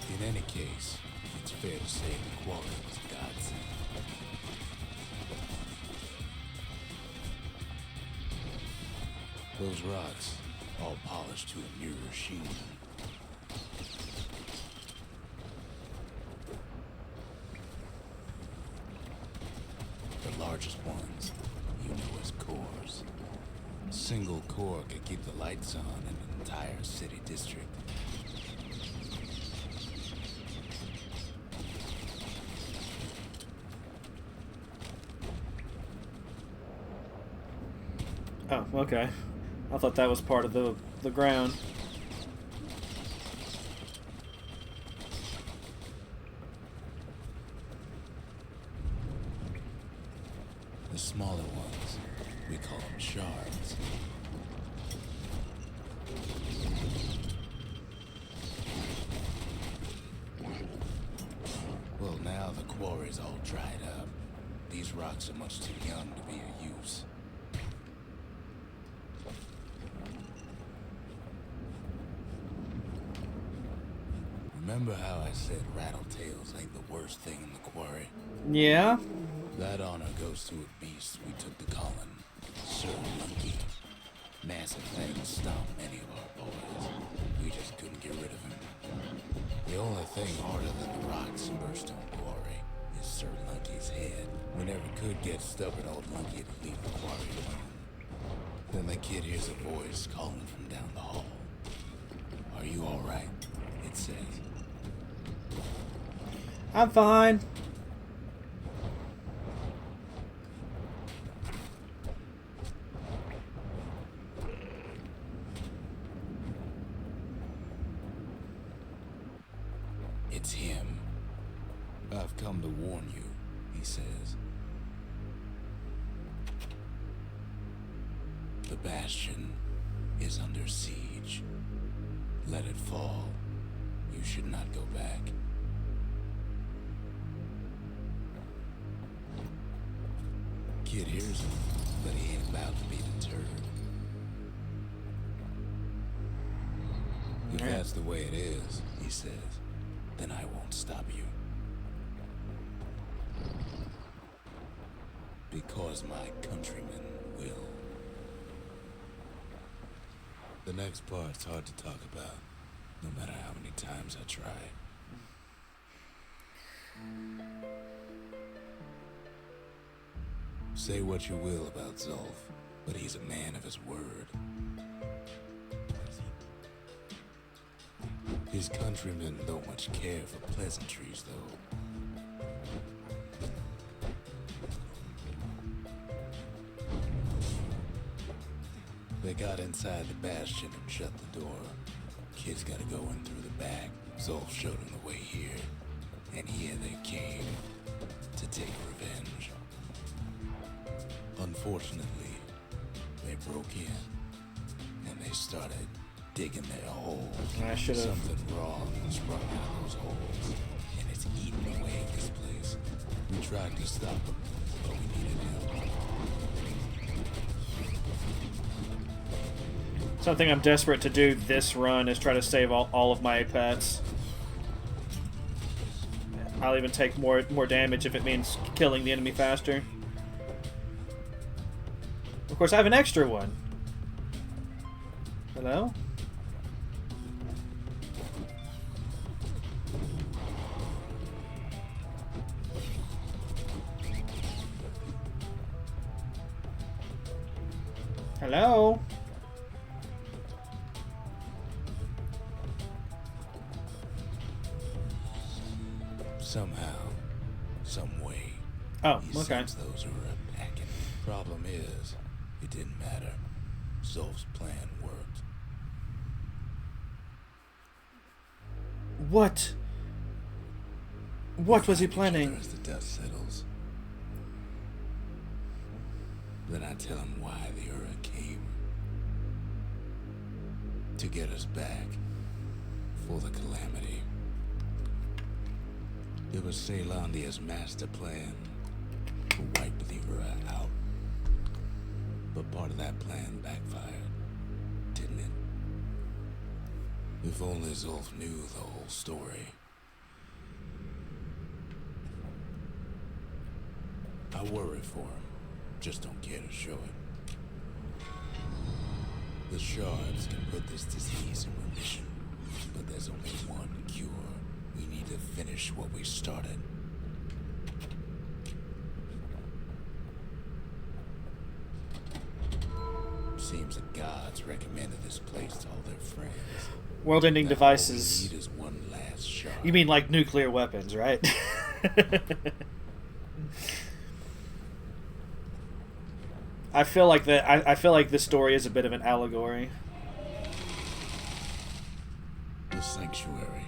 In any case, it's fair to say the quarry was a godsend. Those rocks, all polished to a newer sheen. The largest ones, you know as cores. A single core could keep the lights on in an entire city district. Oh, okay. I thought that was part of the ground. The smaller ones, we call them shards. Well, now the quarry's all dried up. These rocks are much too young to be of use. Remember how I said rattletails ain't the worst thing in the quarry? Yeah? That honor goes to a beast we took to Colin, Sir Monkey. Massive thing stomped many of our boys. We just couldn't get rid of him. The only thing harder than the rocks in Burstone Quarry is Sir Monkey's head. We never could get stubborn old Monkey to leave the quarry alone. Then the kid hears a voice calling from down the hall. Are you alright? It says. I'm fine. It's him. I've come to warn you, he says. The Bastion is under siege. Let it fall. You should not go back. Kid hears him, but he ain't about to be deterred. If that's the way it is, he says, then I won't stop you. Because my countrymen will. The next part's hard to talk about, no matter how many times I try. Say what you will about Zulf, but he's a man of his word. His countrymen don't much care for pleasantries, though. They got inside the Bastion and shut the door. Kid's gotta go in through the back. Zulf showed him the way here. And here they came to take revenge. Unfortunately, they broke in and they started digging their holes. I should've. Something wrong sprung out of those holes, and it's eating away at this place. We tried to stop them, but we needed help. Something I'm desperate to do this run is try to save all of my pets. I'll even take more damage if it means killing the enemy faster. Of course, I have an extra one. Hello? Hello? Somehow, some way. Oh, he okay. sends those who are attacking. Problem is, it didn't matter. Zulf's plan worked. What? What was he planning? As the dust settles. Then I tell him why the Ura came. To get us back. For the calamity. It was Ceylandia's master plan to wipe the Ura out. But part of that plan backfired, didn't it? If only Zulf knew the whole story. I worry for him, just don't care to show it. The shards can put this disease in remission, but there's only one cure. We need to finish what we started. Seems the gods recommended this place to all their friends. World-ending Now, devices. all we need is one last shot. You mean like nuclear weapons, right? I feel like that. I feel like this story is a bit of an allegory. The sanctuary.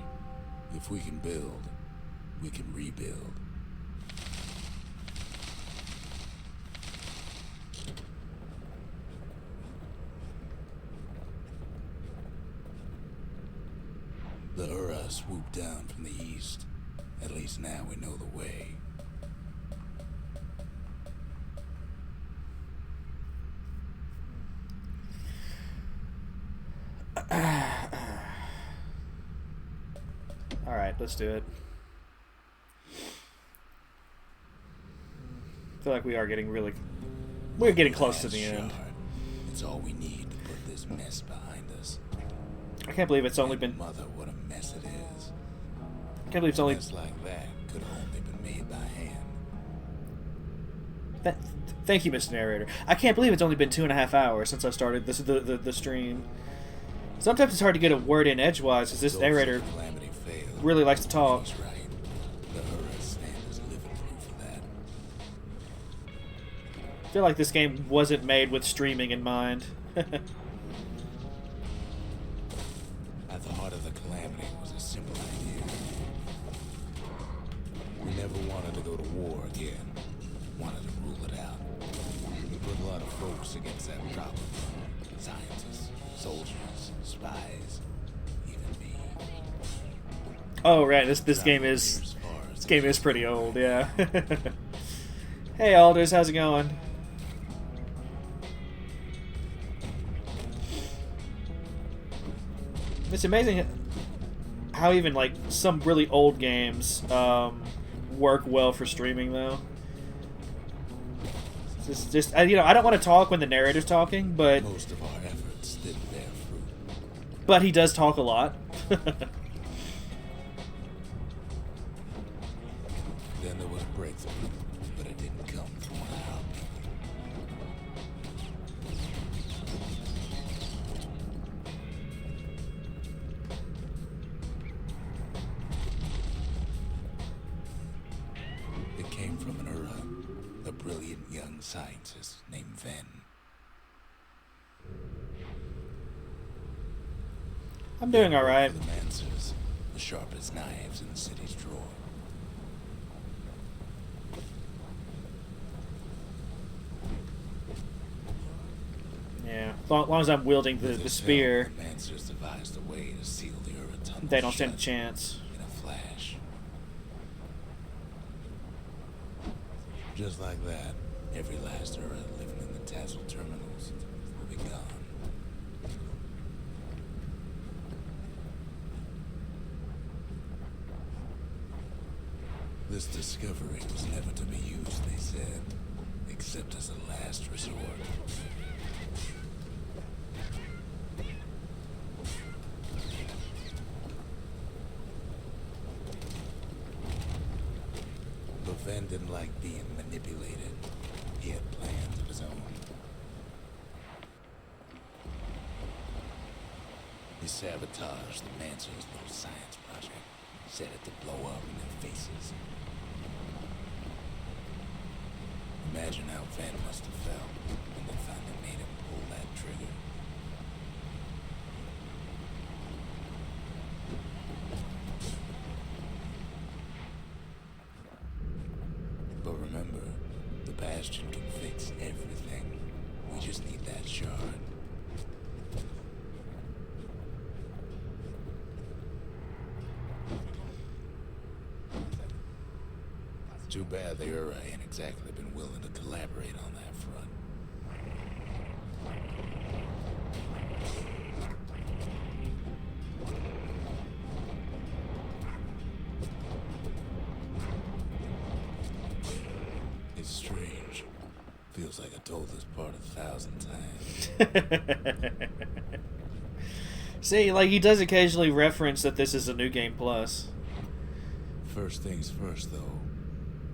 If we can build, we can rebuild. The Ura swooped down from the east. At least now we know the way. Alright, let's do it. I feel like we are getting really... We're getting close to the end. It's all we need to put this mess behind us. I can't believe it's only been... Mother, what a mess it is. I can't believe it's only... A mess like that could only been made by hand. Thank you, Mr. Narrator. I can't believe it's only been 2.5 hours since I started the stream. Sometimes it's hard to get a word in edgewise, because this narrator really likes to talk. He's right. The Ura stand is living proof of that. I feel like this game wasn't made with streaming in mind. At the heart of the calamity was a simple idea. We never wanted to go to war again. Wanted to rule it out. We put a lot of folks against that problem. Scientists, soldiers, spies, even me. Oh right, this game is pretty old, yeah. Hey Alders, how's it going? It's amazing how even like some really old games work well for streaming though. It's just you know, I don't want to talk when the narrator's talking, but most of our efforts didn't bear fruit. But he does talk a lot. Then there was breakthrough, but it didn't come from one of our people. It came from an Ura, a brilliant young scientist named Ven. I'm doing all right. The Mancers, the sharpest knives in the city's drawer. Yeah, as long as I'm wielding the spear, The Mancers devised a way to seal the Ura tunnel they don't stand a shut chance. in a flash. Just like that, every last Ura living in the Tassel terminals will be gone. This discovery was never to be used, they said, except as a last resort. But Ven didn't like being manipulated. He had plans of his own. He sabotaged the Mancers' little science project, set it to blow up in their faces. Imagine how Ven must have felt when they finally made him pull that trigger. But remember, the Bastion can fix everything. We just need that shard. Too bad the Ura ain't exactly been willing to collaborate on that front. It's strange. Feels like I told this part 1,000 times. See, like he does occasionally reference that this is a new game plus. First things first, though.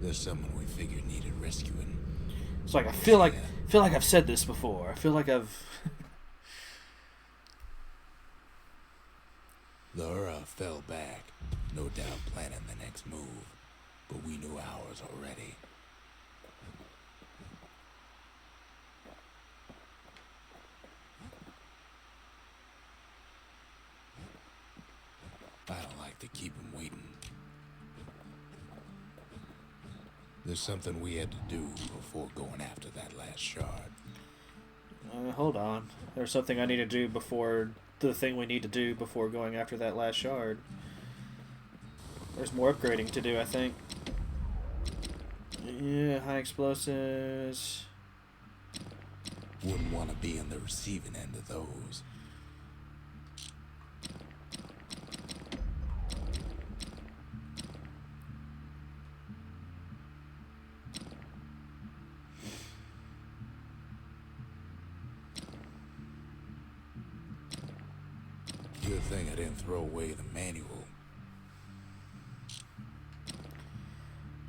There's someone we figured needed rescuing. It's like I feel like I've said this before. I feel like I've The Ura fell back, no doubt planning the next move, but we knew ours already. I don't like to keep him waiting. There's something we had to do before going after that last shard. Hold on. There's something I need to do before the thing we need to do before going after that last shard. There's more upgrading to do, I think. Yeah, high explosives. Wouldn't want to be on the receiving end of those. Good thing I didn't throw away the manual.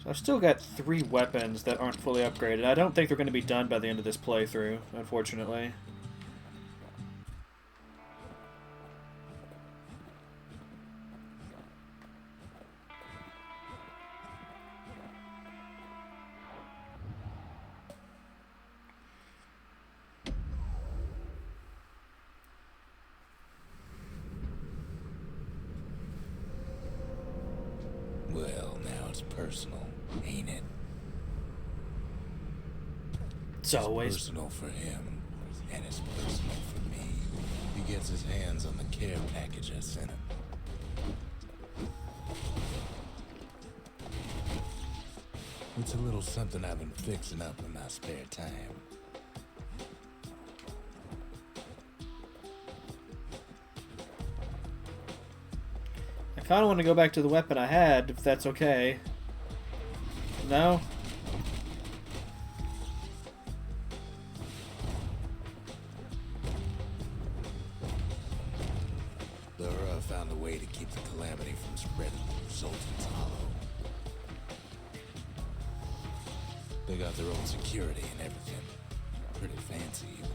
So I've still got 3 weapons that aren't fully upgraded. I don't think they're going to be done by the end of this playthrough, unfortunately. Well, now it's personal, ain't it? It's always personal for him, and it's personal for me. He gets his hands on the care package I sent him. It's a little something I've been fixing up in my spare time. I kind of want to go back to the weapon I had, if that's okay. No? The Ura found a way to keep the calamity from spreading through Sultan's Hollow. They got their own security and everything. Pretty fancy, even.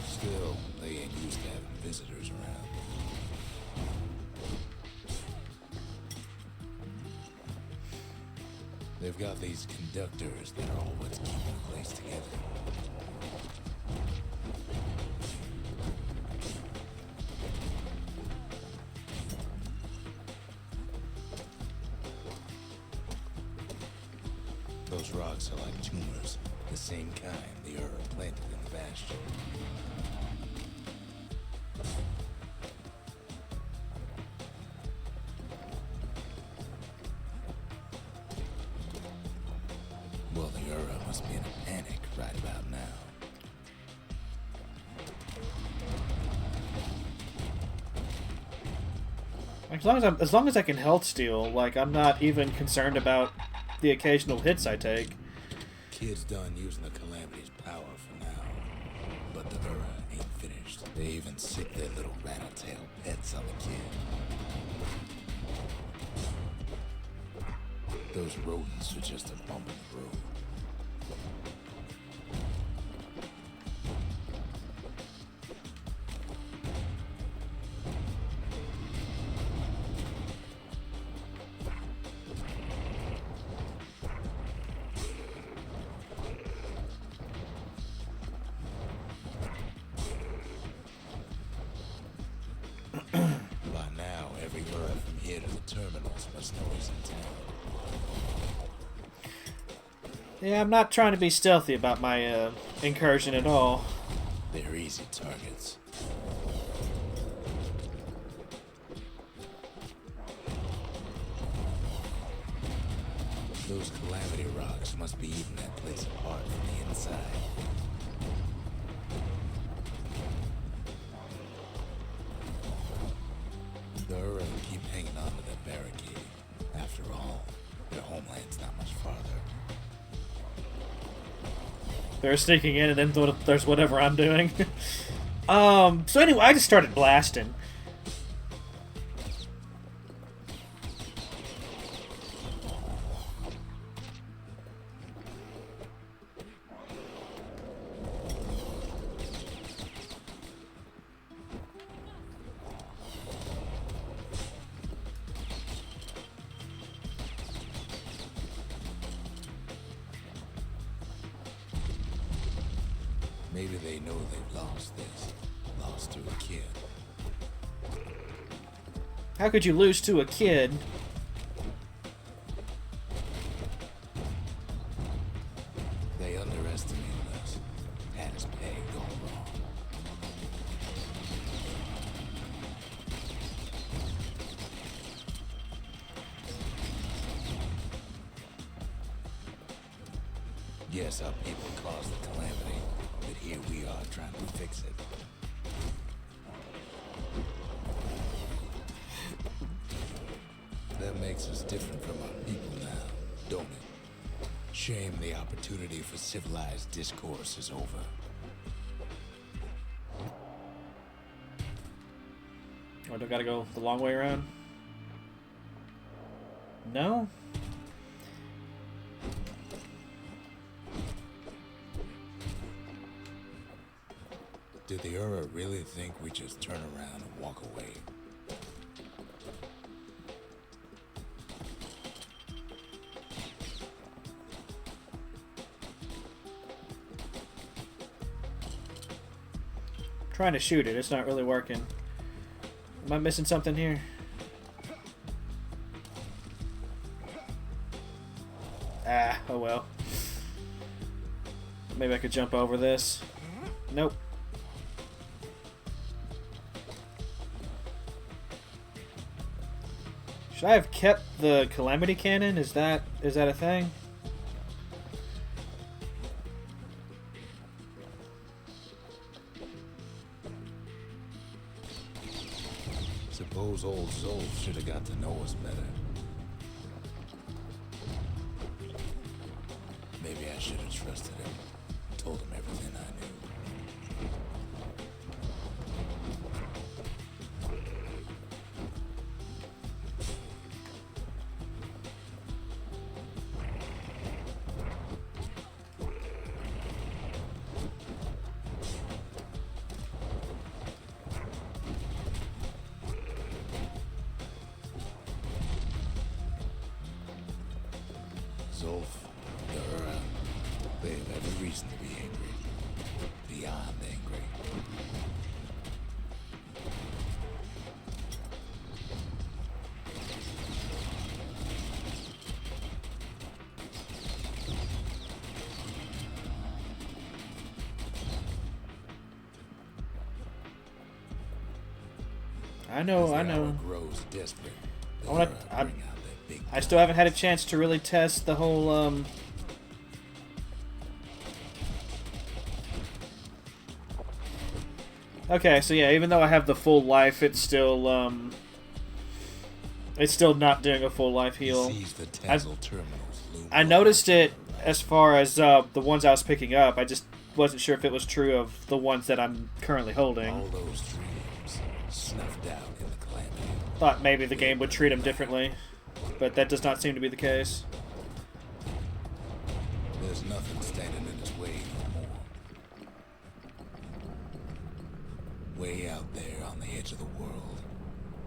Still, they ain't used to having visitors around. They've got these conductors that are all what's keeping the place together. Those rocks are like tumors, the same kind the Ura planted in the Bastion. Well, the Ura must be in a panic right about now. As long as I can health steal, like, I'm not even concerned about the occasional hits I take. Kid's done using the Calamity's power for now, but the Ura ain't finished. They even sick their little rattletail pets on the kid. Those rodents are just a bump in the road. By now, every Ura from here to the terminals must know he's in town. Yeah, I'm not trying to be stealthy about my incursion at all. They're easy targets. Those Calamity rocks must be eating that place apart from the inside. The Ura keep hanging on to that barricade. After all, their homeland's not much farther. They're sneaking in, and then there's whatever I'm doing. So anyway, I just started blasting. Maybe they know they've lost this. Lost to a kid. How could you lose to a kid? They underestimated us. Had us pegged all wrong. Yes, our people caused the calamity, but here we are trying to fix it. That makes us different from our people now, don't it? Shame the opportunity for civilized discourse is over. Oh, do I gotta go the long way around? No? Did the Ura really think we just turn around and walk away? Trying to shoot it, it's not really working. Am I missing something here? Ah, oh well. Maybe I could jump over this. Nope. Should I have kept the calamity cannon? Is that a thing? Suppose old Zolf should have got to know us better. Maybe I should have trusted him. Told him everything I knew. Zolf, the Ura, they have every reason to be angry. Beyond angry. I know. Grows desperate. I still haven't had a chance to really test the whole, Okay, so yeah, even though I have the full life, it's still not doing a full life heal. I noticed it as far as the ones I was picking up. I just wasn't sure if it was true of the ones that I'm currently holding. All those dreams snuffed out in the calamity. Thought maybe the game would treat them differently, but that does not seem to be the case. There's nothing standing in his way no more. Way out there on the edge of the world,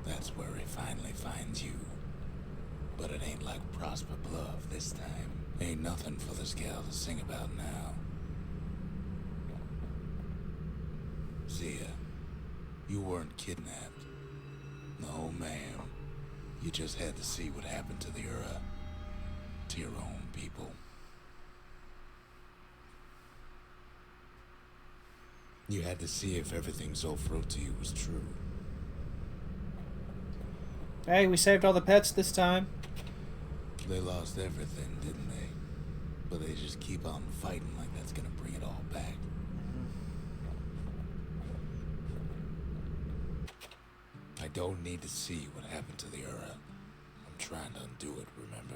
that's where he finally finds you. But it ain't like Prosper Bluff this time. Ain't nothing for this gal to sing about now. Zia, you weren't kidnapped. No, ma'am. You just had to see what happened to the Ura. To your own people. You had to see if everything Zolf wrote to you was true. Hey, we saved all the pets this time. They lost everything, didn't they? But they just keep on fighting like that's gonna bring it all back. I don't need to see what happened to the Ura. I'm trying to undo it, remember?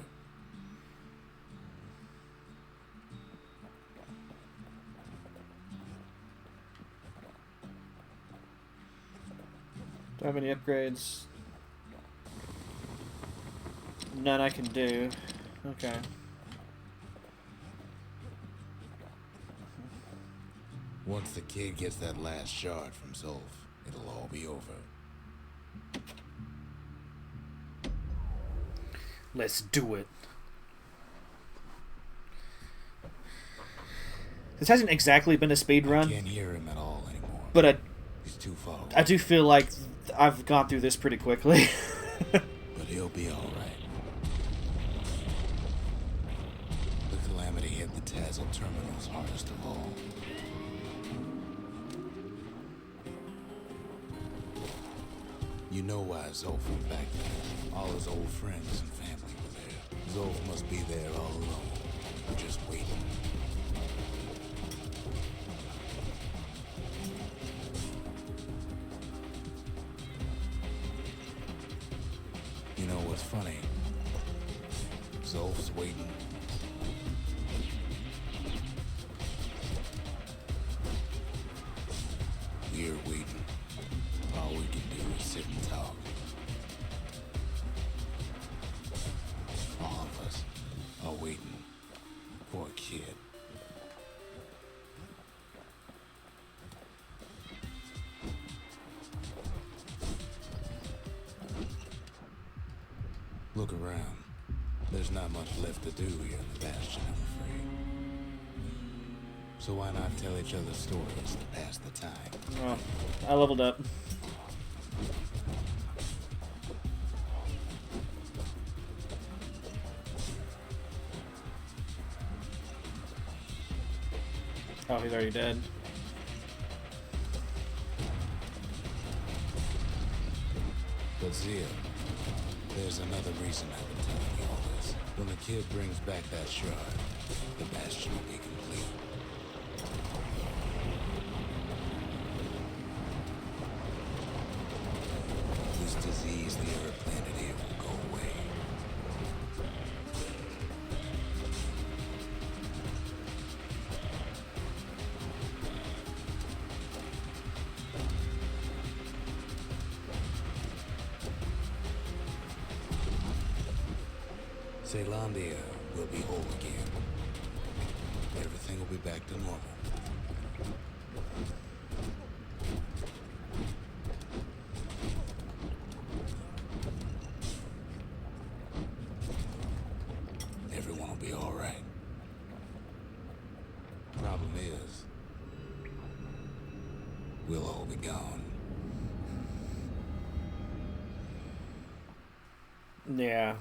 Do I have any upgrades? None I can do. Okay. Once the kid gets that last shard from Zolf, it'll all be over. Let's do it. This hasn't exactly been a speed I run, can't hear him at all anymore. but He's too far away. I do feel like I've gone through this pretty quickly. But he'll be alright. The Calamity hit the Tazzle terminals hardest of all. You know why Zolf went back there. All his old friends and family were there. Zolf must be there all alone, just waiting. You know what's funny? Zolf's waiting. We're waiting. All we can do is sit and talk. All of us are waiting for a kid. Look around. There's not much left to do here in the Bastion, I'm afraid. So why not tell each other stories to pass the time? Well, I leveled up. Oh, he's already dead. But Zia, there's another reason I've been telling you all this. When the kid brings back that shard, the Bastion will be complete. This disease the ever planted here will go away. Zealandia will be whole again. Everything will be back to normal. Everyone will be all right. Problem is, we'll all be gone. Yeah.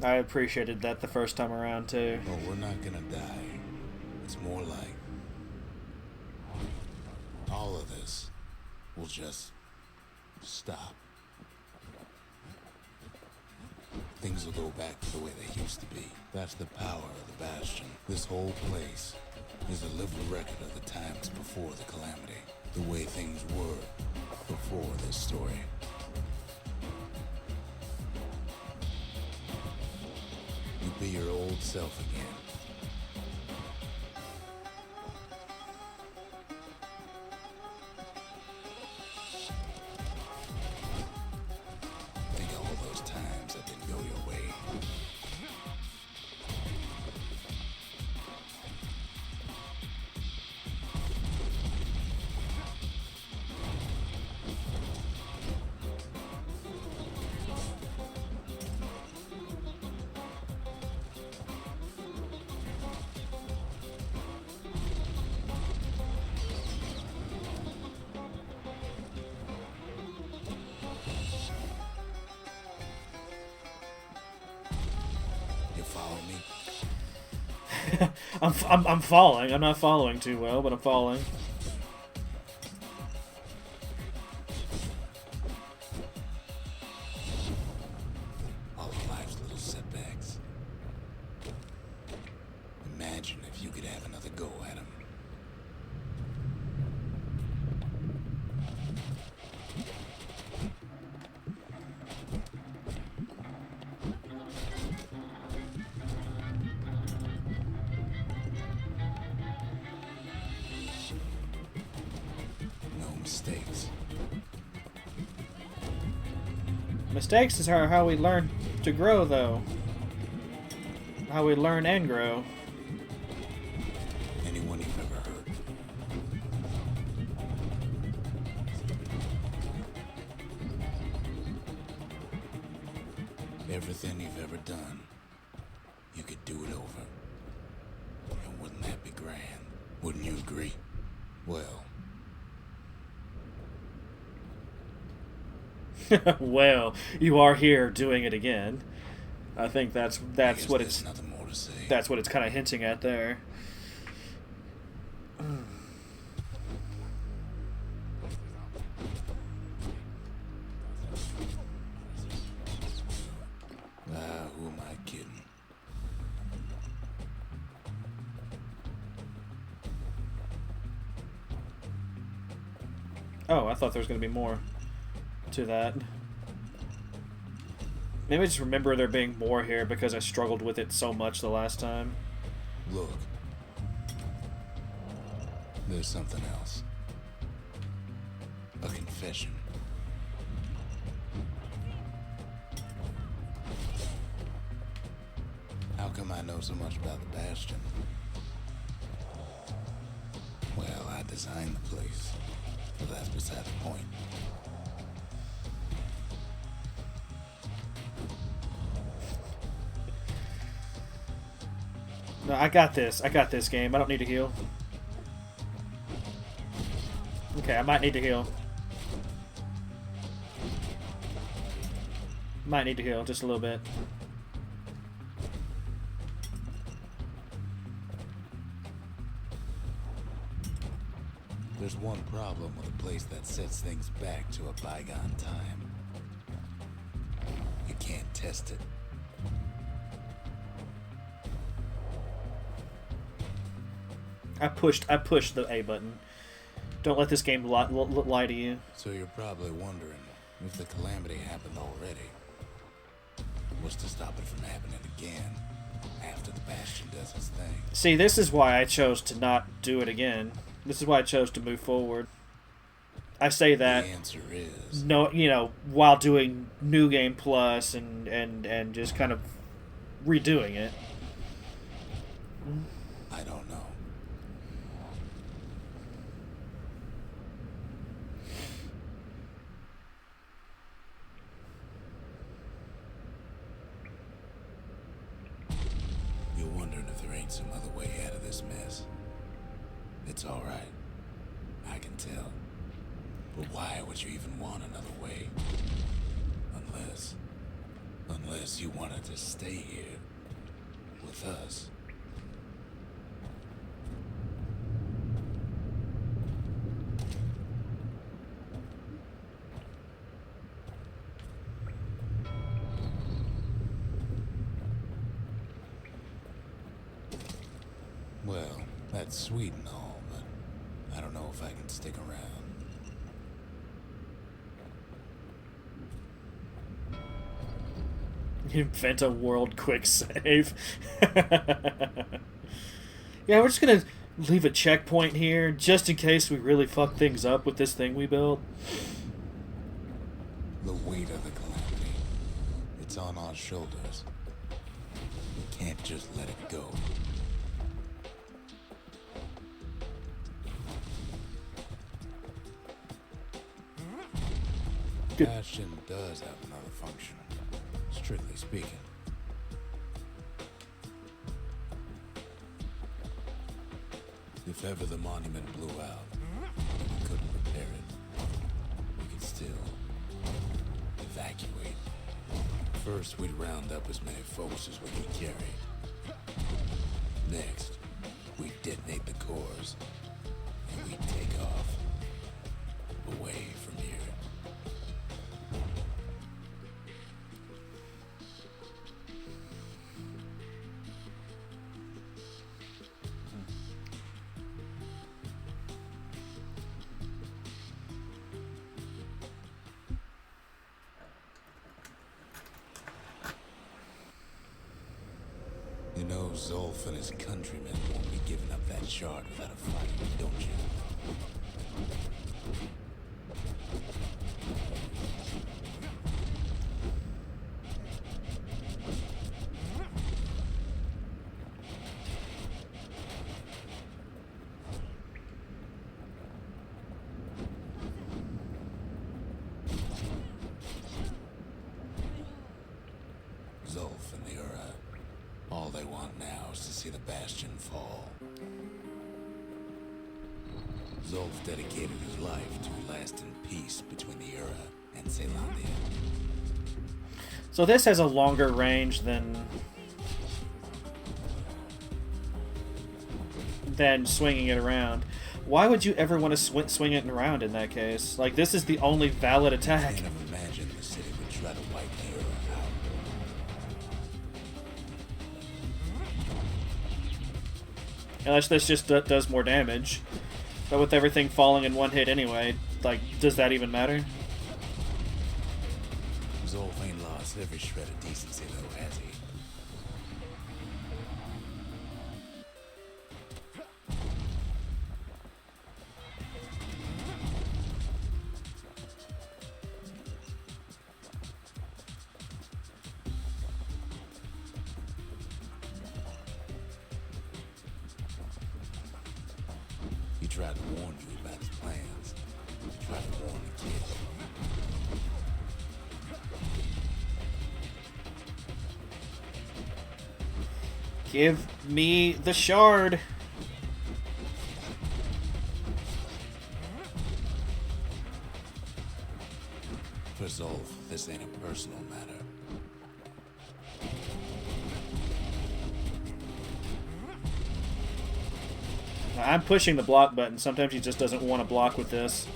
I appreciated that the first time around, too. Oh, we're not gonna die. It's more like all of this will just stop. Things will go back to the way they used to be. That's the power of the Bastion. This whole place is a living record of the times before the Calamity. The way things were before this story. You be your old self again. Think of all those times that didn't go your way. You follow me? I'm falling. I'm not following too well, but I'm falling. All of life's little setbacks. Imagine if you could have another go at them. No mistakes. Mistakes is how we learn to grow, though. How we learn and grow. Anyone you've ever hurt. Everything you've ever done, you could do it over. It wouldn't that'd be grand. Wouldn't you agree? Well, Well, you are here doing it again. I think that's what it's nothing more to say. that's what it's kind of hinting at there. Who am I kidding? Oh, I thought there was going to be more to that. Maybe I just remember there being more here because I struggled with it so much the last time. Look. There's something else. A confession. How come I know so much about the Bastion? Well, I designed the place. But that's beside the point. No, I got this. I got this game. I don't need to heal. Okay, I might need to heal. Might need to heal just a little bit. There's one problem with a place that sets things back to a bygone time. You can't test it. I pushed the A button. Don't let this game lie to you. So you're probably wondering if the calamity happened already. What's to stop it from happening again after the Bastion does its thing? See, this is why I chose to not do it again. This is why I chose to move forward. I say that. The answer is no, while doing New Game Plus and just kind of redoing it. I don't know. You're wondering if there ain't some other way out of this mess. It's all right. I can tell. But why would you even want another way? Unless you wanted to stay here with us. Well, that's sweet and all, but I don't know if I can stick around. Invent a world quick save. Yeah, we're just gonna leave a checkpoint here just in case we really fuck things up with this thing we built. The weight of the calamity. It's on our shoulders. We can't just let it go. Bastion does have another function, strictly speaking. If ever the monument blew out, and we couldn't repair it, we could still evacuate. First, we'd round up as many folks as we could carry. Next, we'd detonate the cores, and we'd take off away from here. You know Zolf and his countrymen won't be giving up that shard without a fight, don't you? Zolf and the Ura. All they want now is to see the Bastion fall. Zolf dedicated his life to lasting peace between the Ura and Caelondia. So this has a longer range than swinging it around. Why would you ever want to swing it around in that case? Like, this is the only valid attack. I can't imagine the city would try to wipe the Ura out. Unless this just does more damage. But with everything falling in one hit anyway, like, does that even matter? Zolf ain't lost every shred of decency though, has he? He tried to warn you about his plans. He tried to warn the kid. Give me the shard. For Zolf, this ain't a personal matter. I'm pushing the block button. Sometimes he just doesn't want to block with this.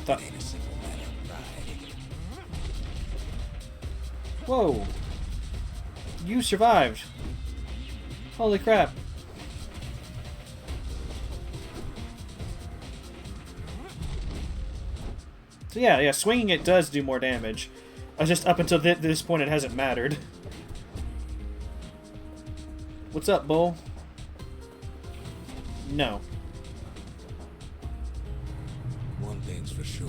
It ain't a simple matter of pride. Whoa. You survived. Holy crap. So yeah, swinging it does do more damage. Just up until this point it hasn't mattered. What's up, Bull? No. One thing's for sure.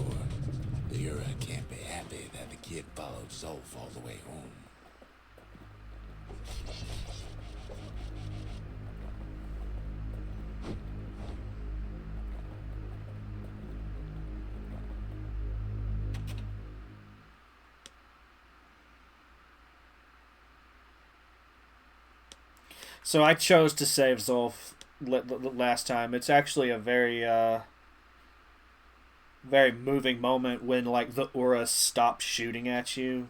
The Ura can't be happy that the kid followed Zolf all the way home. So I chose to save Zolf last time. It's actually a very very moving moment when, like, the Ura stop shooting at you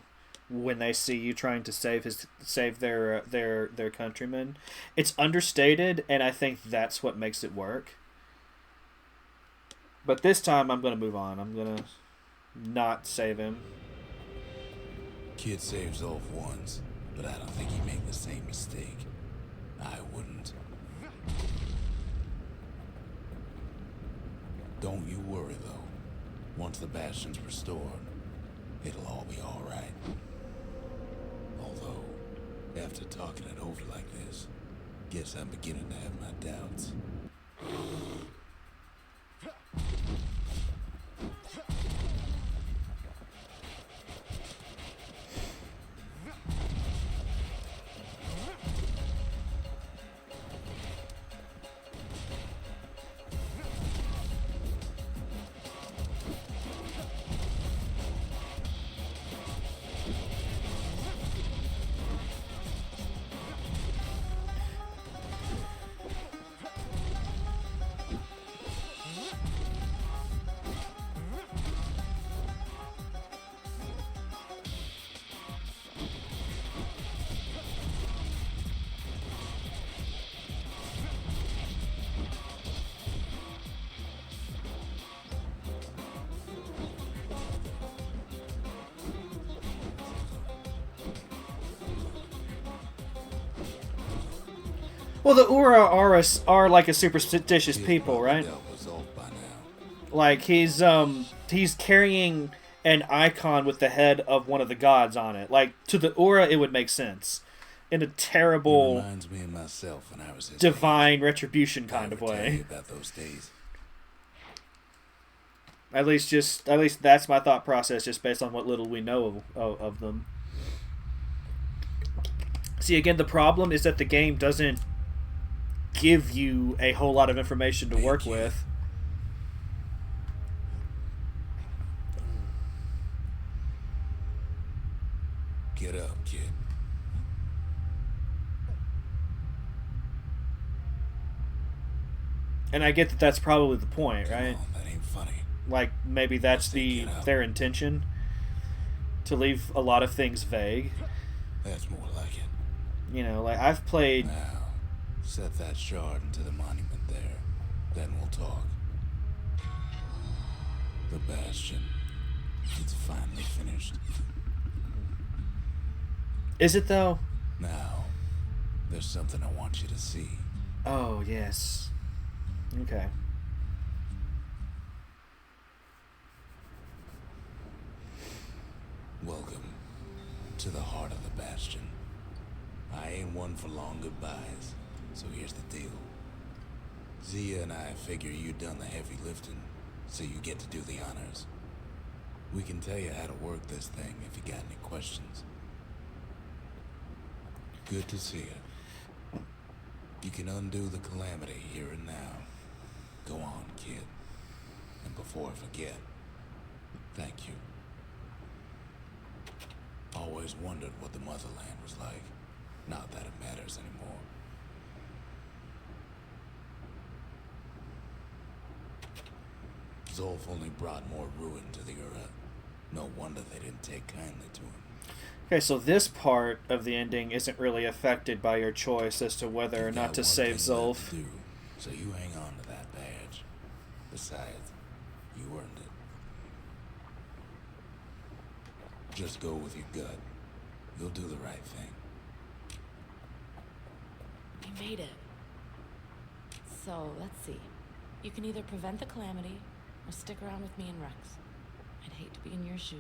when they see you trying to save their countrymen. It's understated, and I think that's what makes it work. But this time I'm gonna move on. I'm gonna not save him. Kid saved Zolf once, but I don't think he'd make the same mistake. I wouldn't. Don't you worry, though. Once the Bastion's restored, it'll all be alright. Although, after talking it over like this, guess I'm beginning to have my doubts. Well, the Ura are like a superstitious people, right? Like, he's carrying an icon with the head of one of the gods on it. Like, to the Ura, it would make sense. In a terrible, reminds me of myself when I was divine retribution kind of way. About those days. At least that's my thought process, just based on what little we know of them. See, again, the problem is that the game doesn't give you a whole lot of information to work with. Get up, kid. And I get that that's probably the point, right? Come on, that ain't funny. Like, maybe that's Get up. their intention. To leave a lot of things vague. That's more like it. You know, like, I've played... Now, set that shard into the monument there. Then we'll talk. The Bastion. It's finally finished. Is it, though? Now, there's something I want you to see. Oh, yes. Okay. Welcome to the heart of the Bastion. I ain't one for long goodbyes, so here's the deal. Zia and I figure you done the heavy lifting, so you get to do the honors. We can tell you how to work this thing if you got any questions. Good to see you. You can undo the calamity here and now. Go on, kid. And before I forget, thank you. Always wondered what the motherland was like. Not that it matters anymore. Zolf only brought more ruin to the Ura. No wonder they didn't take kindly to him. Okay, so this part of the ending isn't really affected by your choice as to whether or not to save Zolf. So you hang on to that badge. Besides, you earned it. Just go with your gut. You'll do the right thing. We made it. So, let's see. You can either prevent the calamity, or stick around with me and Rex. I'd hate to be in your shoes.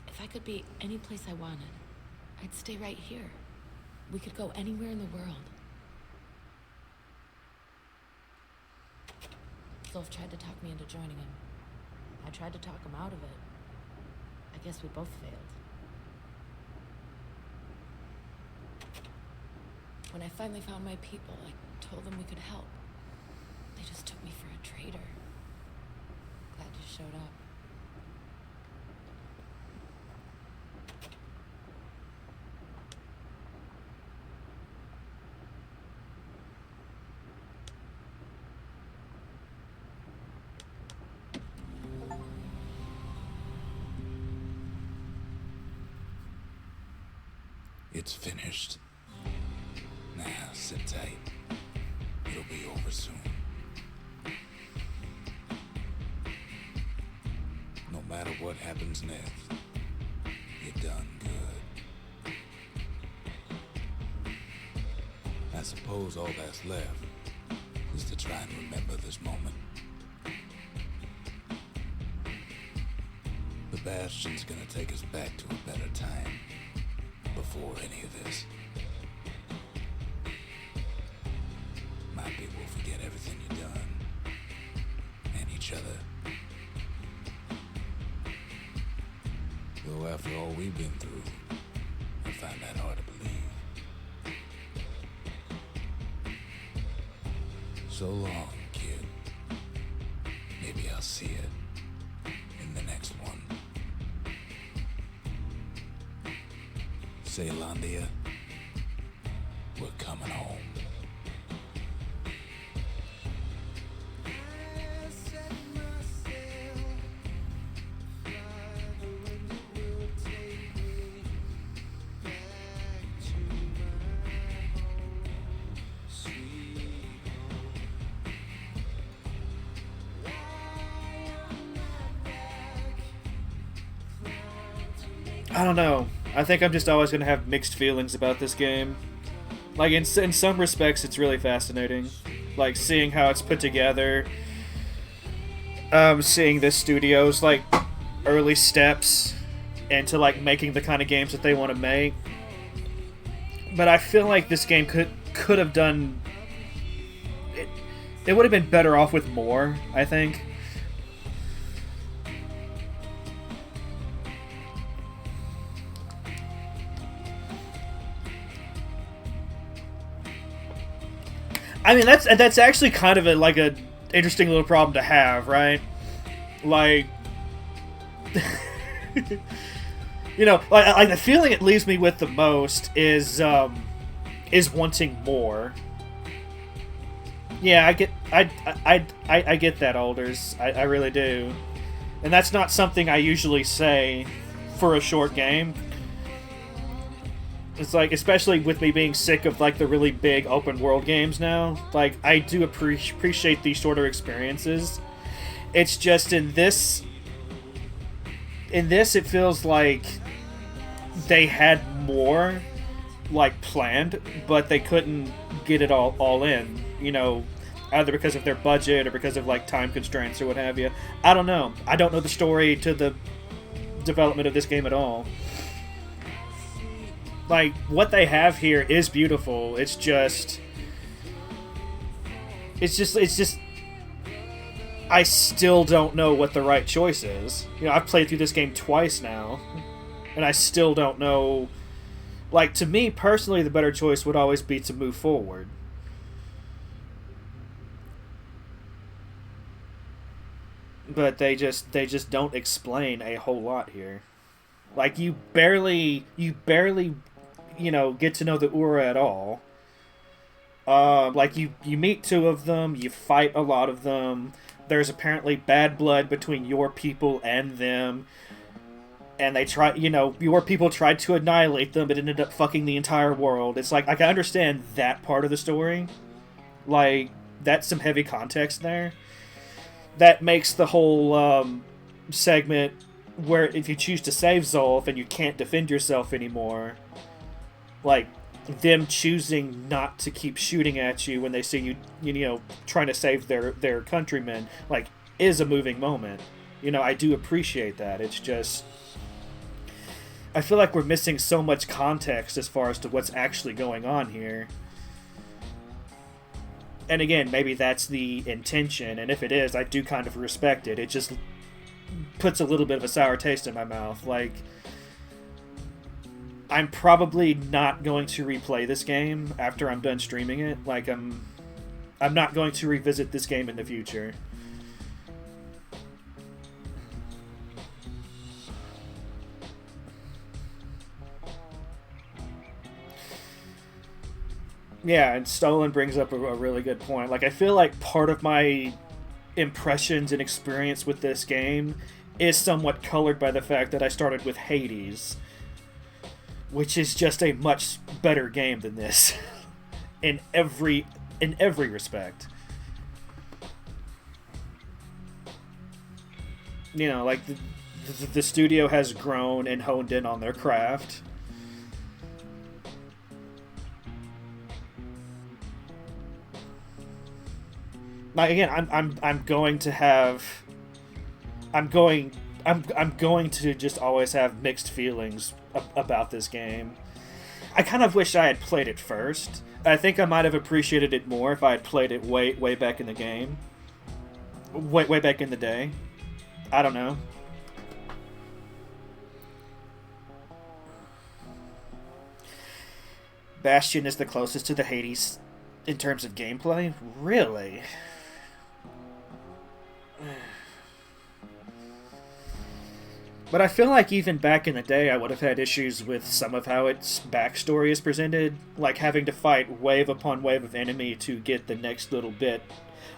If I could be any place I wanted, I'd stay right here. We could go anywhere in the world. Zolf tried to talk me into joining him. I tried to talk him out of it. I guess we both failed. When I finally found my people, I told them we could help. They just took me for a traitor. Glad you showed up. It's finished. Now, sit tight. It'll be over soon. No matter what happens next, you're done good. I suppose all that's left is to try and remember this moment. The Bastion's gonna take us back to a better time before any of this. My people will forget everything you've done. And each other. Though after all we've been through, I find that hard to believe. So long, kid. Maybe I'll see it in the next one. Ceylandia, we're coming home. I don't know. I think I'm just always going to have mixed feelings about this game. Like, in some respects, it's really fascinating. Like, seeing how it's put together. Seeing this studio's, like, early steps into, like, making the kind of games that they want to make. But I feel like this game could have done... It would have been better off with more, I think. I mean, that's actually kind of a interesting little problem to have, right? Like, You know, like the feeling it leaves me with the most is wanting more. Yeah, I get that, Alders. I really do. And that's not something I usually say for a short game. It's like, especially with me being sick of like the really big open world games now, like I do appreciate these shorter experiences. It's just in this it feels like they had more like planned, but they couldn't get it all in, you know, either because of their budget or because of like time constraints or what have you. I don't know. I don't know the story to the development of this game at all. Like, what they have here is beautiful. It's just I still don't know what the right choice is. You know, I've played through this game twice now, and I still don't know. Like, to me personally, the better choice would always be to move forward. But they just don't explain a whole lot here. Like, you barely you know, get to know the Ura at all. Like, you meet two of them, you fight a lot of them. There's apparently bad blood between your people and them. And they try, you know, your people tried to annihilate them, but ended up fucking the entire world. It's like, I can understand that part of the story. Like, that's some heavy context there. That makes the whole segment where if you choose to save Zolf and you can't defend yourself anymore, like, them choosing not to keep shooting at you when they see you, you know, trying to save their countrymen, like, is a moving moment. You know, I do appreciate that. It's just, I feel like we're missing so much context as far as to what's actually going on here. And again, maybe that's the intention, and if it is, I do kind of respect it. It just puts a little bit of a sour taste in my mouth. Like, I'm probably not going to replay this game after I'm done streaming it. Like, I'm not going to revisit this game in the future. Yeah, and Stolen brings up a really good point. Like, I feel like part of my impressions and experience with this game is somewhat colored by the fact that I started with Hades, which is just a much better game than this in every respect. You know, like the studio has grown and honed in on their craft. Like, again, I'm going to just always have mixed feelings about this game. I kind of wish I had played it first. I think I might have appreciated it more if I had played it way back in the game. Way back in the day. I don't know. Bastion is the closest to the Hades in terms of gameplay? Really? But I feel like even back in the day, I would have had issues with some of how its backstory is presented, like having to fight wave upon wave of enemy to get the next little bit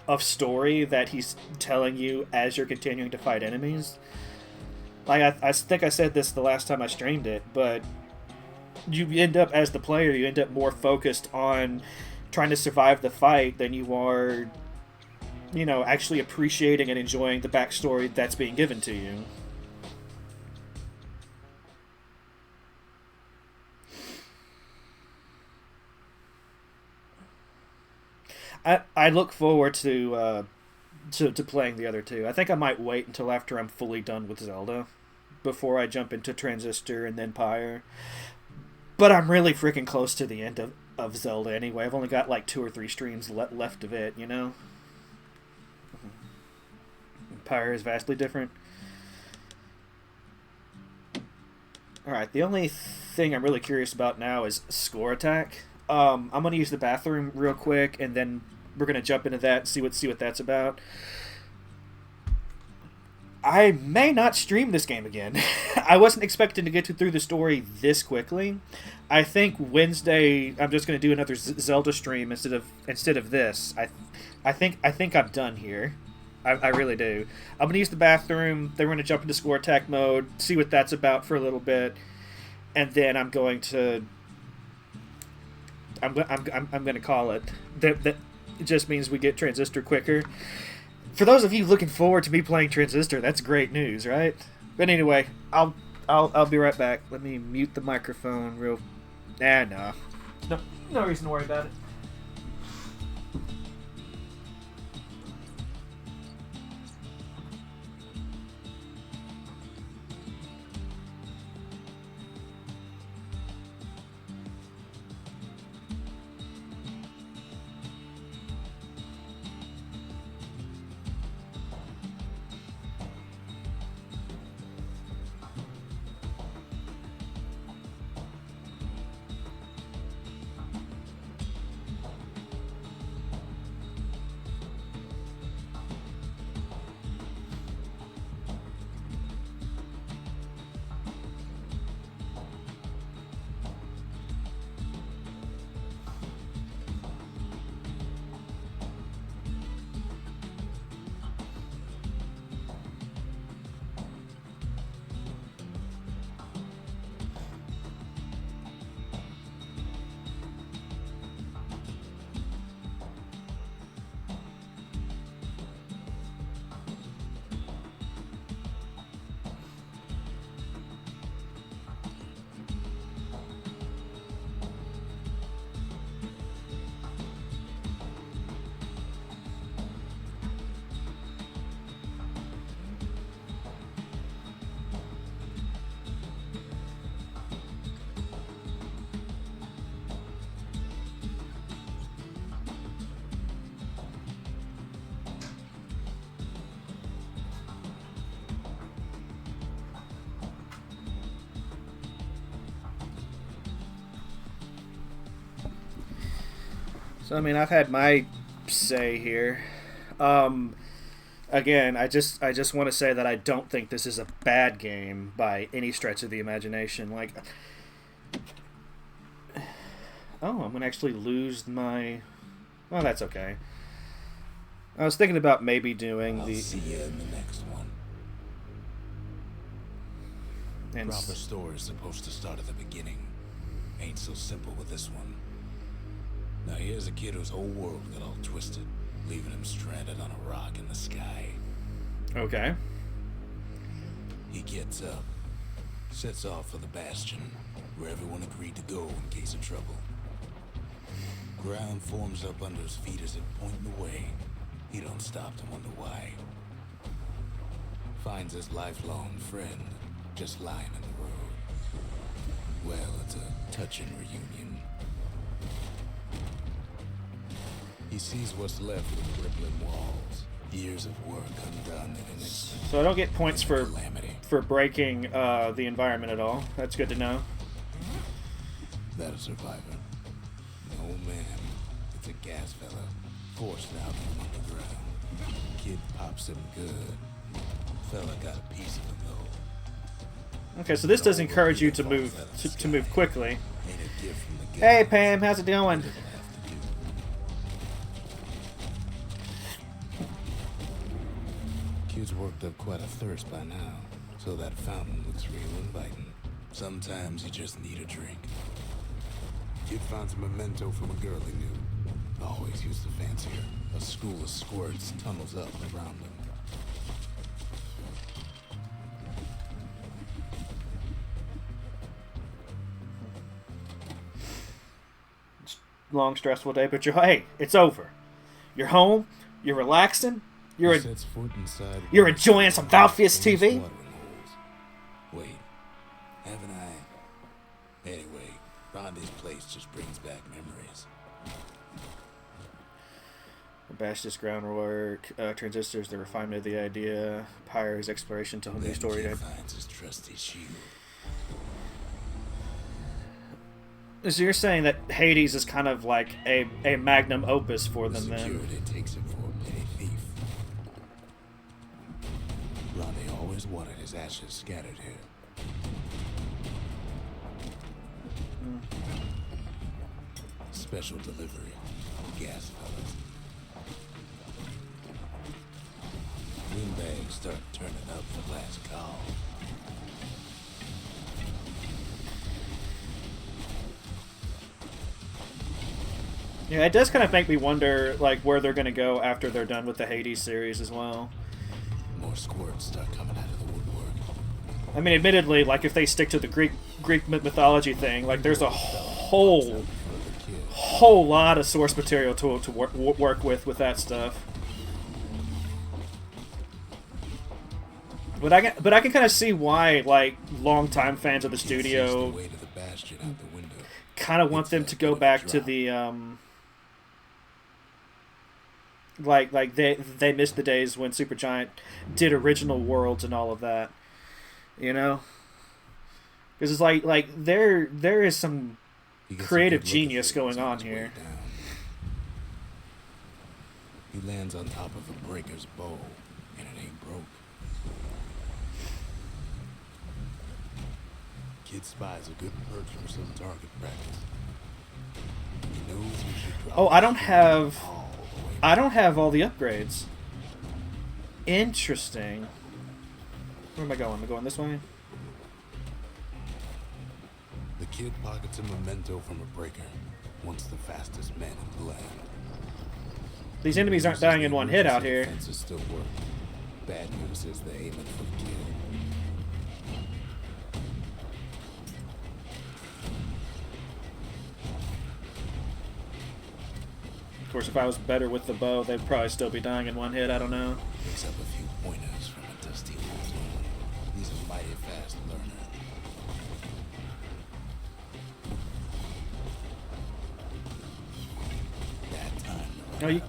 of story that he's telling you as you're continuing to fight enemies. Like, I think I said this the last time I streamed it, but you end up, as the player, you end up more focused on trying to survive the fight than you are, you know, actually appreciating and enjoying the backstory that's being given to you. I look forward to playing the other two. I think I might wait until after I'm fully done with Zelda before I jump into Transistor and then Pyre. But I'm really freaking close to the end of Zelda anyway. I've only got like 2 or 3 streams left of it, you know? Pyre is vastly different. Alright, the only thing I'm really curious about now is score attack. I'm going to use the bathroom real quick, and then we're going to jump into that and see what that's about. I may not stream this game again. I wasn't expecting to get through the story this quickly. I think Wednesday I'm just going to do another Zelda stream instead of this. I think I'm done here. I really do. I'm gonna use the bathroom. Then we're gonna jump into score attack mode, see what that's about for a little bit, and then I'm going to. I'm gonna call it. That just means we get Transistor quicker. For those of you looking forward to me playing Transistor, that's great news, right? But anyway, I'll be right back. Let me mute the microphone real. No reason to worry about it. So I mean, I've had my say here. Again, I just want to say that I don't think this is a bad game by any stretch of the imagination. Like, oh, I'm gonna actually lose my. Well, that's okay. I was thinking about maybe doing I'll see you in the next one. And Proper story is supposed to start at the beginning. Ain't so simple with this one. Now here's a kid whose whole world got all twisted, leaving him stranded on a rock in the sky. Okay. He gets up, sets off for the Bastion, where everyone agreed to go in case of trouble. Ground forms up under his feet as it pointing the way. He don't stop to wonder why. Finds his lifelong friend just lying in the road. Well, it's a touching reunion. He sees what's left of the rippling walls. Years of work undone in an instant. So I don't get points for calamity. breaking the environment at all. That's good to know. That a survivor? No, man. It's a gas fella. Forced out from underground. Kid pops him good. Fella got a piece of him, though. Okay, so this does encourage you to move quickly. Hey Pam, how's it going? Kid's worked up quite a thirst by now, so that fountain looks real inviting. Sometimes you just need a drink. Kid finds a memento from a girl he knew. Always used to fancy her. A school of squirts tunnels up around him. Long, stressful day, but hey, it's over. You're home. You're relaxing. You're enjoying some Valfius TV. Wait, haven't I? Anyway, Rondé's place just brings back memories. Bastion's groundwork, transistors, the refinement of the idea, Pyre's exploration to a whole new story. Finds his trusty shield. So you're saying that Hades is kind of like a magnum opus for them, then? Security takes him for a petty thief. Rondé always wanted his ashes scattered here. Special delivery. Gas fellas. Windbags start turning up for last call. Yeah, it does kind of make me wonder, like, where they're going to go after they're done with the Hades series as well. More squirts start coming out of the woodwork. I mean, admittedly, like, if they stick to the Greek mythology thing, like, there's a whole lot of source material to work with that stuff. But I can kind of see why, like, longtime fans of the studio kind of want them to go back to the like they missed the days when Supergiant did original worlds and all of that, you know, because it's like there is some creative genius going on here. He lands on top of a breaker's bow, and it ain't broke. Kid spies a good perch for some target practice. He knows he should drop. Oh, I don't have all the upgrades. Interesting. Where am I going? Am I going this way? The kid pockets a memento from a breaker. Once the fastest man in the land. These enemies aren't dying in one hit out here. Defenses still work. Bad news is they're aiming for the kill. Of course, if I was better with the bow, they'd probably still be dying in one hit. I don't know. Picks up a few pointers from a dusty old. He's a mighty fast learner. That time, No, you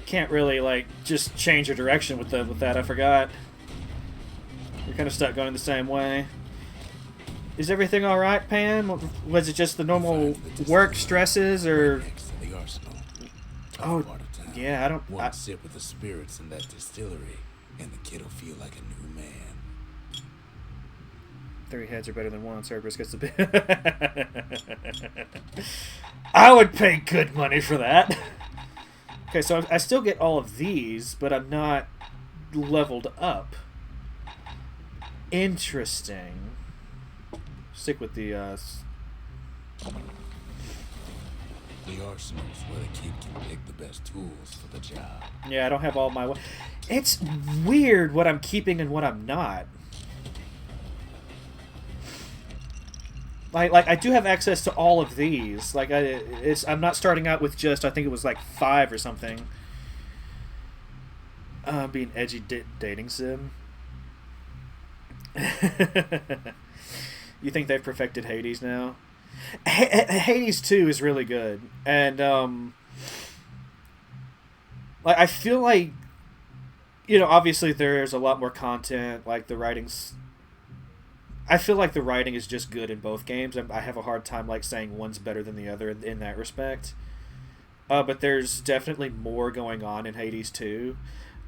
can't really like just change your direction with that. I forgot. You're kind of stuck going the same way. Is everything all right, Pam? Was it just the normal work stresses, or? Oh, yeah. I don't. One sip of the spirits in that distillery, and the kid'll feel like a new man. 3 heads are better than one. Cerberus gets the bit. I would pay good money for that. Okay, so I still get all of these, but I'm not leveled up. Interesting. Stick with the arsenal's where the kid can pick the best tools for the job. Yeah, I don't have all my. It's weird what I'm keeping and what I'm not. Like I do have access to all of these. Like I'm not starting out with just, I think it was like 5 or something. Being edgy dating sim. You think they've perfected Hades now? Hades 2 is really good, and like I feel like, you know, obviously there's a lot more content. Like the writing's, I feel like the writing is just good in both games. I have a hard time like saying one's better than the other in that respect. But there's definitely more going on in Hades 2.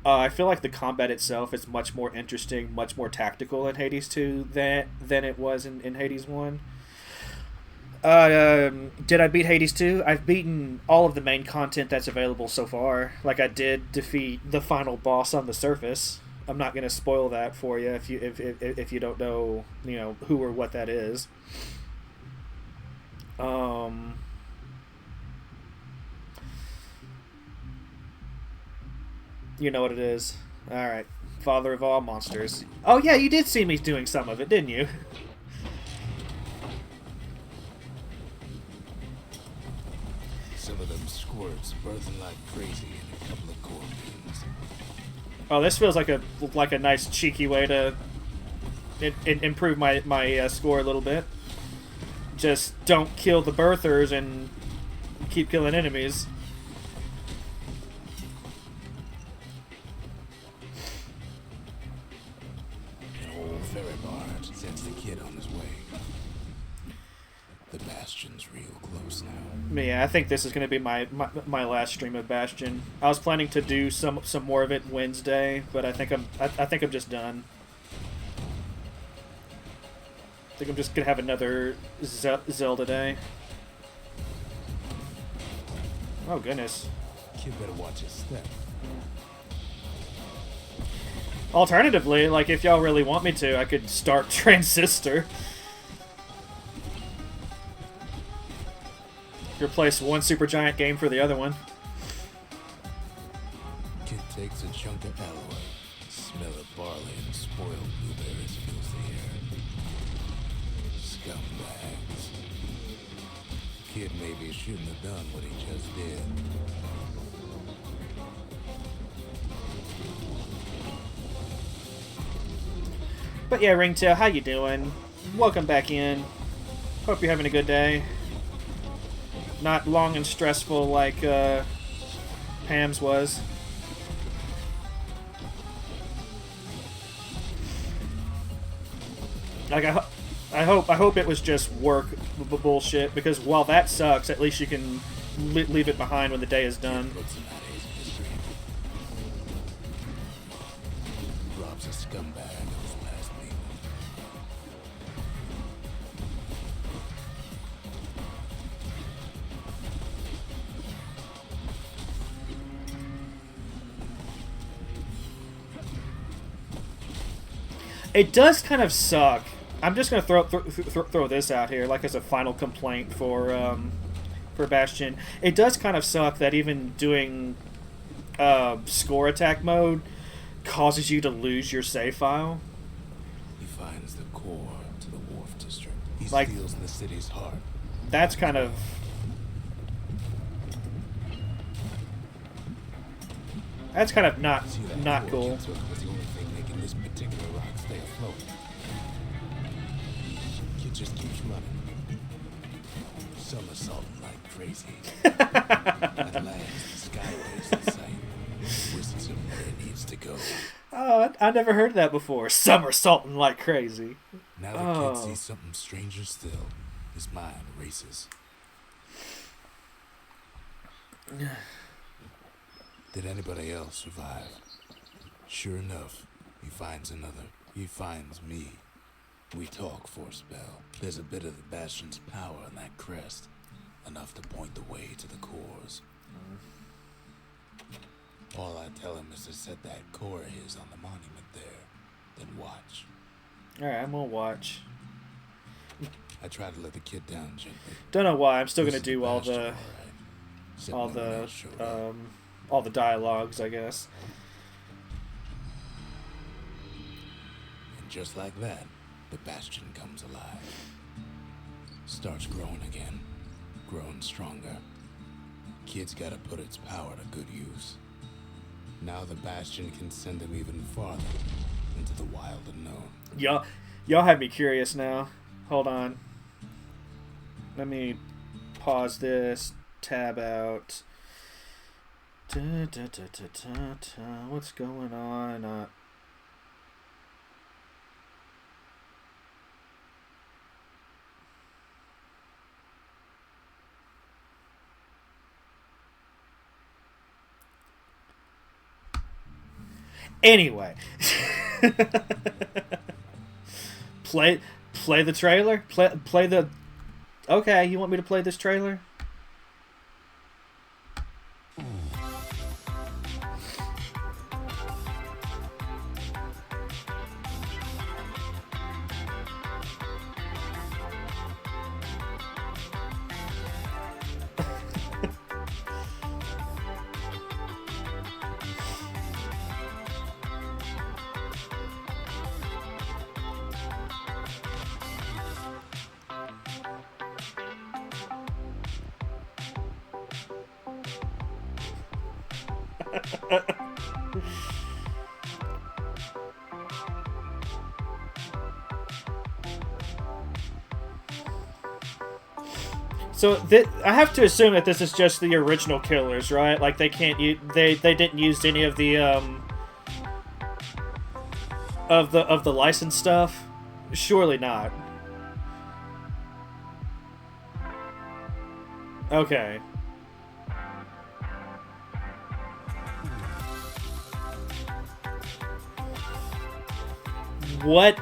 I feel like the combat itself is much more interesting, much more tactical in Hades 2 than it was in Hades 1. Did I beat Hades 2? I've beaten all of the main content that's available so far. Like I did defeat the final boss on the surface. I'm not gonna spoil that for you if you don't know, you know, who or what that is. You know what it is. Alright. Father of all monsters. Oh yeah, you did see me doing some of it, didn't you? Some of them squirts birthing like crazy in a couple of core beams. Oh, this feels like a nice cheeky way to improve my score a little bit. Just don't kill the birthers and keep killing enemies. An old ferry barge sends the kid on his way. The Bastion's real close now. Yeah, I think this is going to be my last stream of Bastion. I was planning to do some more of it Wednesday, but I think I'm just done. I think I'm just gonna have another Zelda day. Oh goodness. Kid better watch his step. Alternatively, like if y'all really want me to, I could start Transistor. Replace one Supergiant game for the other one. Kid takes a chunk of alloy. Smell of barley and spoiled blueberries fills the air. Scumbags. Kid maybe shouldn't have done what he just did. But yeah, Ringtail, how you doing? Welcome back in. Hope you're having a good day. Not long and stressful like Pam's was. Like I hope it was just work bullshit, because while that sucks, at least you can leave it behind when the day is done. Rob's a scumbag of his last name. It does kind of suck. I'm just gonna throw this out here, like as a final complaint for Bastion. It does kind of suck that even doing score attack mode causes you to lose your save file. He finds the core to the Wharf District. He Like- steals the city's heart. That's kind of not See, that not core cool. Kid took was the only thing making this particular rock stay afloat. Kid just keeps running. Somersaulting like crazy. At last, the skyway's in sight. Whisks him where it needs to go. Oh, I never heard that before. Somersaulting like crazy. Now the Oh. kid sees something stranger still. His mind races. Did anybody else survive? Sure enough, he finds another. He finds me. We talk for a spell. There's a bit of the Bastion's power in that crest. Enough to point the way to the cores. All I tell him is to set that core of his on the monument there. Then watch. Alright, I'm gonna watch. I try to let the kid down gently. Don't know why. I'm still This gonna is do the all Bastion, the right. Except no one else showed up. all the dialogues, I guess. And just like that, the Bastion comes alive. Starts growing again. Growing stronger. Kid's gotta put its power to good use. Now the Bastion can send him even farther into the wild unknown. Y'all have me curious now. Hold on. Let me pause this. Tab out. What's going on? Anyway. play the trailer? Play the... Okay, you want me to play this trailer? So I have to assume that this is just the original killers, right? Like they can't they didn't use any of the of the licensed stuff. Surely not. Okay. What?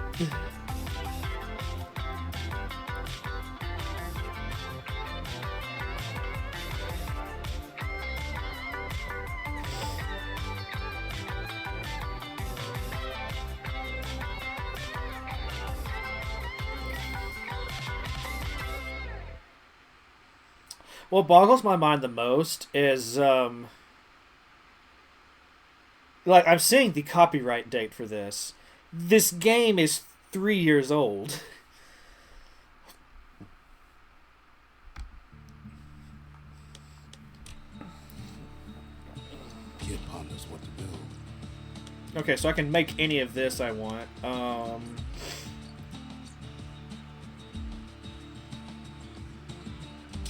What boggles my mind the most is like I'm seeing the copyright date for this. This game is 3 years old. Kid ponders what to build. Okay, so I can make any of this I want.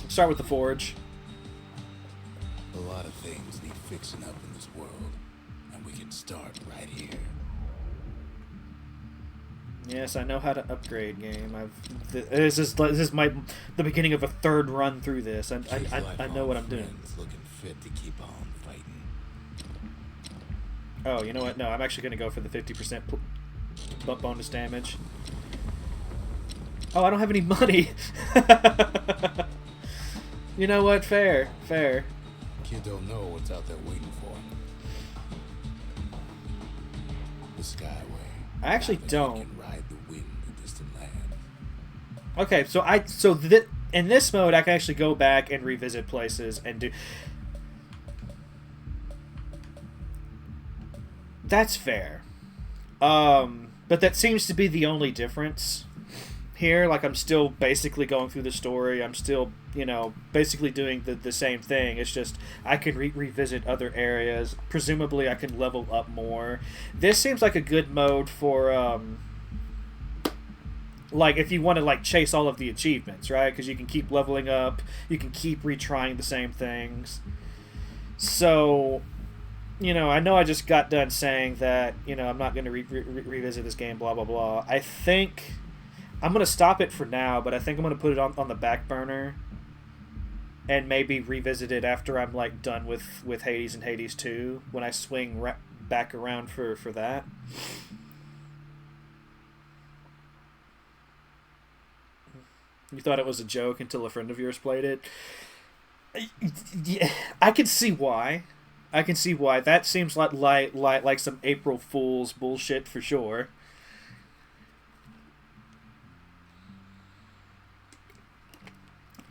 Start with the forge. A lot of things need fixing up in this world, and we can start right here. Yes, I know how to upgrade. Game. This is the beginning of a third run through this. I know what I'm doing. Looking fit to keep on fighting. Oh, you know what? No, I'm actually going to go for the 50% bonus damage. Oh, I don't have any money. You know what? Fair. Kid don't know what's out there waiting for him. The Skyway. I actually don't. Can ride the wind of distant land. Okay, in this mode, I can actually go back and revisit places and do. That's fair. But that seems to be the only difference here. Like, I'm still basically going through the story. I'm still, basically doing the same thing. It's just I can revisit other areas. Presumably, I can level up more. This seems like a good mode for, like, if you want to, like, chase all of the achievements, right? Because you can keep leveling up. You can keep retrying the same things. So, I know I just got done saying that, I'm not going to revisit this game, blah, blah, blah. I think I'm going to stop it for now, but I think I'm going to put it on the back burner and maybe revisit it after I'm, like, done with Hades and Hades 2 when I swing back around for that. You thought it was a joke until a friend of yours played it? Yeah, I can see why. That seems like some April Fool's bullshit for sure.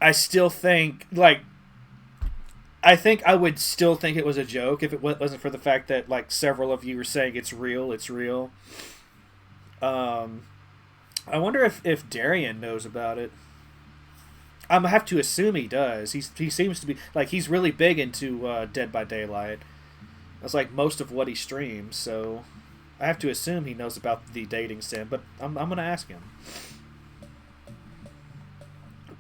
I still think, I think I would still think it was a joke if it wasn't for the fact that, like, several of you were saying it's real. I wonder if Darian knows about it. I'm gonna have to assume he does. He seems to be, like, he's really big into Dead by Daylight. That's like most of what he streams, so I have to assume he knows about the dating sim. But I'm gonna ask him.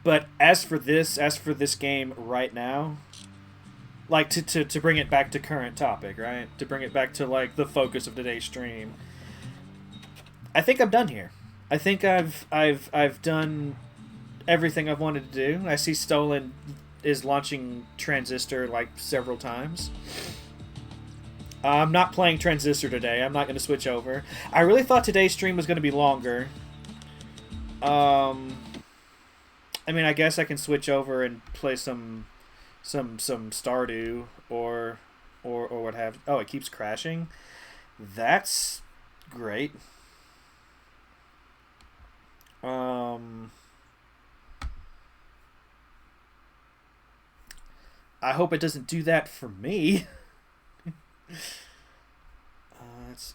But as for this game right now, like, to bring it back to current topic, right? To bring it back to, like, the focus of today's stream. I think I'm done here. I think I've done everything I've wanted to do. I see Stolen is launching Transistor, like, several times. I'm not playing Transistor today. I'm not going to switch over. I really thought today's stream was going to be longer. I mean, I guess I can switch over and play some Stardew or what have. Oh, it keeps crashing. That's great. I hope it doesn't do that for me. Let's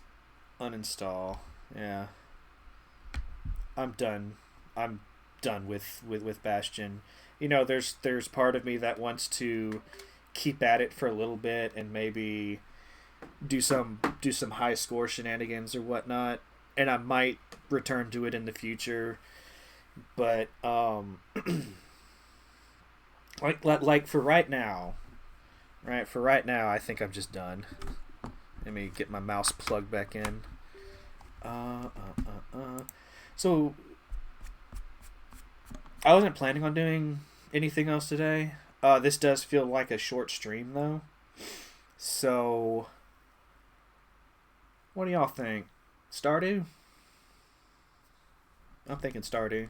uninstall. Yeah. I'm done. I'm done with Bastion. There's part of me that wants to keep at it for a little bit and maybe do some high score shenanigans or whatnot, and I might return to it in the future. But like for right now, I think I'm just done. Let me get my mouse plugged back in. So I wasn't planning on doing anything else today. This does feel like a short stream though. So what do y'all think? Stardew? I'm thinking Stardew.